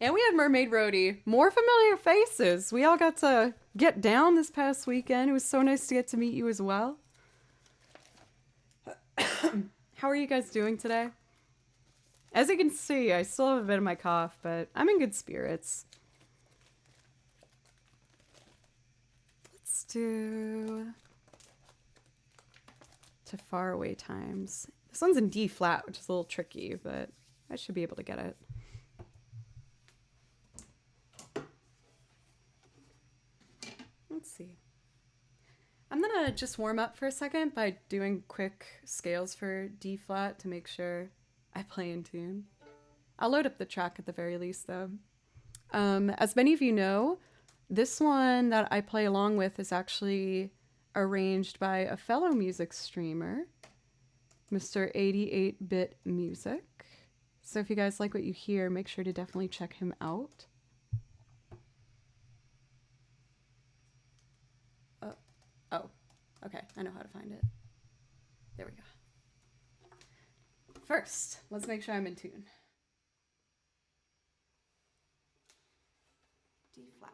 And we had Mermaid Roadie. More familiar faces. We all got to get down this past weekend. It was so nice to get to meet you as well. How are you guys doing today? As you can see, I still have a bit of my cough, but I'm in good spirits. Let's do To Far Away Times. This one's in D flat, which is a little tricky, but I should be able to get it. Let's see. I'm gonna just warm up for a second by doing quick scales for D flat to make sure I play in tune. I'll load up the track at the very least though. As many of you know, this one that I play along with is actually arranged by a fellow music streamer, Mr. 88-Bit Music. So if you guys like what you hear, make sure to definitely check him out. Oh, okay, I know how to find it. There we go. First, let's make sure I'm in tune. D flat.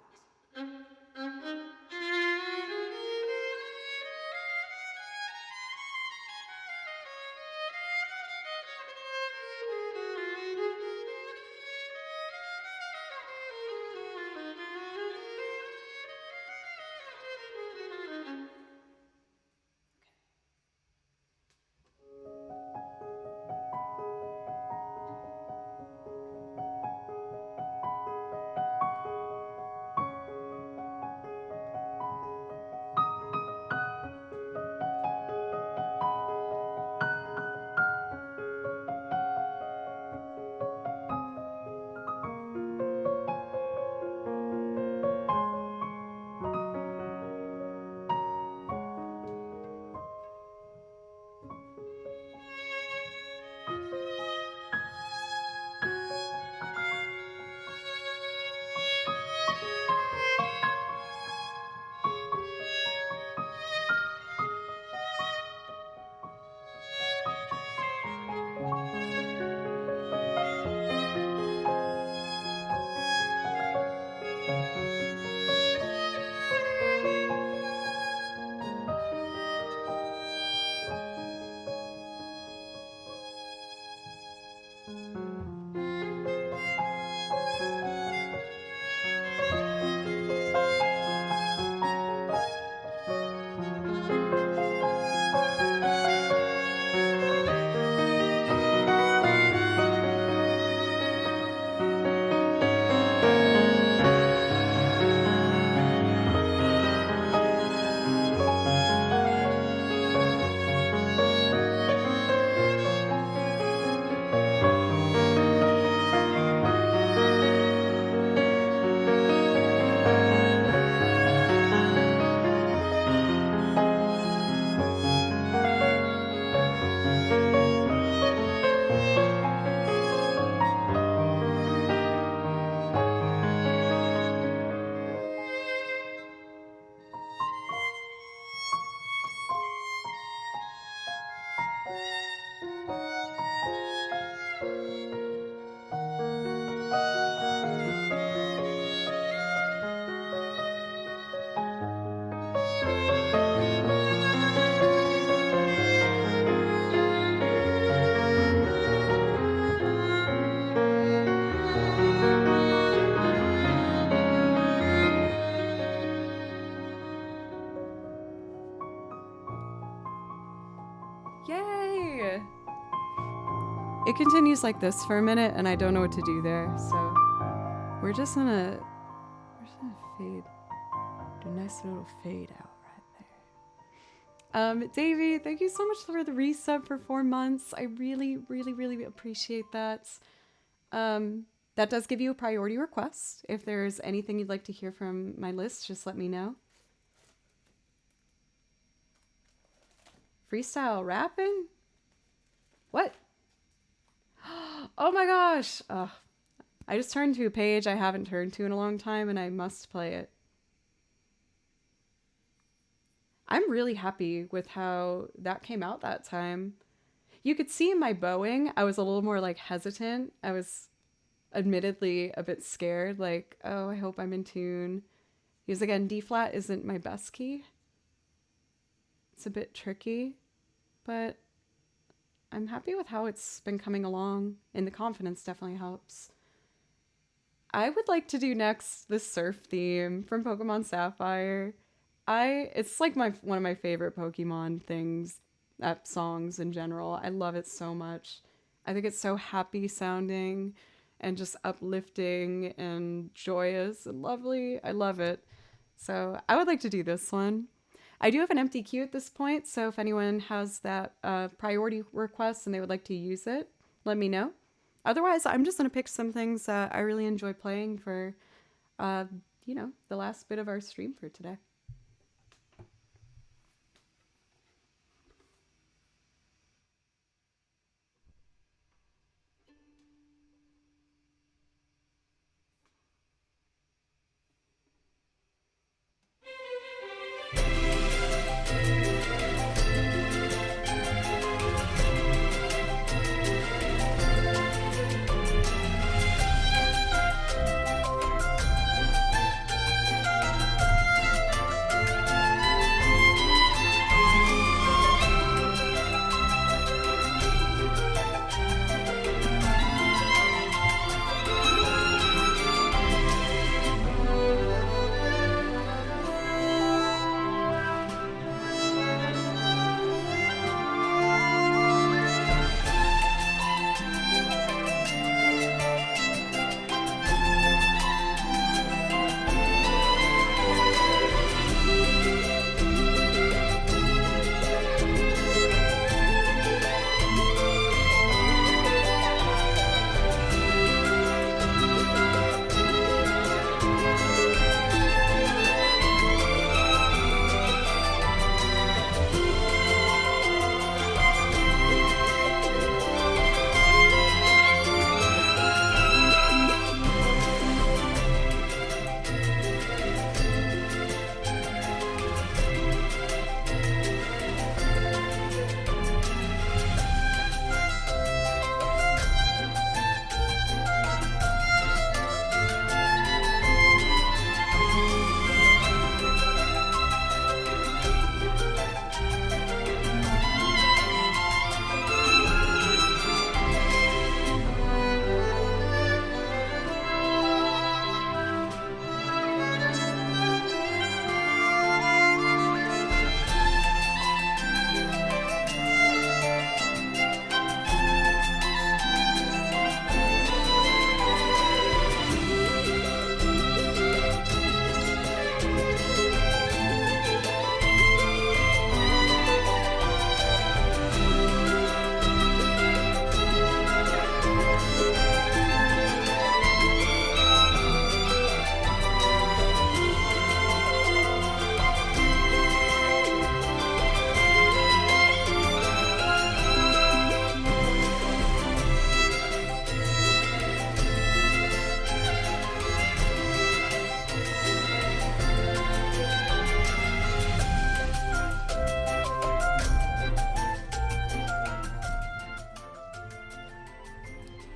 it continues like this for a minute, and I don't know what to do there. So we're just gonna fade, do a nice little fade out right there. Davey, thank you so much for the resub for 4 months. I really, really, really appreciate that. That does give you a priority request. If there's anything you'd like to hear from my list, just let me know. Freestyle rapping? What? Oh my gosh. Ugh. I just turned to a page I haven't turned to in a long time, and I must play it. I'm really happy with how that came out that time. You could see in my bowing, I was a little more like hesitant. I was admittedly a bit scared, like, oh, I hope I'm in tune. Because again, D flat isn't my best key. It's a bit tricky, but I'm happy with how it's been coming along, and the confidence definitely helps. I would like to do next the surf theme from Pokemon Sapphire. It's like one of my favorite Pokemon things, songs in general. I love it so much. I think it's so happy sounding and just uplifting and joyous and lovely. I love it. So I would like to do this one. I do have an empty queue at this point, so if anyone has that priority request and they would like to use it, let me know. Otherwise, I'm just going to pick some things I really enjoy playing for, the last bit of our stream for today.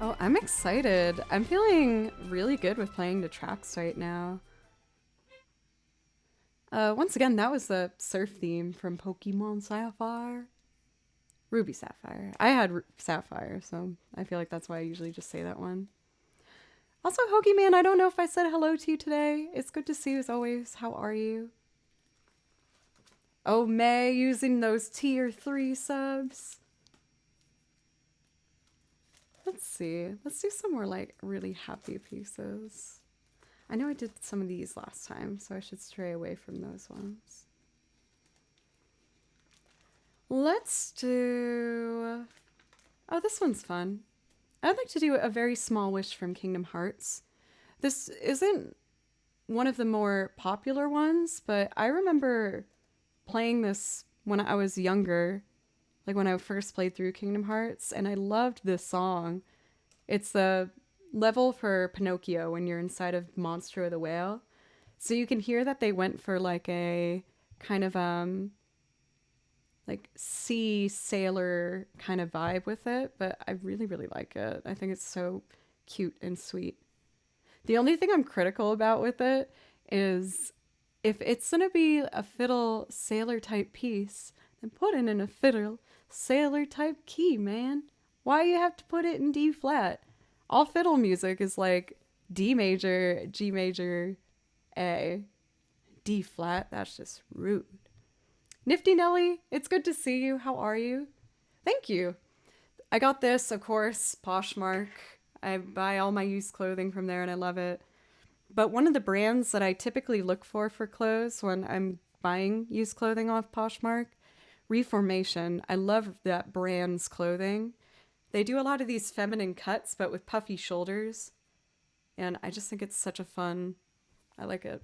Oh, I'm excited. I'm feeling really good with playing the tracks right now. Once again, that was the surf theme from Pokemon Sapphire. Ruby Sapphire. I had Sapphire, so I feel like that's why I usually just say that one. Also, Hokey Man, I don't know if I said hello to you today. It's good to see you as always. How are you? Oh, May using those tier 3 subs. Let's see. Let's do some more like really happy pieces. I know I did some of these last time, so I should stray away from those ones. Let's do... Oh, this one's fun. I'd like to do A Very Small Wish from Kingdom Hearts. This isn't one of the more popular ones, but I remember playing this when I was younger, like when I first played through Kingdom Hearts, and I loved this song. It's the level for Pinocchio when you're inside of Monster the Whale. So you can hear that they went for like a kind of like sea sailor kind of vibe with it, but I really, really like it. I think it's so cute and sweet. The only thing I'm critical about with it is if it's going to be a fiddle sailor type piece, then put it in a fiddle sailor type key, man. Why you have to put it in D flat? All fiddle music is like D major, G major, A. D flat, that's just rude. Nifty Nelly, it's good to see you. How are you? Thank you. I got this, of course, Poshmark. I buy all my used clothing from there and I love it. But one of the brands that I typically look for clothes when I'm buying used clothing off Poshmark, Reformation. I love that brand's clothing. They do a lot of these feminine cuts, but with puffy shoulders. And I just think it's such a fun... I like it.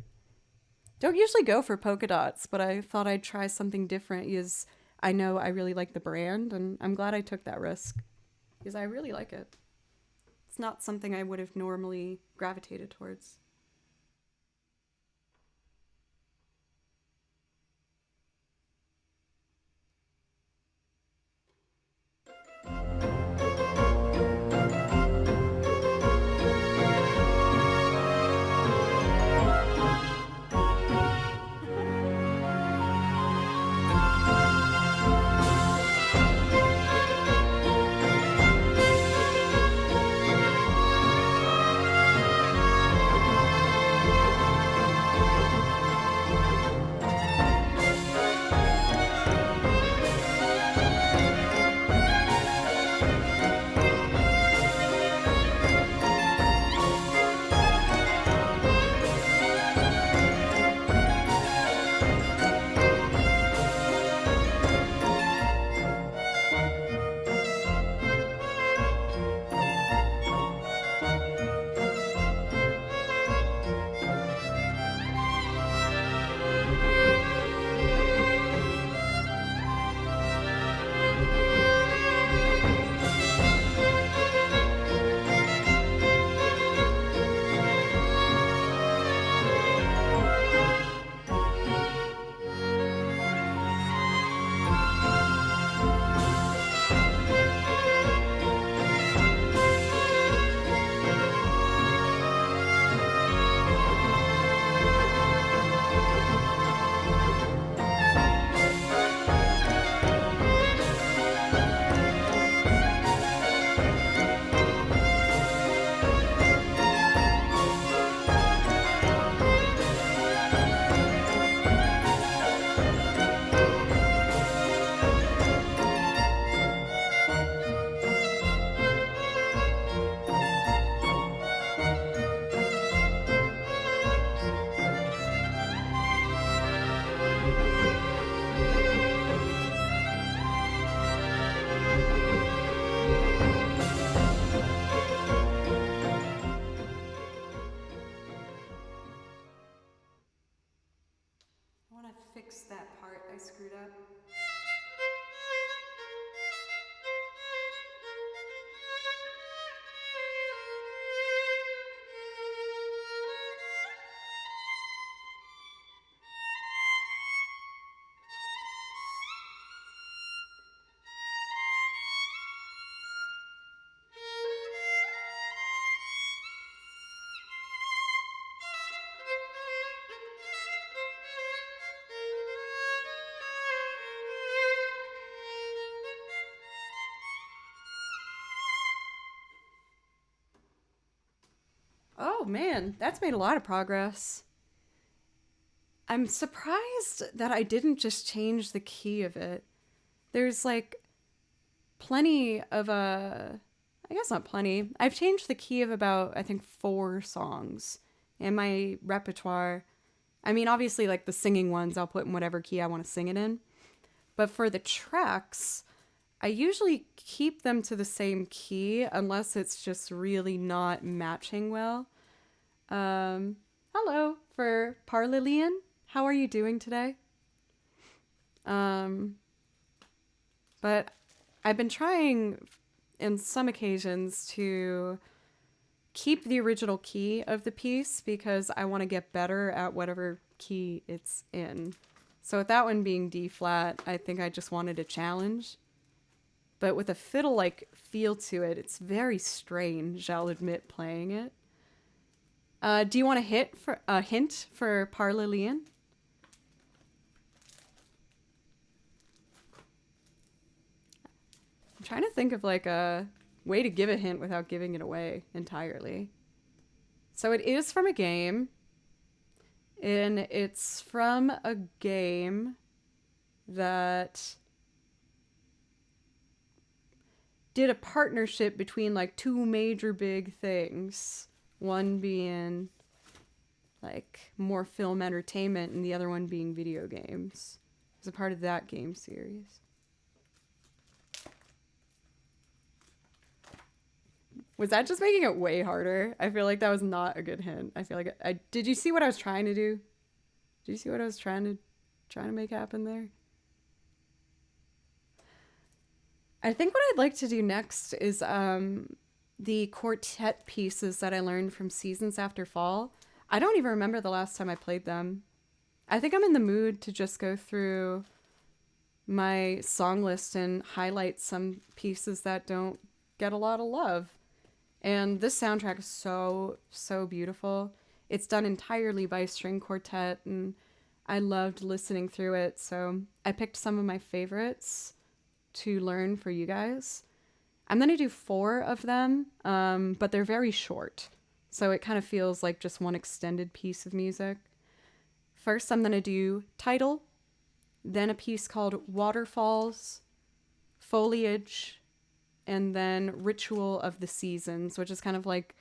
Don't usually go for polka dots, but I thought I'd try something different because I know I really like the brand, and I'm glad I took that risk because I really like it. It's not something I would have normally gravitated towards. I want to fix that part I screwed up. Oh man, that's made a lot of progress. I'm surprised that I didn't just change the key of it. There's like plenty of I guess not plenty. I've changed the key of about, I think, 4 songs in my repertoire. I mean, obviously, like the singing ones, I'll put in whatever key I want to sing it in. But for the tracks, I usually keep them to the same key unless it's just really not matching well. Hello for Parlilian. How are you doing today? But I've been trying in some occasions to keep the original key of the piece because I want to get better at whatever key it's in. So with that one being D flat, I think I just wanted a challenge. But with a fiddle-like feel to it, it's very strange, I'll admit, playing it. Do you want a hint for Parlilian? I'm trying to think of like a way to give a hint without giving it away entirely. So it is from a game. And it's from a game that did a partnership between like 2 major big things. One being like more film entertainment and the other one being video games. It was a part of that game series. Was that just making it way harder? I feel like that was not a good hint. I feel like did you see what I was trying to do? Did you see what I was trying to make happen there? I think what I'd like to do next is the quartet pieces that I learned from Seasons After Fall. I don't even remember the last time I played them. I think I'm in the mood to just go through my song list and highlight some pieces that don't get a lot of love. And this soundtrack is so, so beautiful. It's done entirely by string quartet, and I loved listening through it. So I picked some of my favorites to learn for you guys. I'm going to do 4 of them, but they're very short. So it kind of feels like just one extended piece of music. First, I'm going to do Title, then a piece called Waterfalls, Foliage, and then Ritual of the Seasons, which is kind of like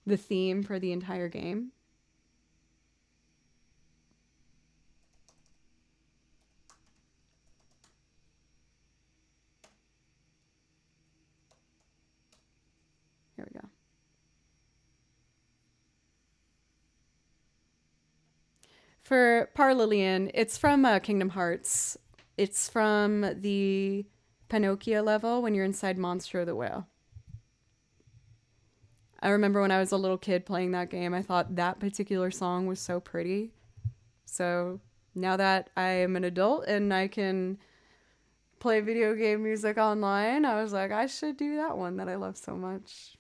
the theme for the entire game. Here we go. For Parlilian, it's from Kingdom Hearts. It's from the Pinocchio level when you're inside Monstro the Whale. I remember when I was a little kid playing that game, I thought that particular song was so pretty. So now that I am an adult and I can play video game music online, I was like, I should do that one that I love so much.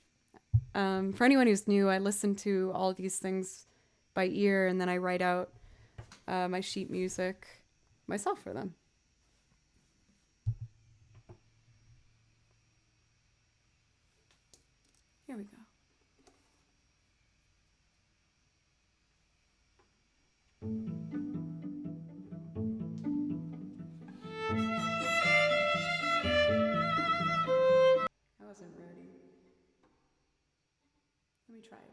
For anyone who's new, I listen to all of these things by ear and then I write out my sheet music myself for them. Here we go. I wasn't ready. Let me try again.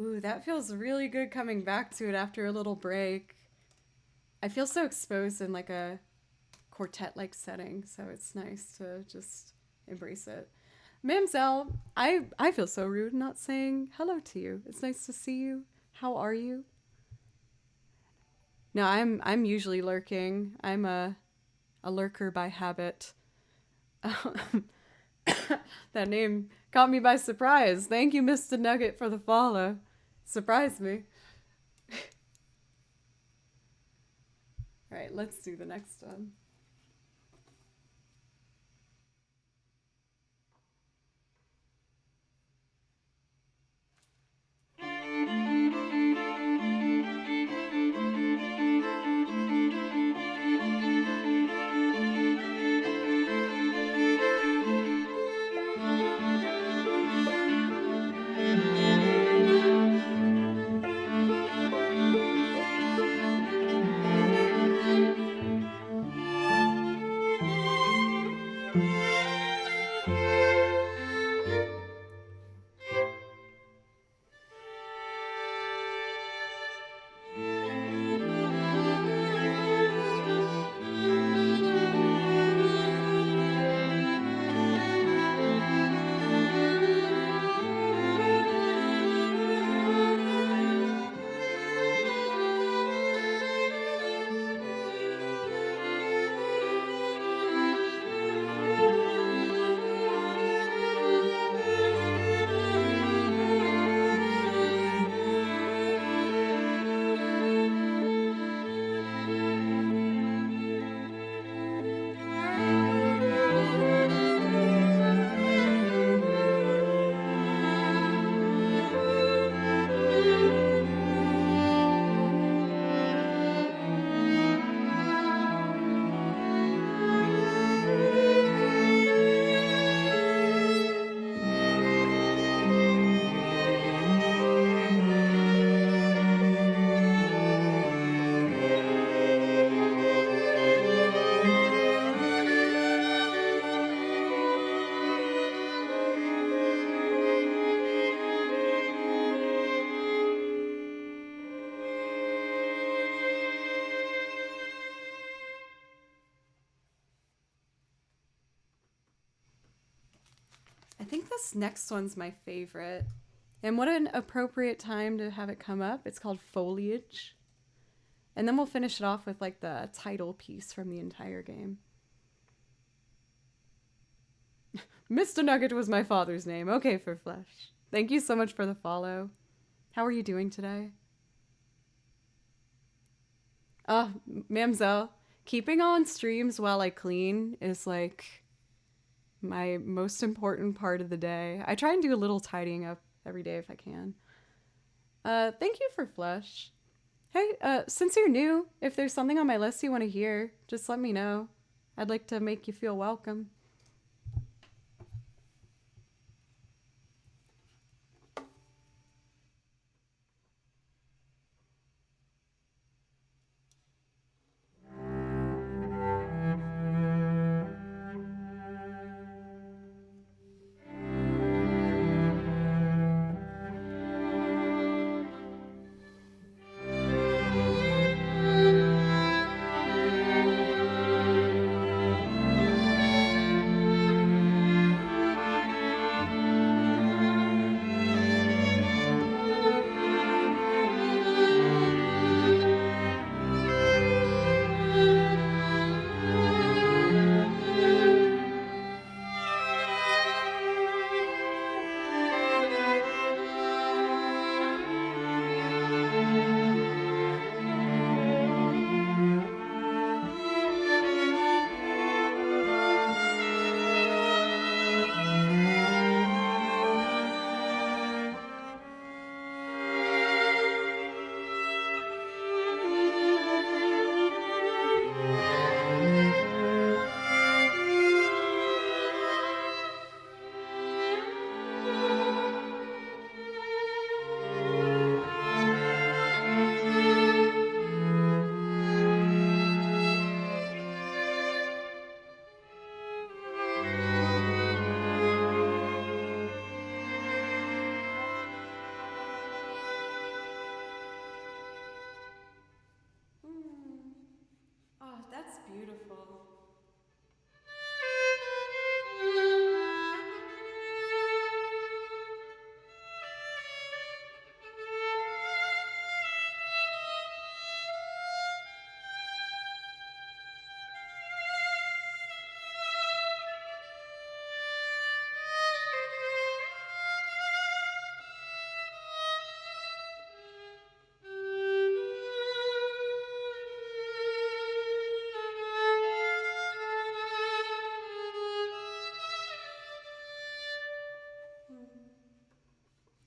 Ooh, that feels really good coming back to it after a little break. I feel so exposed in like a quartet-like setting, so it's nice to just embrace it. Mamselle, I feel so rude not saying hello to you. It's nice to see you. How are you? No, I'm usually lurking. I'm a lurker by habit. That name caught me by surprise. Thank you, Mr. Nugget, for the follow. Surprised me. All right, let's do the next one. I think this next one's my favorite. And what an appropriate time to have it come up. It's called Foliage. And then we'll finish it off with like the title piece from the entire game. Mr. Nugget was my father's name. Okay, for Flesh. Thank you so much for the follow. How are you doing today? Mamselle, keeping on streams while I clean is like my most important part of the day. I try and do a little tidying up every day if I can. Thank you for Flesh. Hey, since you're new, if there's something on my list you want to hear, just let me know. I'd like to make you feel welcome.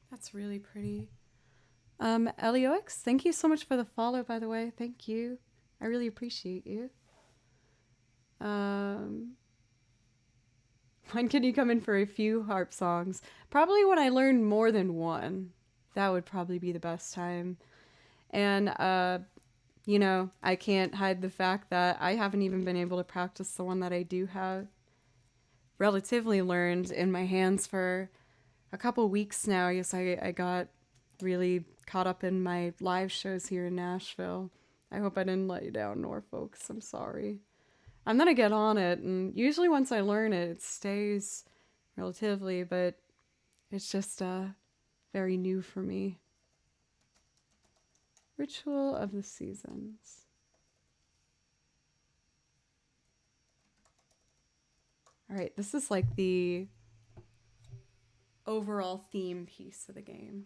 That's really pretty. LEOX, thank you so much for the follow, by the way. Thank you. I really appreciate you. When can you come in for a few harp songs? Probably when I learn more than one. That would probably be the best time. And, you know, I can't hide the fact that I haven't even been able to practice the one that I do have relatively learned in my hands for a couple weeks now. Yes, I got really caught up in my live shows here in Nashville. I hope I didn't let you down, Norfolk. I'm sorry. I'm gonna get on it, and usually once I learn it, it stays relatively, but it's just very new for me. Ritual of the Seasons. All right, this is like the overall theme piece of the game.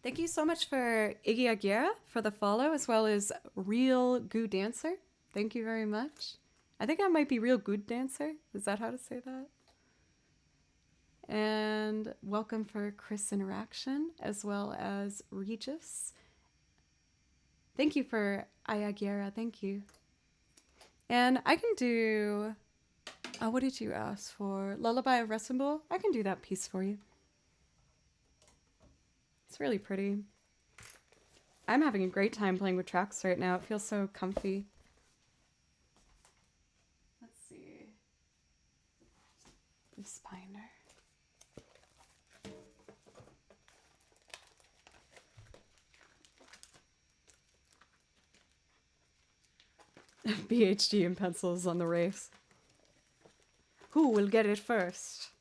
Thank you so much for Iggy Aguirre for the follow, as well as Real Good Dancer. Thank you very much. I think I might be Real Good Dancer. Is that how to say that? And welcome for Chris Interaction, as well as Regis. Thank you for Ayaguera. Thank you. And I can do... what did you ask for? Lullaby of Resembul? I can do that piece for you. It's really pretty. I'm having a great time playing with tracks right now. It feels so comfy. Let's see. This binder. BHG and pencils on the race. Who will get it first?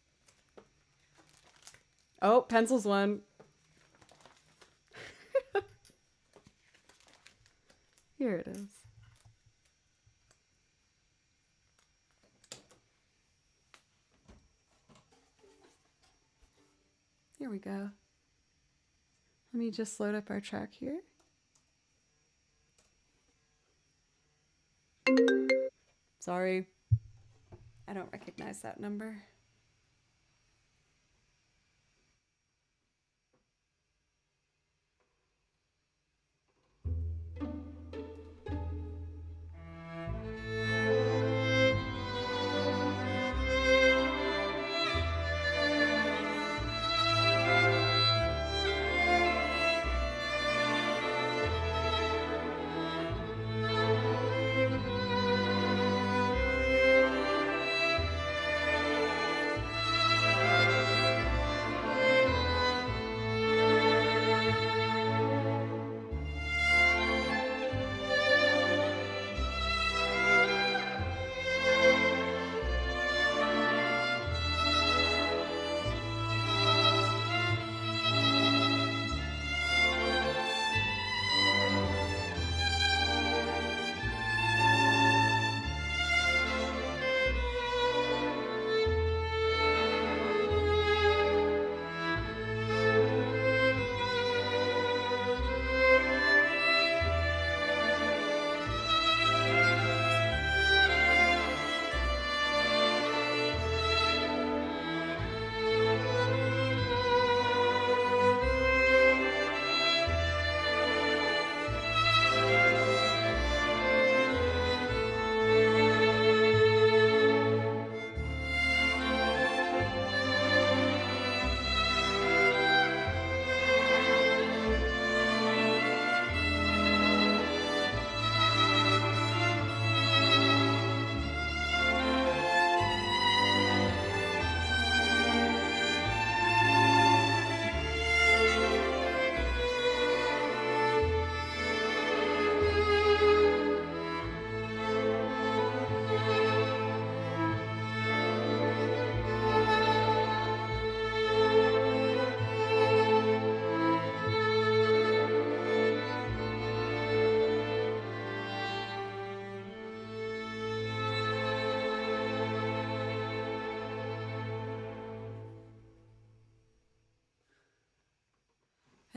Oh, pencils won. Here it is. Here we go. Let me just load up our track here. Sorry, I don't recognize that number.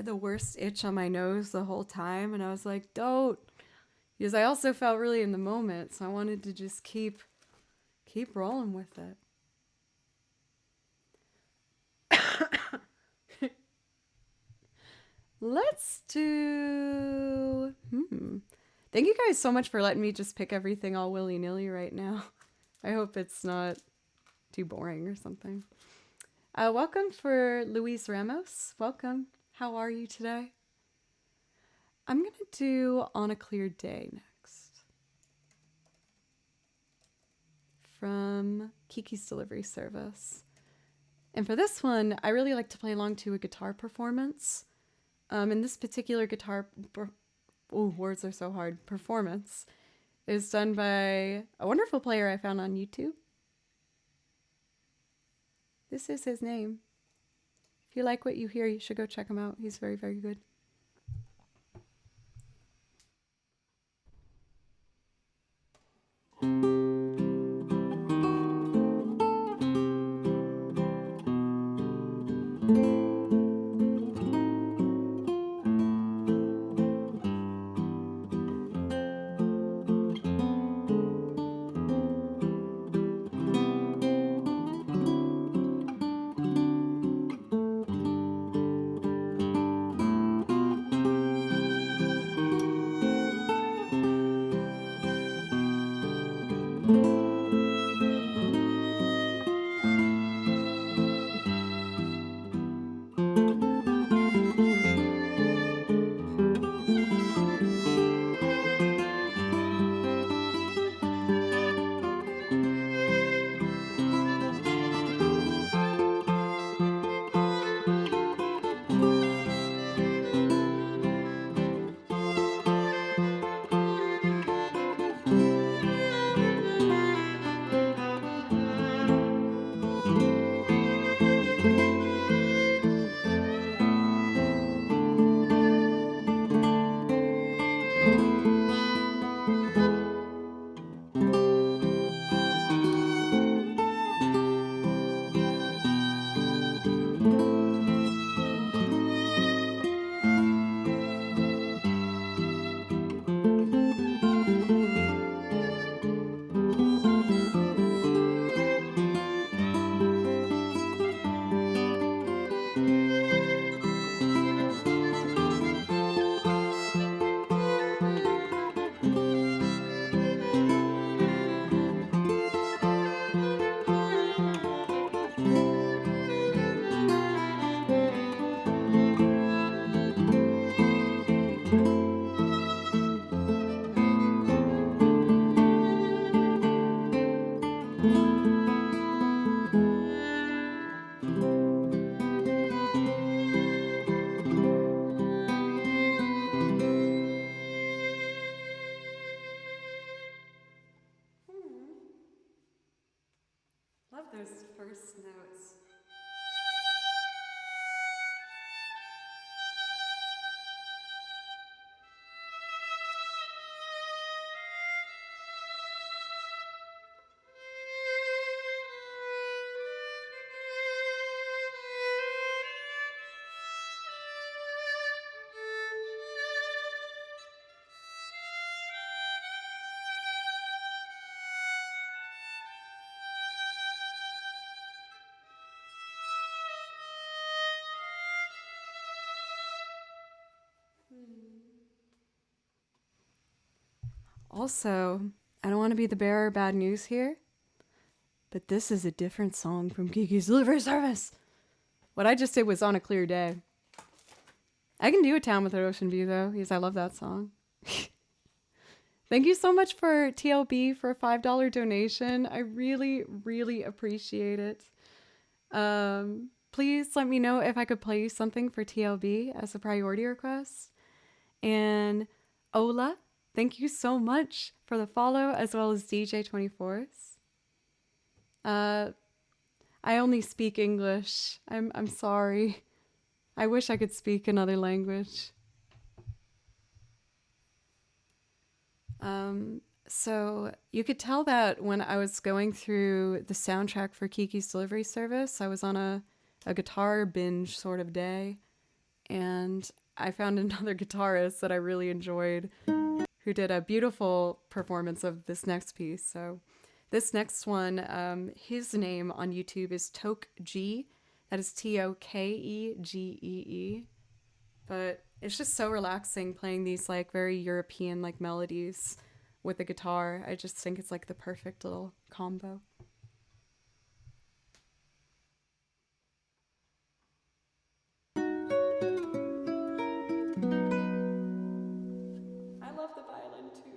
had the worst itch on my nose the whole time, and I was like, don't. Because I also felt really in the moment, so I wanted to just keep rolling with it. Let's do... Thank you guys so much for letting me just pick everything all willy-nilly right now. I hope it's not too boring or something. Welcome for Luis Ramos. Welcome. How are you today? I'm going to do On a Clear Day next. From Kiki's Delivery Service. And for this one, I really like to play along to a guitar performance. In this particular guitar... words are so hard. Performance is done by a wonderful player I found on YouTube. This is his name. If you like what you hear, you should go check him out. He's very, very good. Love those first notes. Also, I don't want to be the bearer of bad news here, but this is a different song from Kiki's Delivery Service. What I just did was On a Clear Day. I can do A Town with an Ocean View, though, because I love that song. Thank you so much for TLB for a $5 donation. I really, really appreciate it. Please let me know if I could play something for TLB as a priority request. And Ola, thank you so much for the follow, as well as DJ24s. I only speak English. I'm sorry. I wish I could speak another language. So you could tell that when I was going through the soundtrack for Kiki's Delivery Service, I was on a guitar binge sort of day. and I found another guitarist that I really enjoyed who did a beautiful performance of this next piece. So this next one, his name on YouTube is Toke G. That is Tokegee. But it's just so relaxing playing these like very European like melodies with the guitar. I just think it's like the perfect little combo. I love the violin too.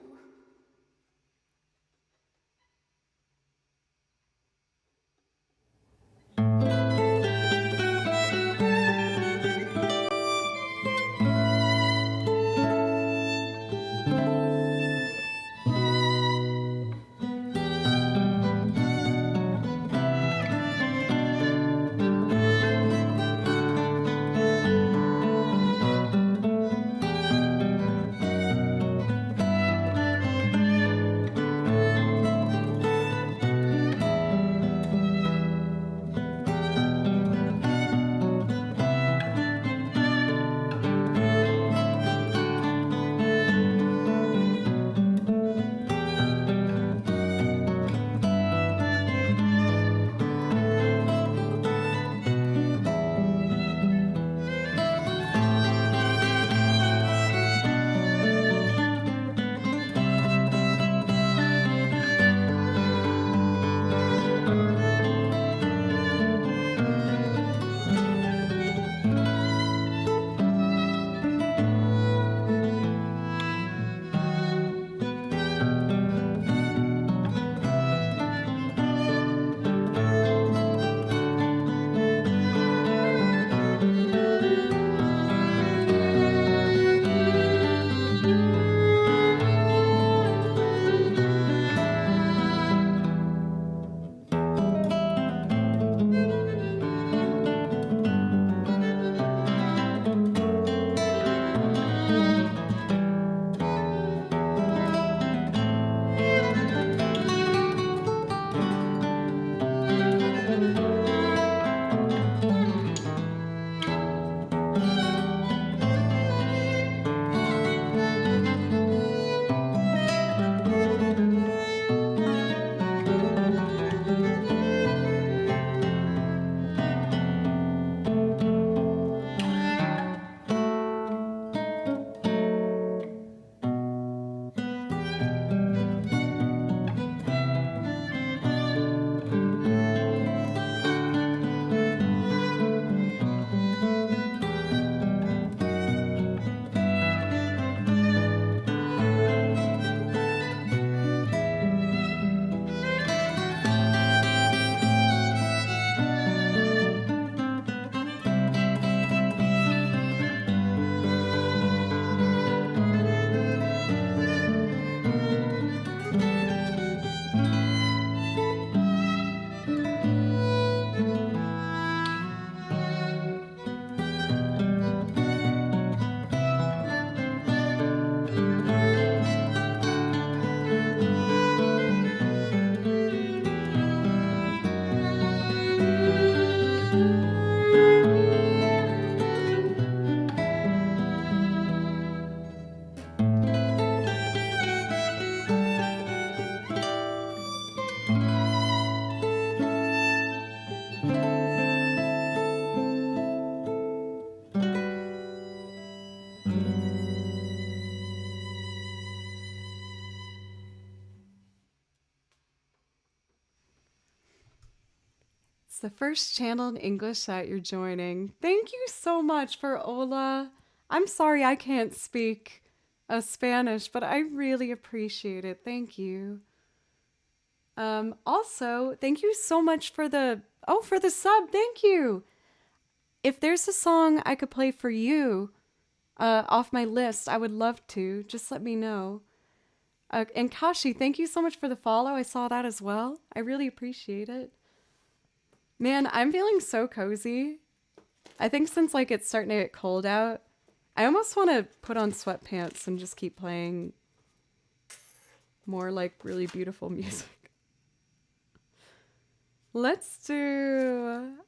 It's the first channel in English that you're joining. Thank you so much for Ola. I'm sorry I can't speak Spanish, but I really appreciate it. Thank you. Also, thank you so much for the sub. Thank you. If there's a song I could play for you off my list, I would love to. Just let me know. And Kashi, thank you so much for the follow. I saw that as well. I really appreciate it. Man, I'm feeling so cozy. I think since like it's starting to get cold out, I almost want to put on sweatpants and just keep playing more like really beautiful music. I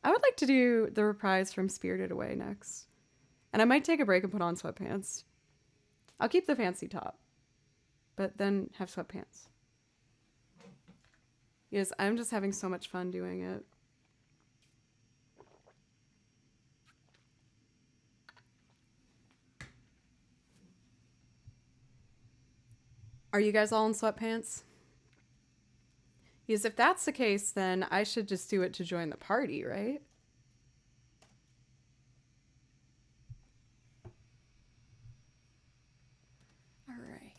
would like to do the reprise from Spirited Away next. And I might take a break and put on sweatpants. I'll keep the fancy top, but then have sweatpants. Yes, I'm just having so much fun doing it. Are you guys all in sweatpants? Because if that's the case, then I should just do it to join the party, right? All right.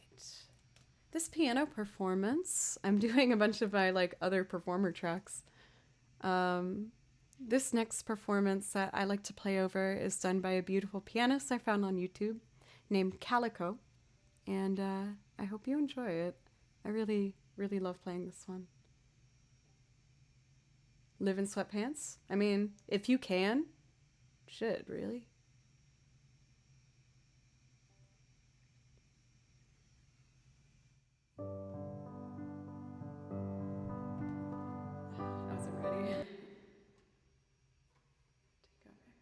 This piano performance, I'm doing a bunch of my like other performer tracks. This next performance that I like to play over is done by a beautiful pianist I found on YouTube named Calico. And I hope you enjoy it. I really, really love playing this one. Live in sweatpants? I mean, if you can, shit, really? I wasn't ready. Take over.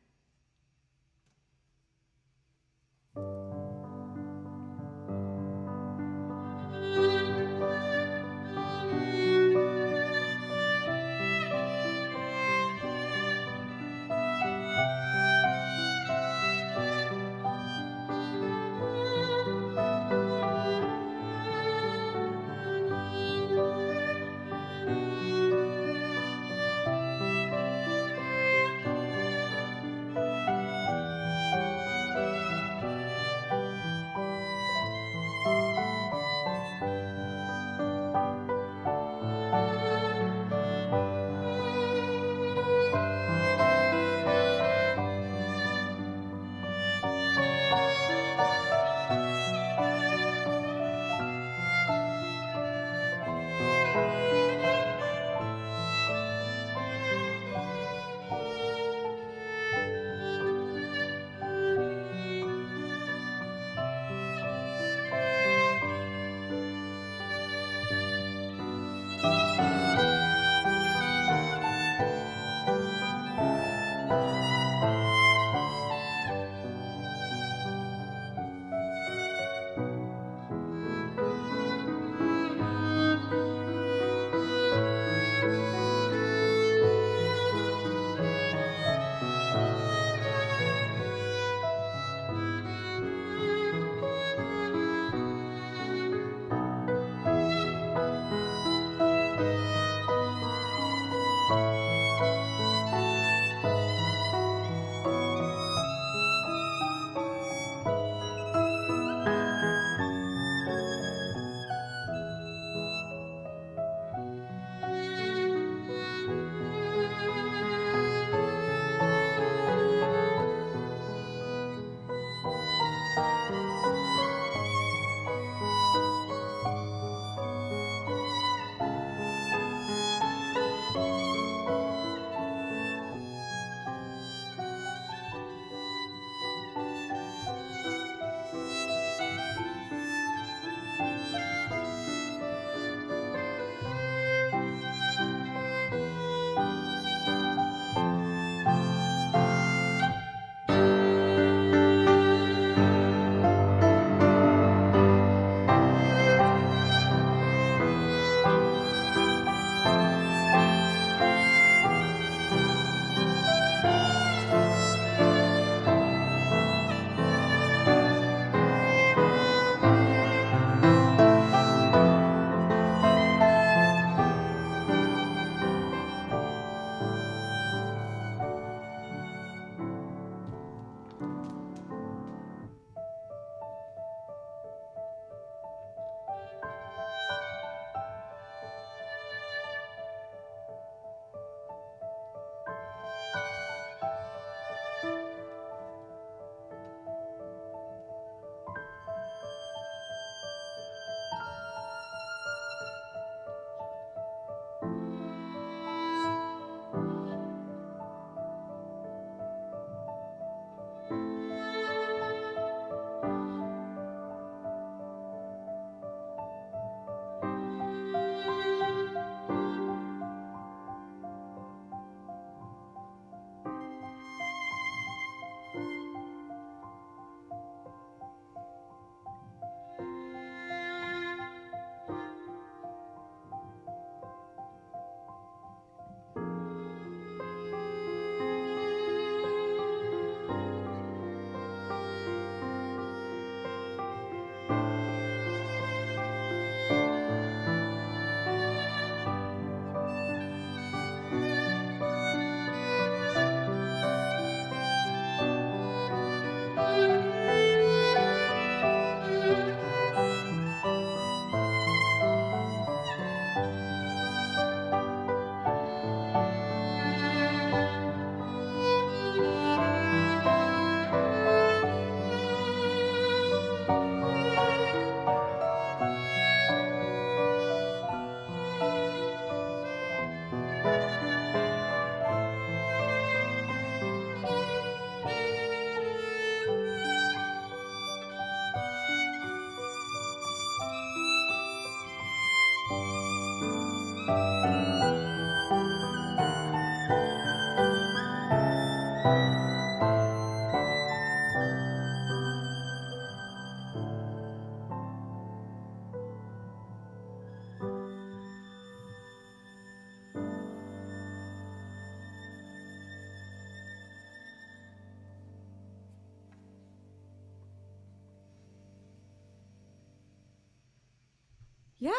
Yeah,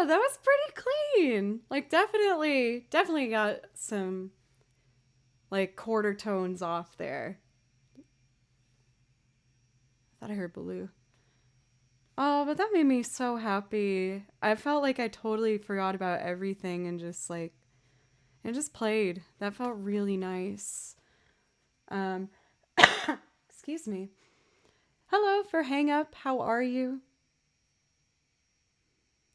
that was pretty clean. Like definitely got some like quarter tones off there. I thought I heard Baloo. Oh, but that made me so happy. I felt like I totally forgot about everything and just like it just played. That felt really nice. Excuse me. Hello for Hang Up. How are you?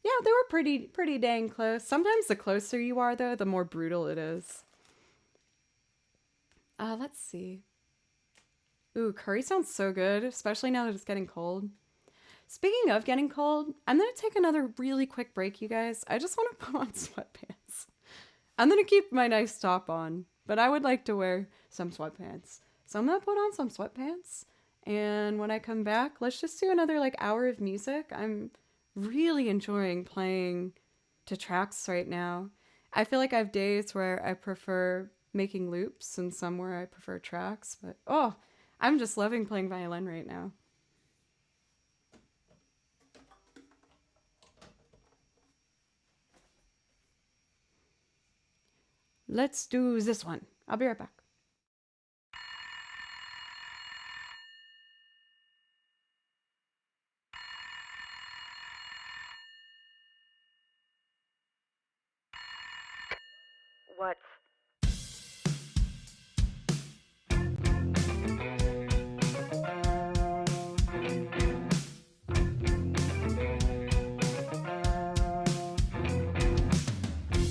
Yeah, they were pretty dang close. Sometimes the closer you are, though, the more brutal it is. Let's see. Ooh, curry sounds so good, especially now that it's getting cold. Speaking of getting cold, I'm going to take another really quick break, you guys. I just want to put on sweatpants. I'm going to keep my nice top on, but I would like to wear some sweatpants. So I'm going to put on some sweatpants, and when I come back, let's just do another like hour of music. I'm really enjoying playing to tracks right now. I feel like I have days where I prefer making loops and some where I prefer tracks, but oh, I'm just loving playing violin right now. Let's do this one. I'll be right back. What?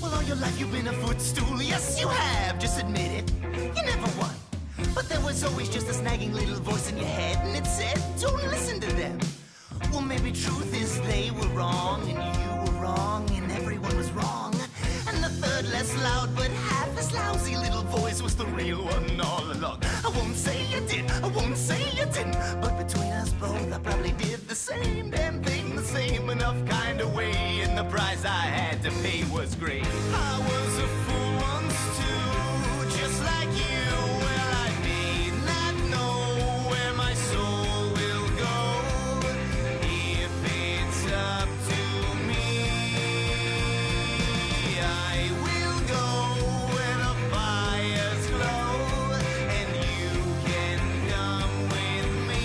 Well, all your life you've been a footstool. Yes, you have. Just admit it. You never won. But there was always just a snagging little voice in your head, and it said, don't listen to them. Well, maybe truth is they were wrong, and you were wrong, and everyone was wrong. And the third, less loud, but half as lousy little voice was the real one all along. I won't say you did, I won't say you didn't, but between us both, I probably did the same damn thing, the same enough kind of way, and the price I had to pay was great. I was a fool once too, just like you. Well, I did not know where my soul will go. If it's up to me, I will go where the fires glow, and you can come with me.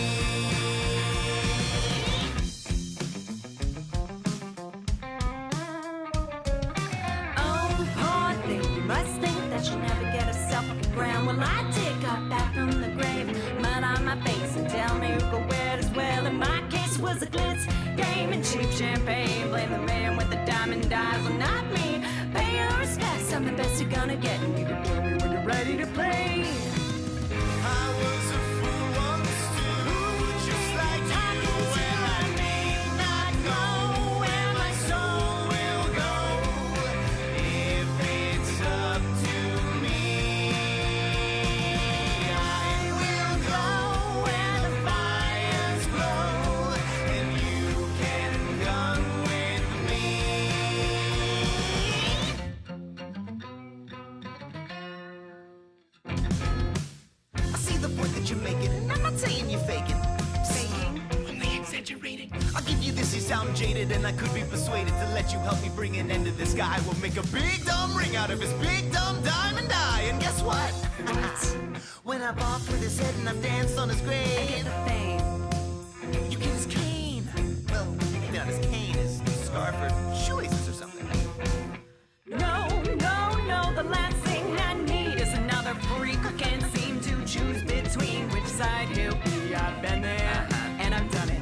Oh, poor thing, you must think that you never get herself off the ground. Well, I dig up back from the grave, mud on my face, and tell me who could wear it as well. In my case was a glitz game and cheap champagne. Blame the man with the diamond eyes, well, not me. Pay your respects, I'm the best you're gonna get, and you can tell me when you're ready to play. I was a fool once too, just like you. Well, I may not know where my soul will go. If it's up to me, I will go where the fires glow, and you can come with me. I see the point that you're making, and I'm not saying you're faking. Saying? Only exaggerating. I'll give you this, you sound jaded, and I could be persuaded to let you help me bring an end to this guy. We'll make a big dumb ring out of his big dumb diamond eye, and guess what? When I walked with his head and I've danced on his grave, I get the fame. you get his cane. Well, maybe not his cane, his scarf or shoelaces or something. No, no, no, the last thing I need is another freak who can't seem to choose between which side he'll be. I've been there, and I've done it.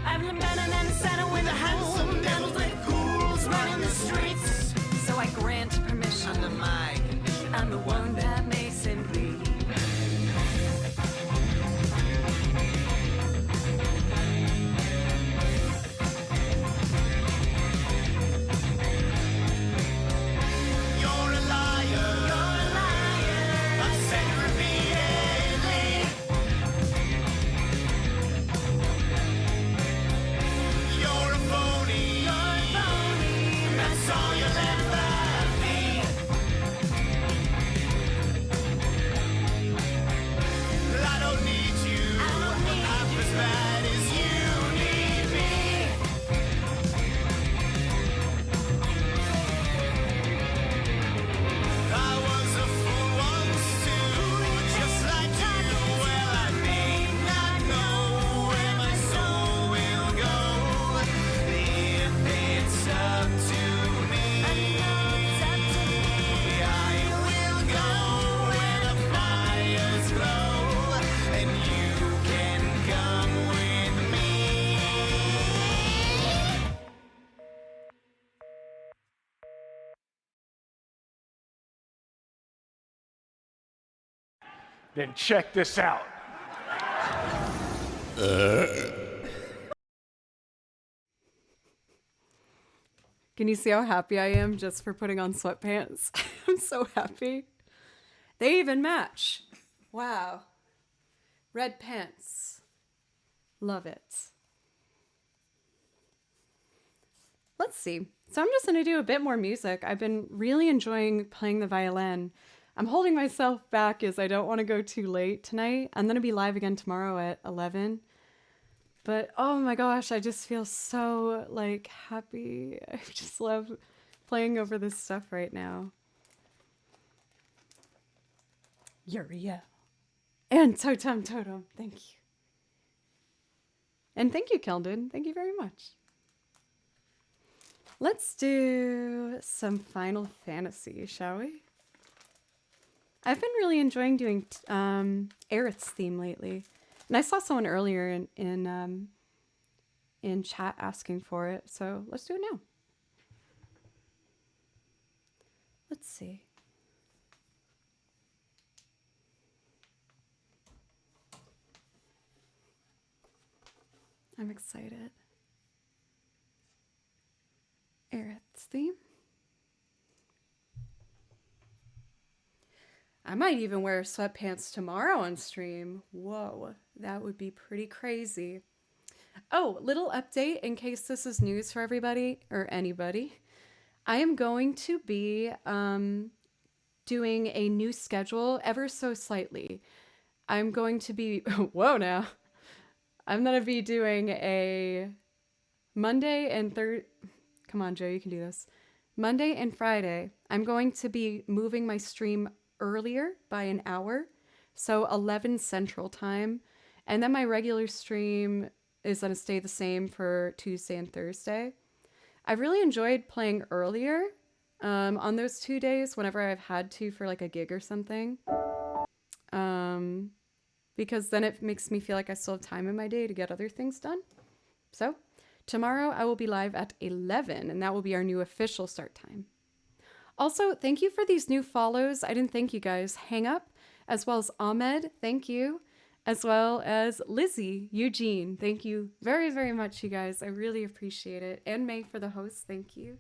I've been better than a center with a handsome devils with ghouls running the streets. So I grant permission. Under my condition. I'm the one that makes him bleed. Then check this out. Can you see how happy I am just for putting on sweatpants? I'm so happy. They even match. Wow. Red pants. Love it. Let's see. So I'm just going to do a bit more music. I've been really enjoying playing the violin. I'm holding myself back as I don't want to go too late tonight. I'm going to be live again tomorrow at 11. But oh my gosh, I just feel so like happy. I just love playing over this stuff right now. Uriel. And Totem Totem. Thank you. And thank you, Keldon. Thank you very much. Let's do some Final Fantasy, shall we? I've been really enjoying doing Aerith's theme lately. And I saw someone earlier in chat asking for it, so let's do it now. Let's see. I'm excited. Aerith's theme. I might even wear sweatpants tomorrow on stream. Whoa, that would be pretty crazy. Oh, little update in case this is news for everybody or anybody. I am going to be doing a new schedule ever so slightly. I'm going to be, whoa now. I'm going to be doing a Monday and come on, Joe, you can do this. Monday and Friday, I'm going to be moving my stream earlier by an hour, so 11 Central Time. And then my regular stream is going to stay the same for Tuesday and Thursday. I've really enjoyed playing earlier on those 2 days whenever I've had to for like a gig or something. Because then it makes me feel like I still have time in my day to get other things done. So tomorrow I will be live at 11, and that will be our new official start time. Also, thank you for these new follows. I didn't thank you guys. Hang Up, as well as Ahmed, thank you. As well as Lizzie, Eugene, thank you very, very much, you guys. I really appreciate it. And May for the host, thank you.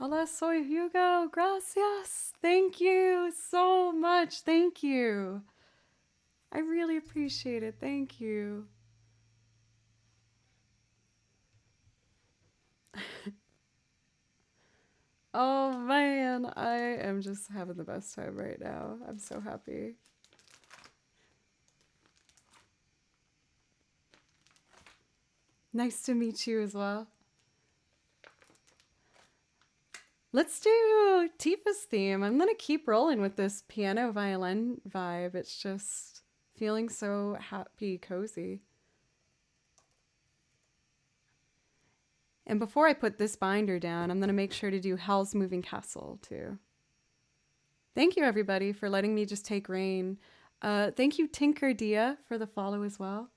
Hola, soy Hugo. Gracias. Thank you so much. Thank you. I really appreciate it. Thank you. Oh man, I am just having the best time right now. I'm so happy. Nice to meet you as well. Let's do Tifa's theme. I'm going to keep rolling with this piano violin vibe. It's just feeling so happy, cozy. And before I put this binder down, I'm going to make sure to do Hell's Moving Castle too. Thank you, everybody, for letting me just take reign. Thank you, Tinker Dia, for the follow as well.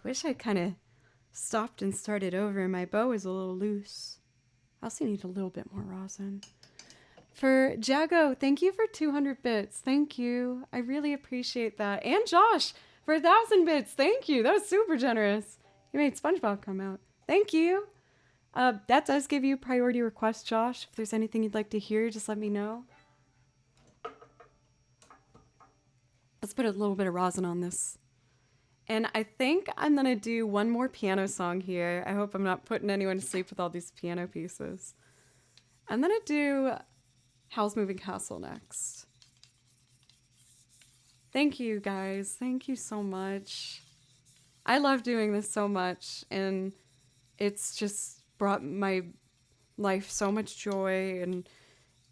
wish I kind of stopped and started over. My bow is a little loose. I also need a little bit more rosin. For Jago, thank you for 200 bits. Thank you. I really appreciate that. And Josh for 1,000 bits. Thank you. That was super generous. You made SpongeBob come out. Thank you. That does give you priority request, Josh. If there's anything you'd like to hear, just let me know. Let's put a little bit of rosin on this. And I think I'm going to do one more piano song here. I hope I'm not putting anyone to sleep with all these piano pieces. I'm going to do Howl's Moving Castle next. Thank you, guys. Thank you so much. I love doing this so much, and it's just brought my life so much joy,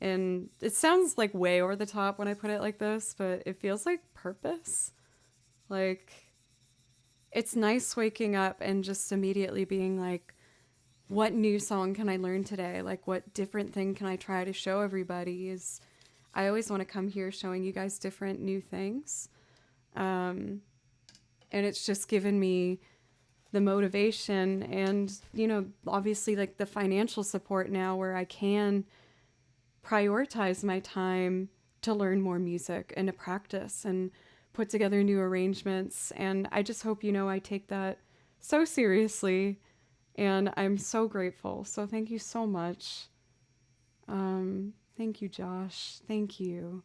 and it sounds like way over the top when I put it like this, but it feels like purpose. Like, it's nice waking up and just immediately being like, what new song can I learn today? Like, what different thing can I try to show everybody? I always want to come here showing you guys different new things. And it's just given me the motivation and, you know, obviously like the financial support now where I can prioritize my time to learn more music and to practice and put together new arrangements. And I just hope, you know, I take that so seriously, and I'm so grateful. So thank you so much. Thank you, Josh. Thank you.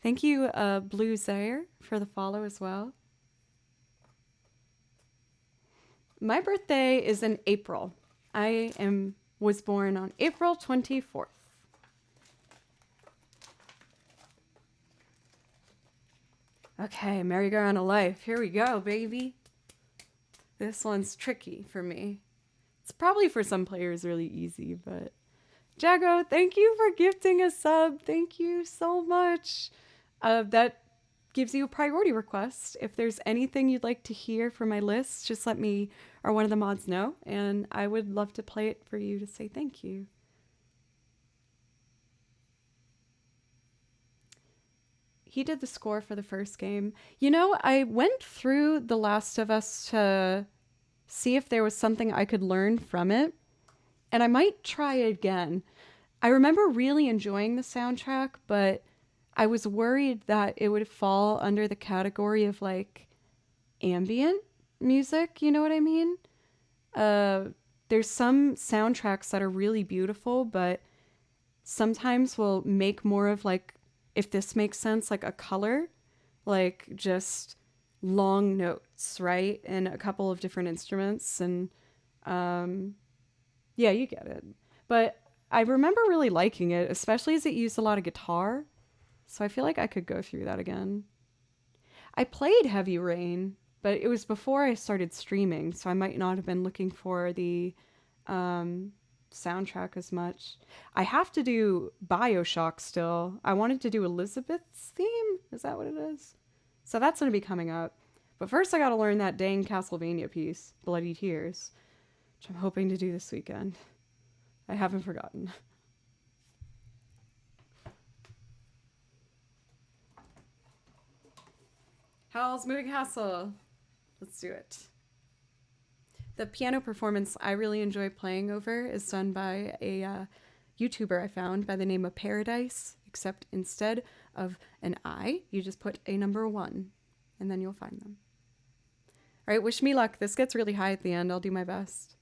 Thank you, Blue Zaire, for the follow as well. My birthday is in April. I was born on April 24th. Okay, merry-go-round of life. Here we go, baby. This one's tricky for me. It's probably for some players really easy, but... Jago, thank you for gifting a sub. Thank you so much. That gives you a priority request. If there's anything you'd like to hear from my list, just let me or one of the mods know, and I would love to play it for you to say thank you. He did the score for the first game. You know, I went through The Last of Us to see if there was something I could learn from it, and I might try it again. I remember really enjoying the soundtrack, but I was worried that it would fall under the category of like ambient music, you know what I mean? There's some soundtracks that are really beautiful, but sometimes will make more of like, if this makes sense, like a color, like just long notes, right? And a couple of different instruments, and yeah, you get it. But I remember really liking it, especially as it used a lot of guitar. So I feel like I could go through that again. I played Heavy Rain, but it was before I started streaming, so I might not have been looking for the soundtrack as much. I have to do BioShock still. I wanted to do Elizabeth's theme. Is that what it is? So that's going to be coming up. But first I got to learn that dang Castlevania piece, Bloody Tears, which I'm hoping to do this weekend. I haven't forgotten. Howl's Moving Castle. Let's do it. The piano performance I really enjoy playing over is done by a YouTuber I found by the name of Paradise, except instead of an I, you just put a number 1, and then you'll find them. All right, wish me luck. This gets really high at the end. I'll do my best.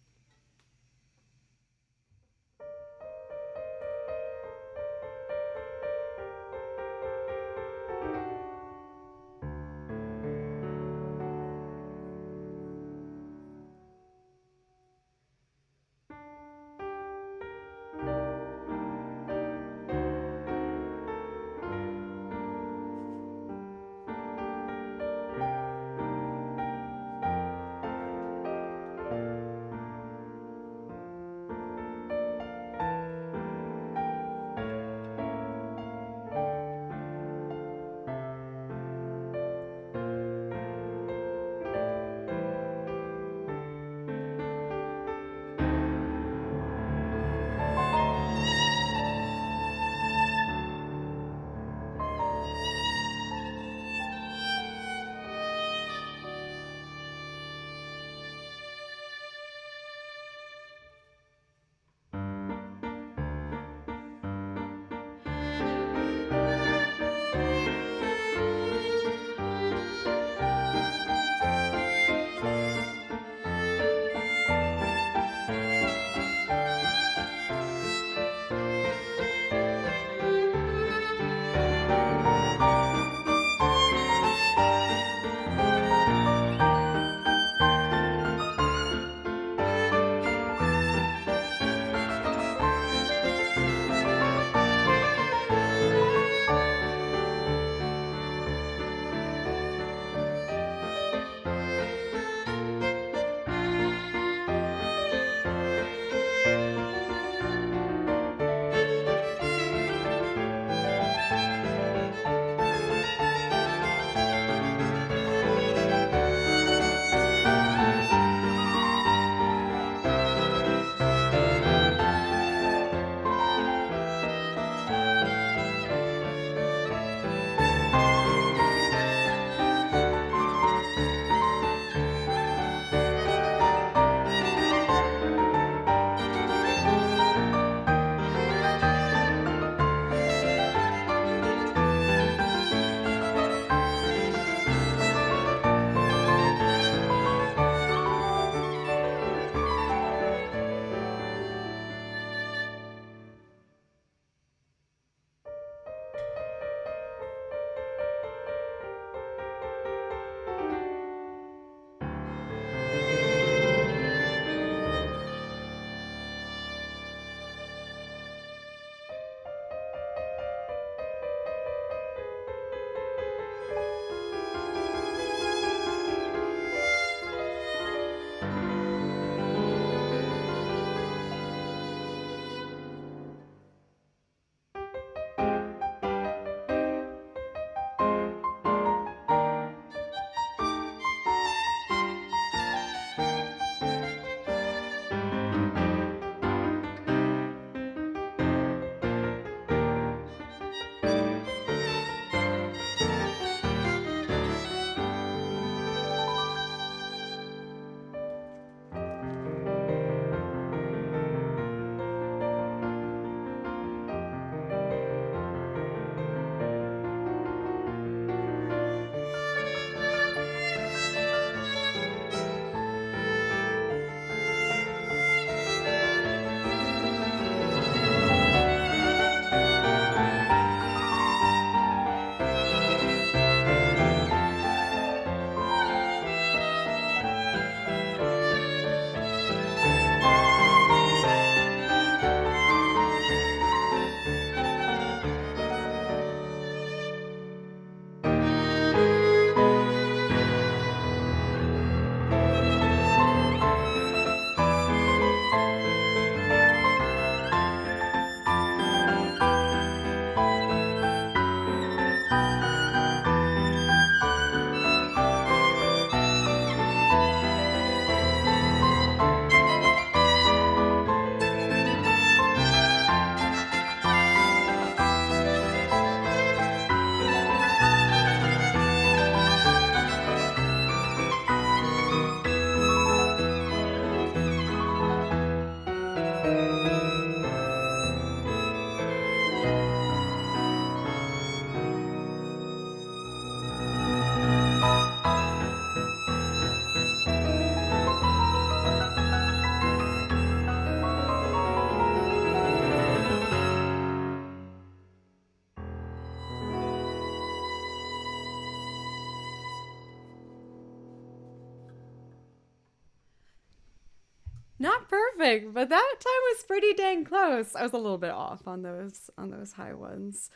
perfect, but that time was pretty dang close. I was a little bit off on those high ones.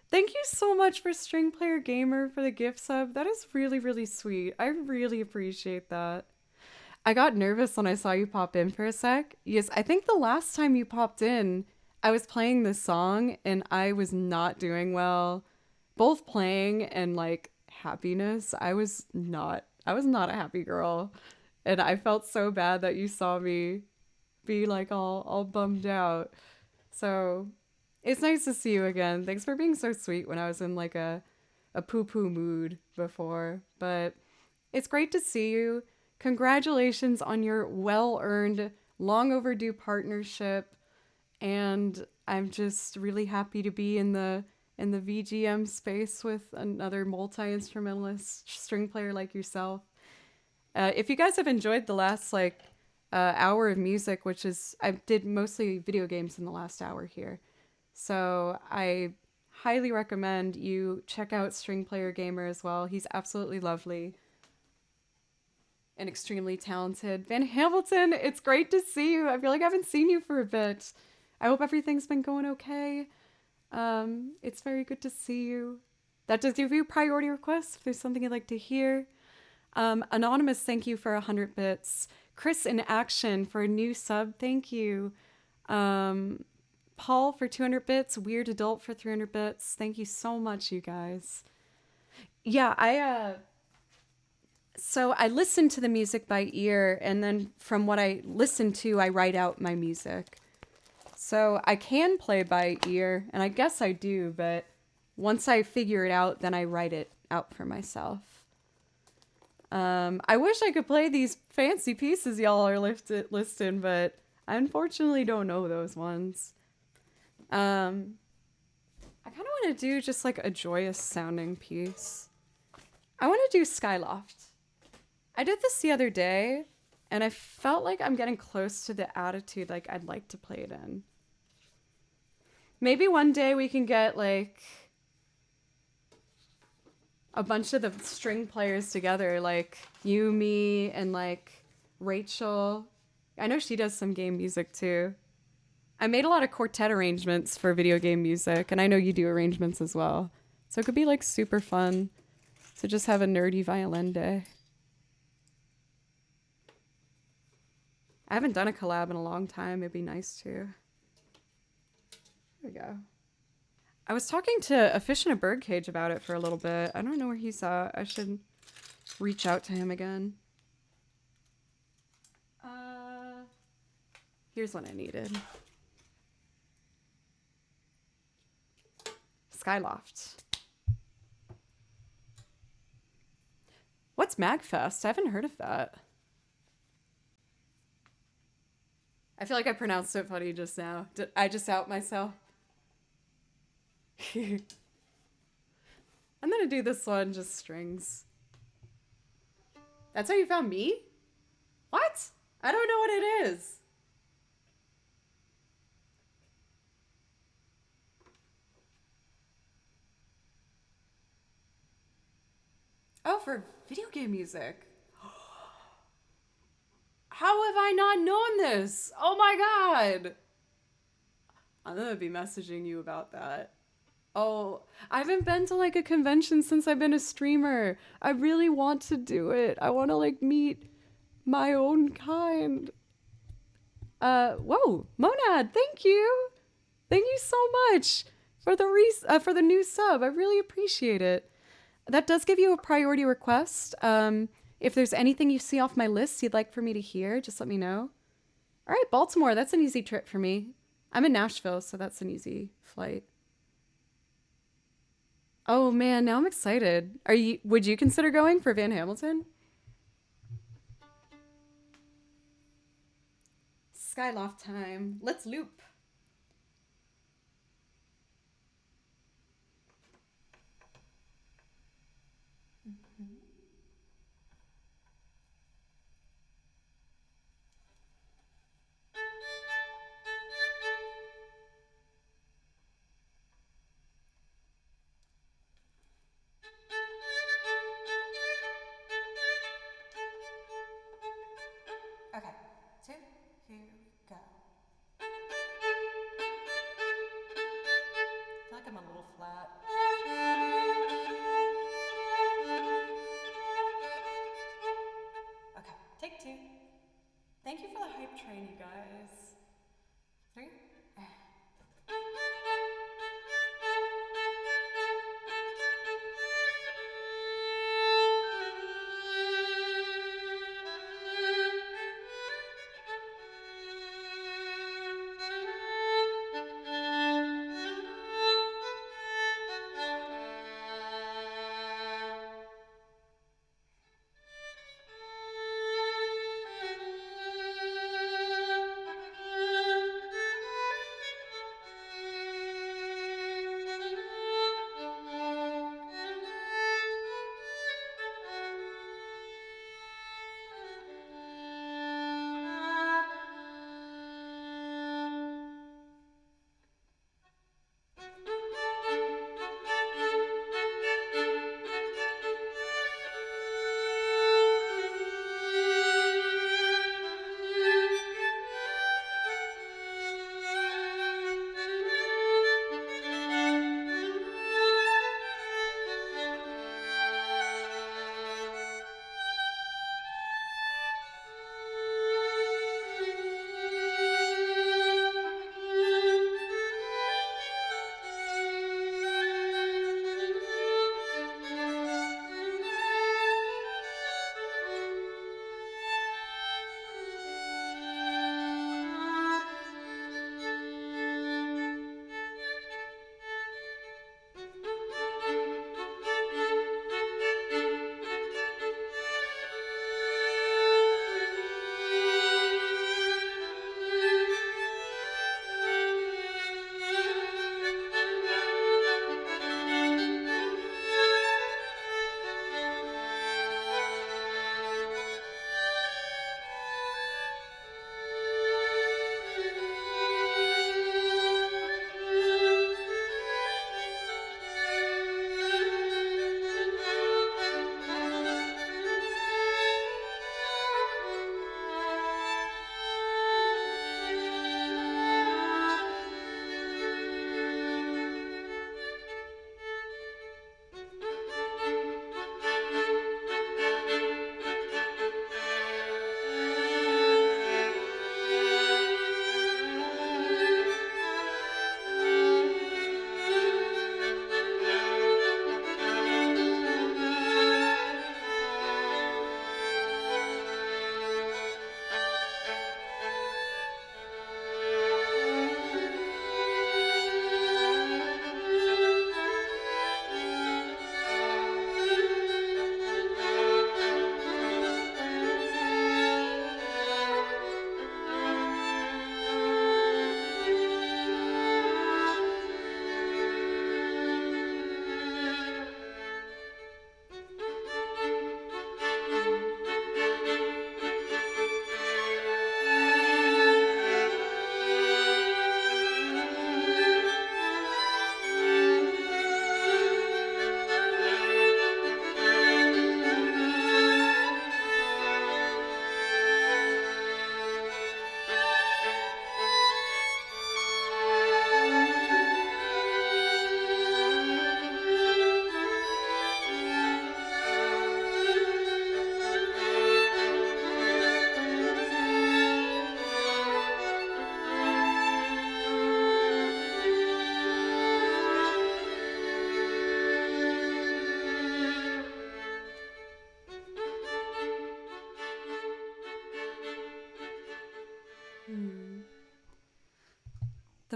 Thank you so much for String Player Gamer for the gift sub. That is really, really sweet. I really appreciate that. I got nervous when I saw you pop in for a sec. Yes, I think the last time you popped in, I was playing this song and I was not doing well. Both playing and like happiness. I was not a happy girl. And I felt so bad that you saw me be like all bummed out. So it's nice to see you again. Thanks for being so sweet when I was in like a poo-poo mood before. But it's great to see you. Congratulations on your well-earned, long overdue partnership. And I'm just really happy to be in the VGM space with another multi-instrumentalist string player like yourself. If you guys have enjoyed the last hour of music, which is, I did mostly video games in the last hour here. So I highly recommend you check out String Player Gamer as well. He's absolutely lovely and extremely talented. Van Hamilton, it's great to see you. I feel like I haven't seen you for a bit. I hope everything's been going okay. It's very good to see you. That does give you priority requests if there's something you'd like to hear. Anonymous, thank you for 100 bits. Chris in Action for a new sub, thank you. Paul for 200 bits. Weird Adult for 300 bits. Thank you so much, you guys. Yeah, so I listen to the music by ear, and then from what I listen to, I write out my music. So I can play by ear, and I guess I do, but once I figure it out, then I write it out for myself. I wish I could play these fancy pieces y'all are listing, but I unfortunately don't know those ones. I kind of want to do just like a joyous sounding piece. I want to do Skyloft. I did this the other day, and I felt like I'm getting close to the attitude like I'd like to play it in. Maybe one day we can get like a bunch of the string players together, like you, me, and like Rachel. I know she does some game music too. I made a lot of quartet arrangements for video game music, and I know you do arrangements as well. So it could be like super fun to just have a nerdy violin day. I haven't done a collab in a long time. It'd be nice to. Here we go. I was talking to a fish in a birdcage about it for a little bit. I don't know where he's at. I should reach out to him again. Here's what I needed. Skyloft. What's MagFest? I haven't heard of that. I feel like I pronounced it funny just now. Did I just out myself? I'm gonna do this one, just strings. That's how you found me? What? I don't know what it is. Oh, for video game music. How have I not known this? Oh my god. I'm gonna be messaging you about that. Oh, I haven't been to like a convention since I've been a streamer. I really want to do it. I want to like meet my own kind. Whoa, Monad, thank you. Thank you so much for the new sub. I really appreciate it. That does give you a priority request. If there's anything you see off my list you'd like for me to hear, just let me know. All right, Baltimore, that's an easy trip for me. I'm in Nashville, so that's an easy flight. Oh man, now I'm excited. Would you consider going for Van Hamilton? Skyloft time. Let's loop. Okay, 2, here we go.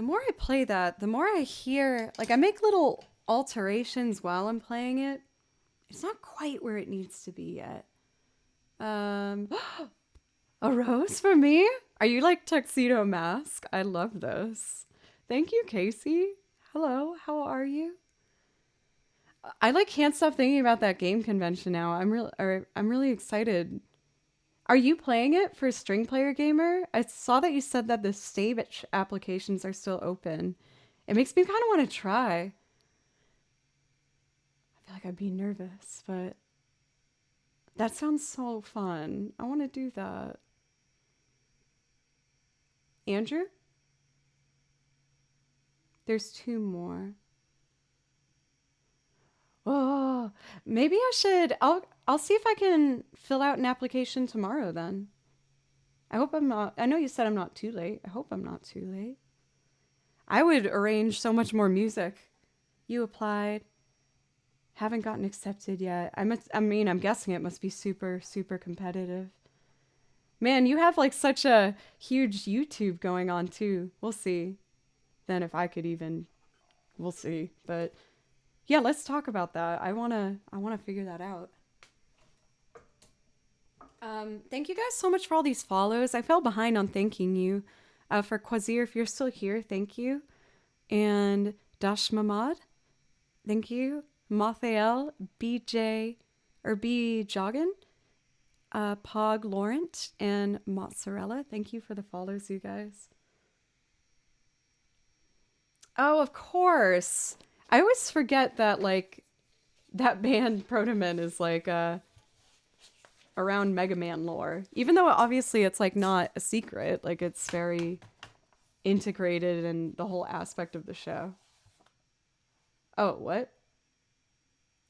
the more I play that, the more I hear, like I make little alterations while I'm playing it. It's not quite where it needs to be yet. A rose for me? Are you like Tuxedo Mask? I love this. Thank you, Casey. Hello, how are you? I like can't stop thinking about that game convention now. I'm really excited. Are you playing it for String Player Gamer? I saw that you said that the stage applications are still open. It makes me kind of want to try. I feel like I'd be nervous, but that sounds so fun. I want to do that. Andrew? There's 2 more. Oh, maybe I should. I'll see if I can fill out an application tomorrow then. I hope I'm not. I know you said I'm not too late. I hope I'm not too late. I would arrange so much more music. You applied. Haven't gotten accepted yet. I'm guessing it must be super, super competitive. Man, you have like such a huge YouTube going on too. We'll see. Then if I could even, we'll see. But yeah, let's talk about that. I wanna figure that out. Thank you guys so much for all these follows. I fell behind on thanking you. For Quazir, if you're still here, thank you. And Dash Mamad, thank you. Mathael, BJ, or B Joggin, Pog Laurent, and Mozzarella. Thank you for the follows, you guys. Oh, of course. I always forget that, like, that band Protomen is, like, around Mega Man lore. Even though, obviously, it's, like, not a secret. Like, it's very integrated in the whole aspect of the show. Oh, what?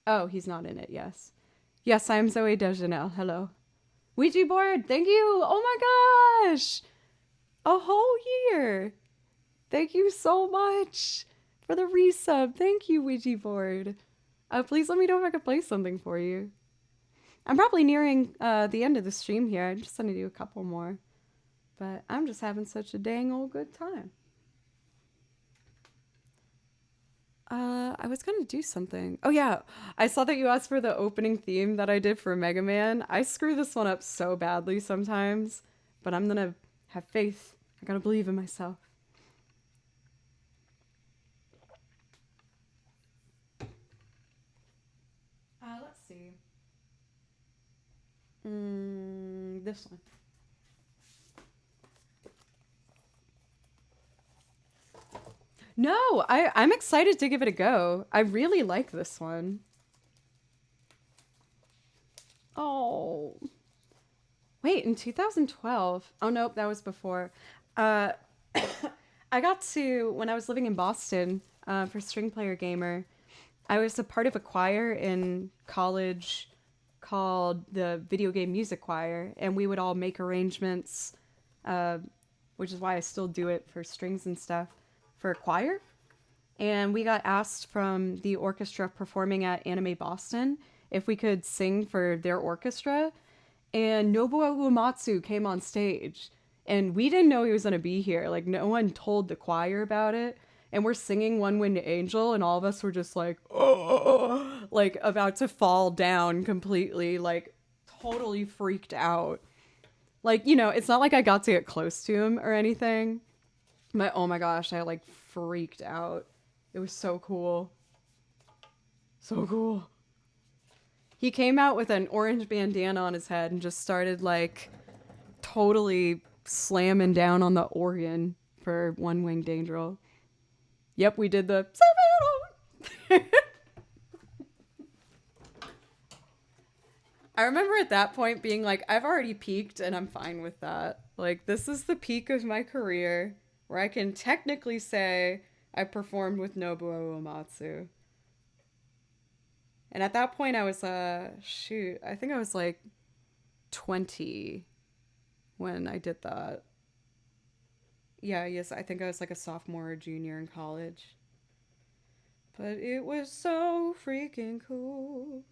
Oh, he's not in it, yes. Yes, I'm Zoe Dejanel. Hello. Ouija board, thank you! Oh my gosh! A whole year! Thank you so much for the resub. Thank you, Ouija board. Please let me know if I can play something for you. I'm probably nearing the end of the stream here. I'm just gonna do a couple more. But I'm just having such a dang old good time. I was gonna do something. Oh yeah, I saw that you asked for the opening theme that I did for Mega Man. I screw this one up so badly sometimes, but I'm gonna have faith. I gotta believe in myself. Let's see. This one. No, I'm excited to give it a go. I really like this one. Oh. Wait, in 2012. Oh, nope, that was before. I got to, when I was living in Boston for String Player Gamer, I was a part of a choir in college called the Video Game Music Choir, and we would all make arrangements, which is why I still do it for strings and stuff, for a choir. And we got asked from the orchestra performing at Anime Boston if we could sing for their orchestra. And Nobuo Uematsu came on stage. And we didn't know he was going to be here. Like, no one told the choir about it. And we're singing One Winged Angel, and all of us were just like, oh, like about to fall down completely, like totally freaked out. Like, you know, it's not like I got to get close to him or anything. But oh my gosh, I like freaked out. It was so cool. So cool. He came out with an orange bandana on his head and just started like totally slamming down on the organ for One Winged Angel. Yep, we did the I remember at that point being like, I've already peaked and I'm fine with that. Like, this is the peak of my career where I can technically say I performed with Nobuo Uematsu. And at that point I was, I think I was like 20 when I did that. Yeah, yes, I think I was like a sophomore or junior in college. But it was so freaking cool.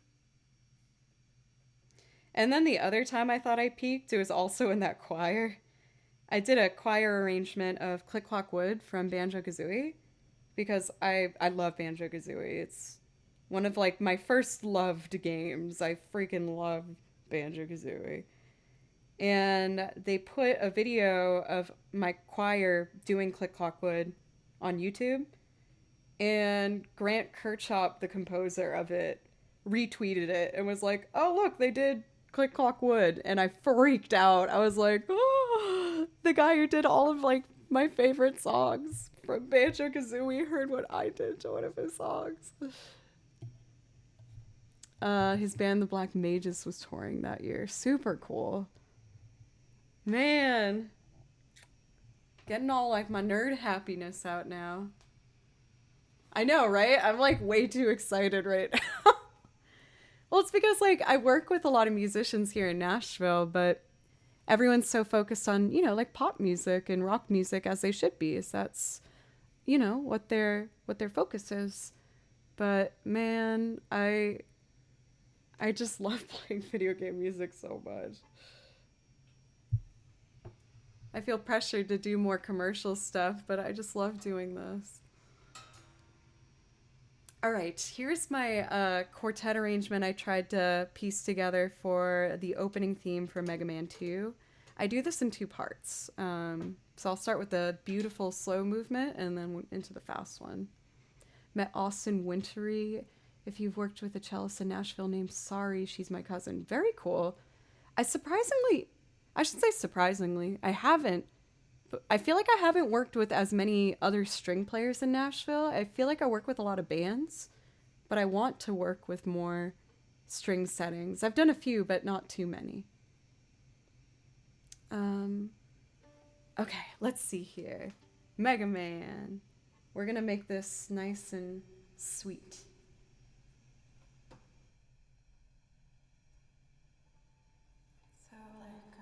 And then the other time I thought I peaked, it was also in that choir. I did a choir arrangement of Click Clock Wood from Banjo Kazooie because I love Banjo Kazooie. It's one of like my first loved games. I freaking love Banjo Kazooie. And they put a video of my choir doing Click Clock Wood on YouTube. And Grant Kirchhoff, the composer of it, retweeted it and was like, "Oh, look, they did Click Clock Wood." And I freaked out. I was like, "Oh, the guy who did all of like my favorite songs from Banjo Kazooie heard what I did to one of his songs." His band, the Black Mages, was touring that year. Super cool. Man. Getting all like my nerd happiness out now. I know, right? I'm like way too excited right now. Well, it's because like I work with a lot of musicians here in Nashville, but everyone's so focused on, you know, like pop music and rock music as they should be. So that's, you know, what their focus is. But man, I just love playing video game music so much. I feel pressured to do more commercial stuff, but I just love doing this. All right, here's my quartet arrangement I tried to piece together for the opening theme for Mega Man 2. I do this in 2 parts. So I'll start with the beautiful slow movement and then into the fast one. Met Austin Wintory. If you've worked with a cellist in Nashville named Sorry, she's my cousin. Very cool. I should say surprisingly, I haven't. But I feel like I haven't worked with as many other string players in Nashville. I feel like I work with a lot of bands, but I want to work with more string settings. I've done a few, but not too many. Okay, let's see here. Mega Man. We're gonna make this nice and sweet. So like,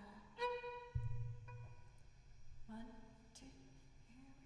1, 2, here we go.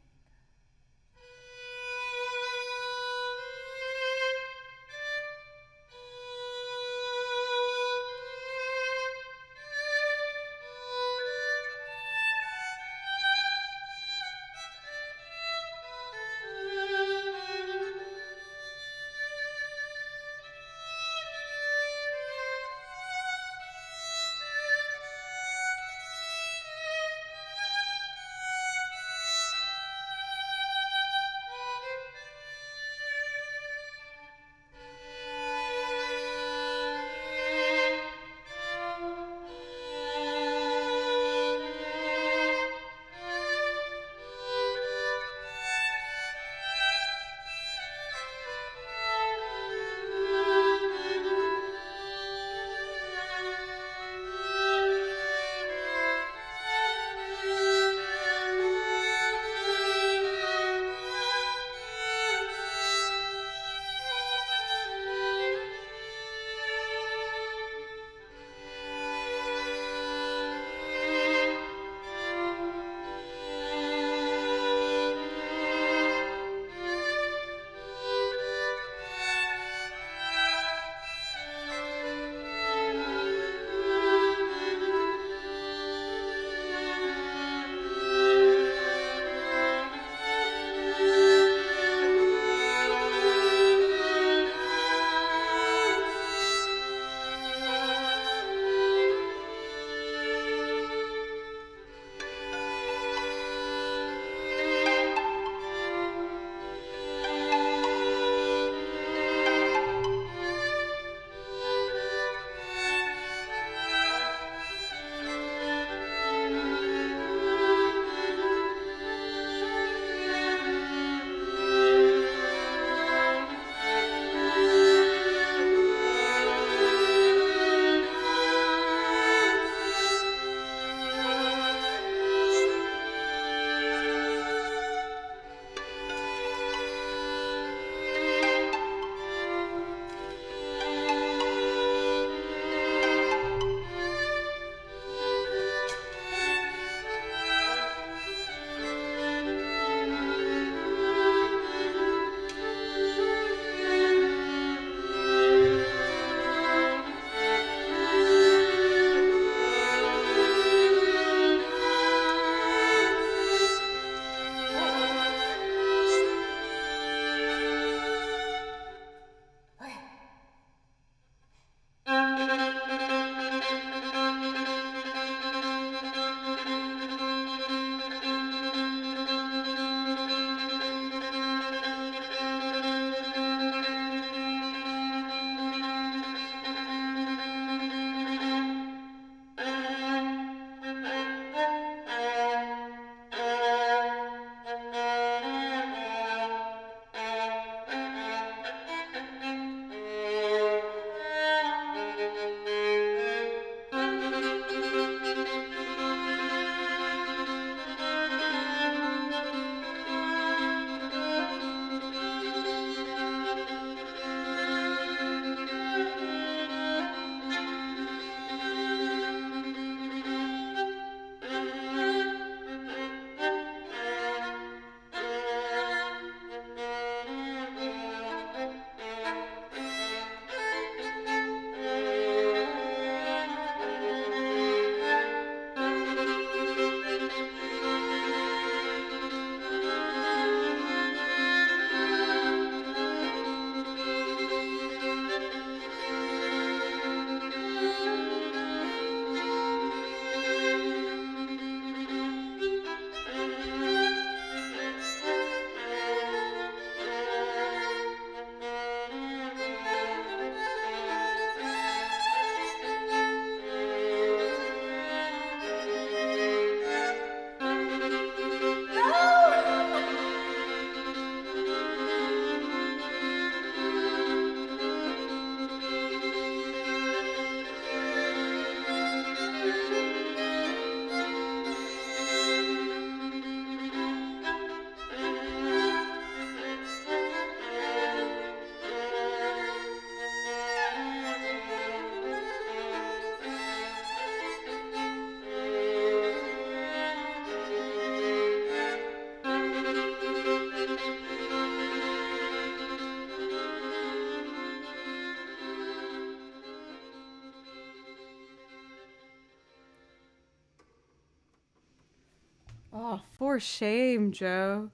Oh, for shame, Joe.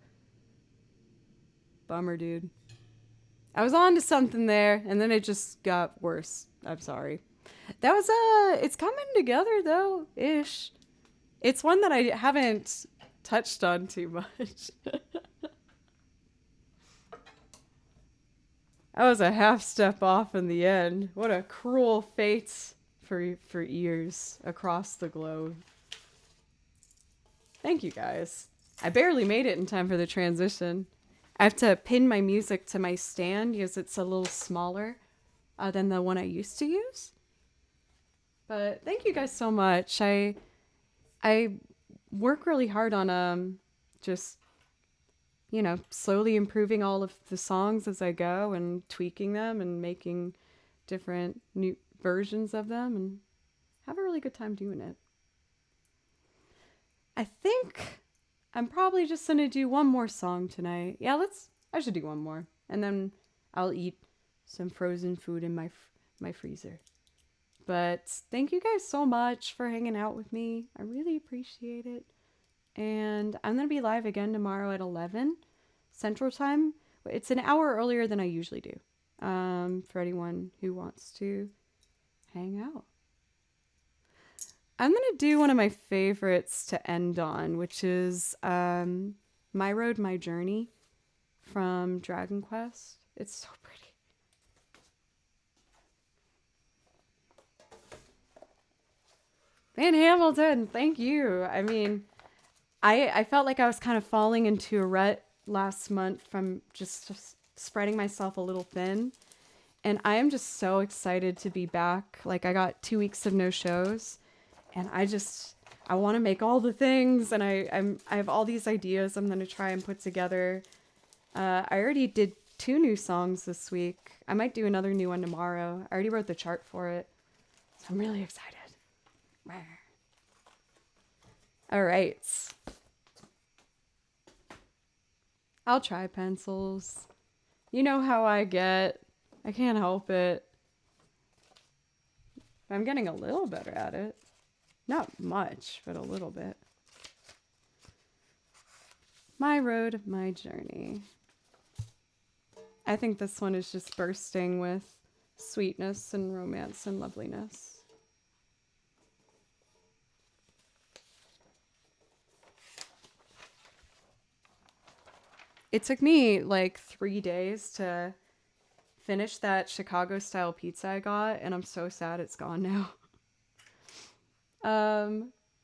Bummer, dude. I was on to something there, and then it just got worse. I'm sorry. That was, it's coming together, though, ish. It's one that I haven't touched on too much. I was a half step off in the end. What a cruel fate for ears across the globe. Thank you guys. I barely made it in time for the transition. I have to pin my music to my stand because it's a little smaller than the one I used to use. But thank you guys so much. I work really hard on just slowly improving all of the songs as I go and tweaking them and making different new versions of them and have a really good time doing it. I think I'm probably just going to do one more song tonight. Yeah, I should do one more. And then I'll eat some frozen food in my freezer. But thank you guys so much for hanging out with me. I really appreciate it. And I'm going to be live again tomorrow at 11 Central Time. It's an hour earlier than I usually do. For anyone who wants to hang out. I'm going to do one of my favorites to end on, which is My Road, My Journey from Dragon Quest. It's so pretty. Van Hamilton, thank you. I mean, I felt like I was kind of falling into a rut last month from just spreading myself a little thin. And I am just so excited to be back. Like, I got 2 weeks of no shows. And I want to make all the things. And I have all these ideas I'm going to try and put together. I already did 2 new songs this week. I might do another new one tomorrow. I already wrote the chart for it. So I'm really excited. All right. I'll try pencils. You know how I get. I can't help it. I'm getting a little better at it. Not much, but a little bit. My Road, My Journey. I think this one is just bursting with sweetness and romance and loveliness. It took me like 3 days to finish that Chicago style pizza I got, and I'm so sad it's gone now.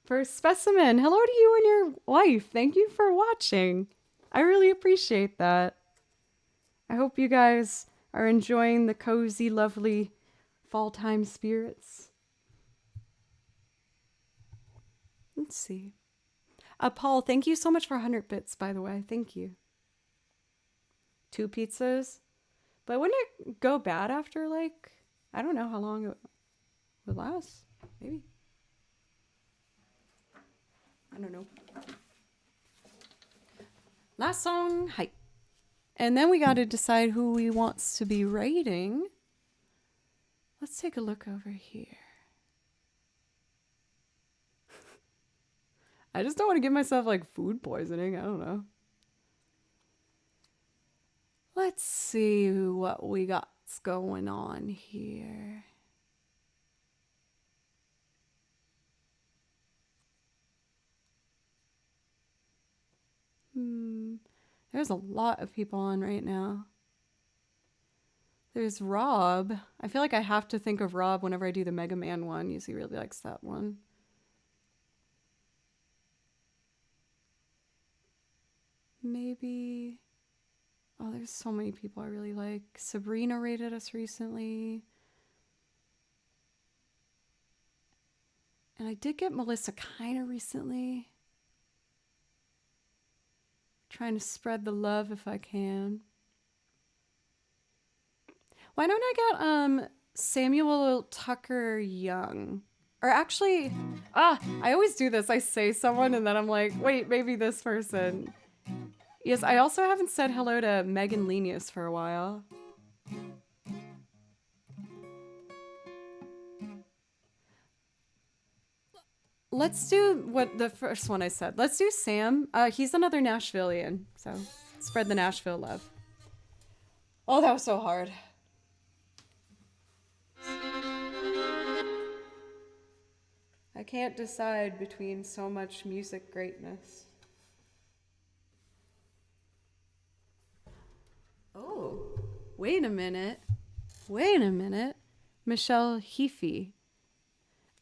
For Specimen, hello to you and your wife. Thank you for watching. I really appreciate that. I hope you guys are enjoying the cozy, lovely fall time spirits. Let's see. Paul, thank you so much for 100 bits, by the way. Thank you. 2 pizzas. But wouldn't it go bad after, like, I don't know how long it would last. Maybe. I don't know. Last song, hype. And then we got to decide who we wants to be rating. Let's take a look over here. I just don't want to give myself, like, food poisoning. I don't know. Let's see what we got going on here. There's a lot of people on right now. There's Rob. I feel like I have to think of Rob whenever I do the Mega Man one. He really likes that one. Maybe... Oh, there's so many people I really like. Sabrina rated us recently. And I did get Melissa kind of recently. Trying to spread the love if I can. Why don't I get Samuel Tucker Young? Or actually, I always do this. I say someone and then I'm like, wait, maybe this person. Yes, I also haven't said hello to Megan Lenius for a while. Let's do what the first one I said. Let's do Sam. He's another Nashvilleian, so spread the Nashville love. Oh, that was so hard. I can't decide between so much music greatness. Oh, wait a minute. Michelle Heafy.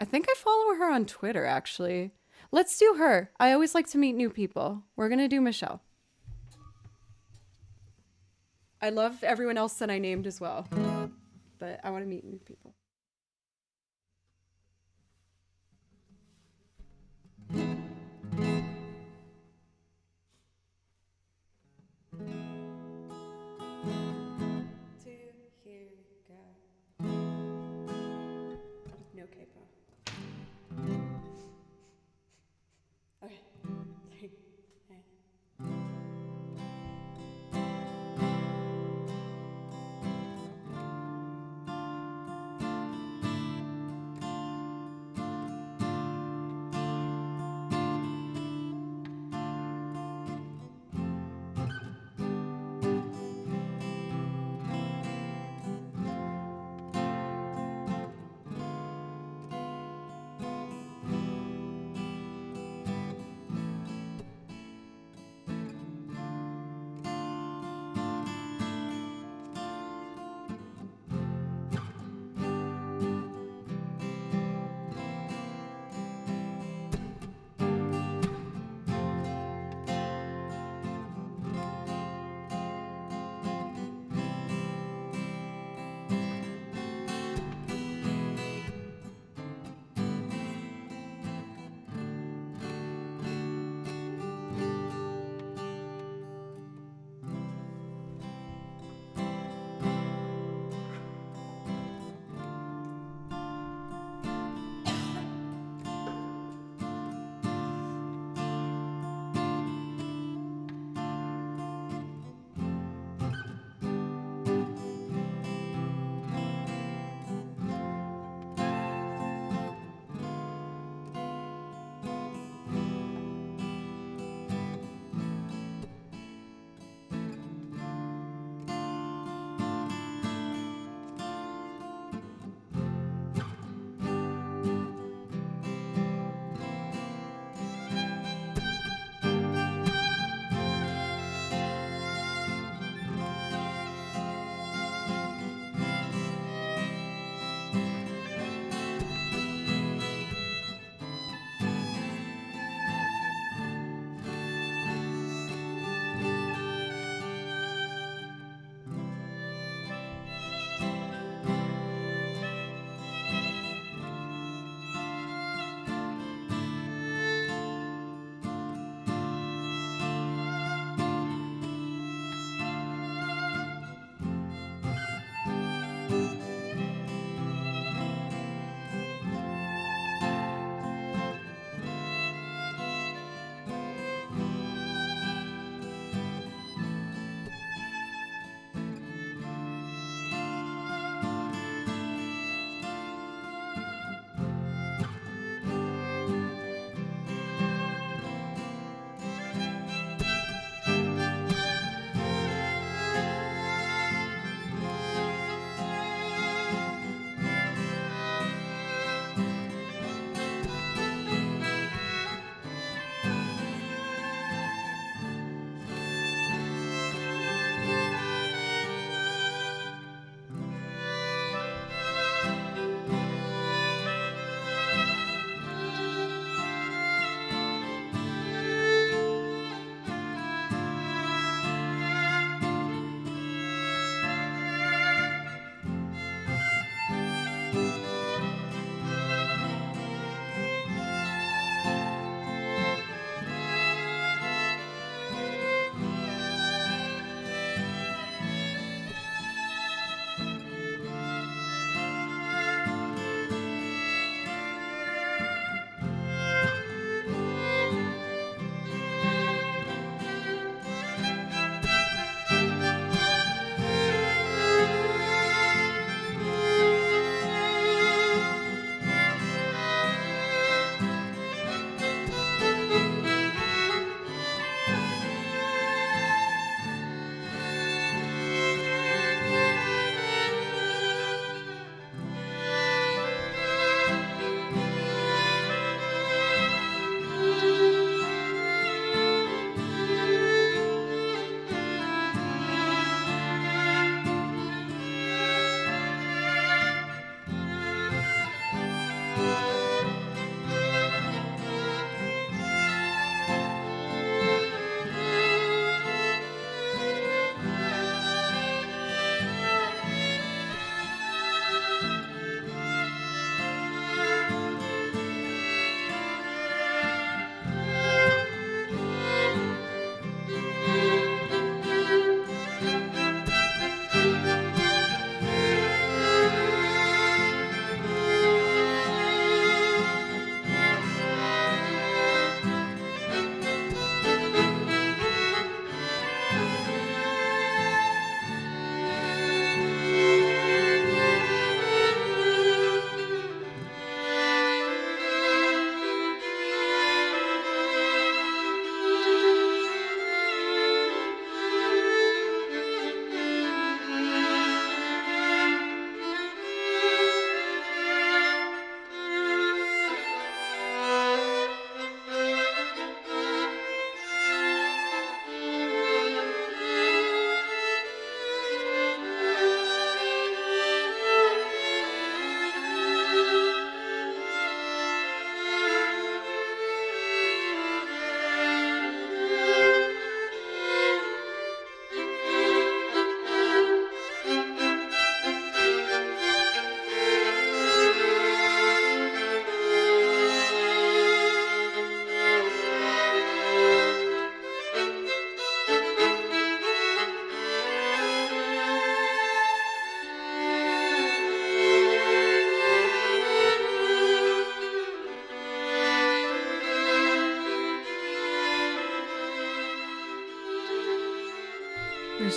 I think I follow her on Twitter, actually. Let's do her. I always like to meet new people. We're going to do Michelle. I love everyone else that I named as well, but I want to meet new people. Here we go. No K-pop. Okay. 3, and...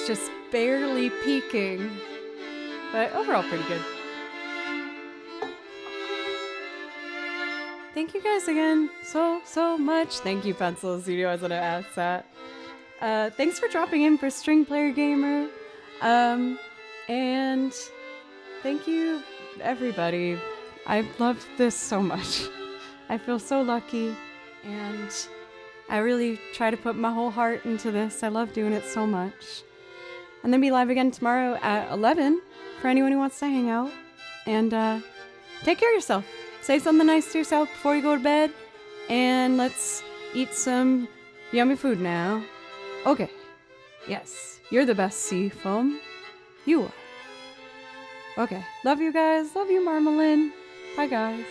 is just barely peaking. But overall, pretty good. Thank you guys again so much. Thank you, Pencil Studio. I was gonna ask that. Thanks for dropping in for String Player Gamer. And thank you, everybody. I love this so much. I feel so lucky, and I really try to put my whole heart into this. I love doing it so much. And then be live again tomorrow at 11 for anyone who wants to hang out. And take care of yourself. Say something nice to yourself before you go to bed. And let's eat some yummy food now. Okay. Yes, you're the best, Seafoam. You are. Okay. Love you guys. Love you, Marmalin. Bye, guys.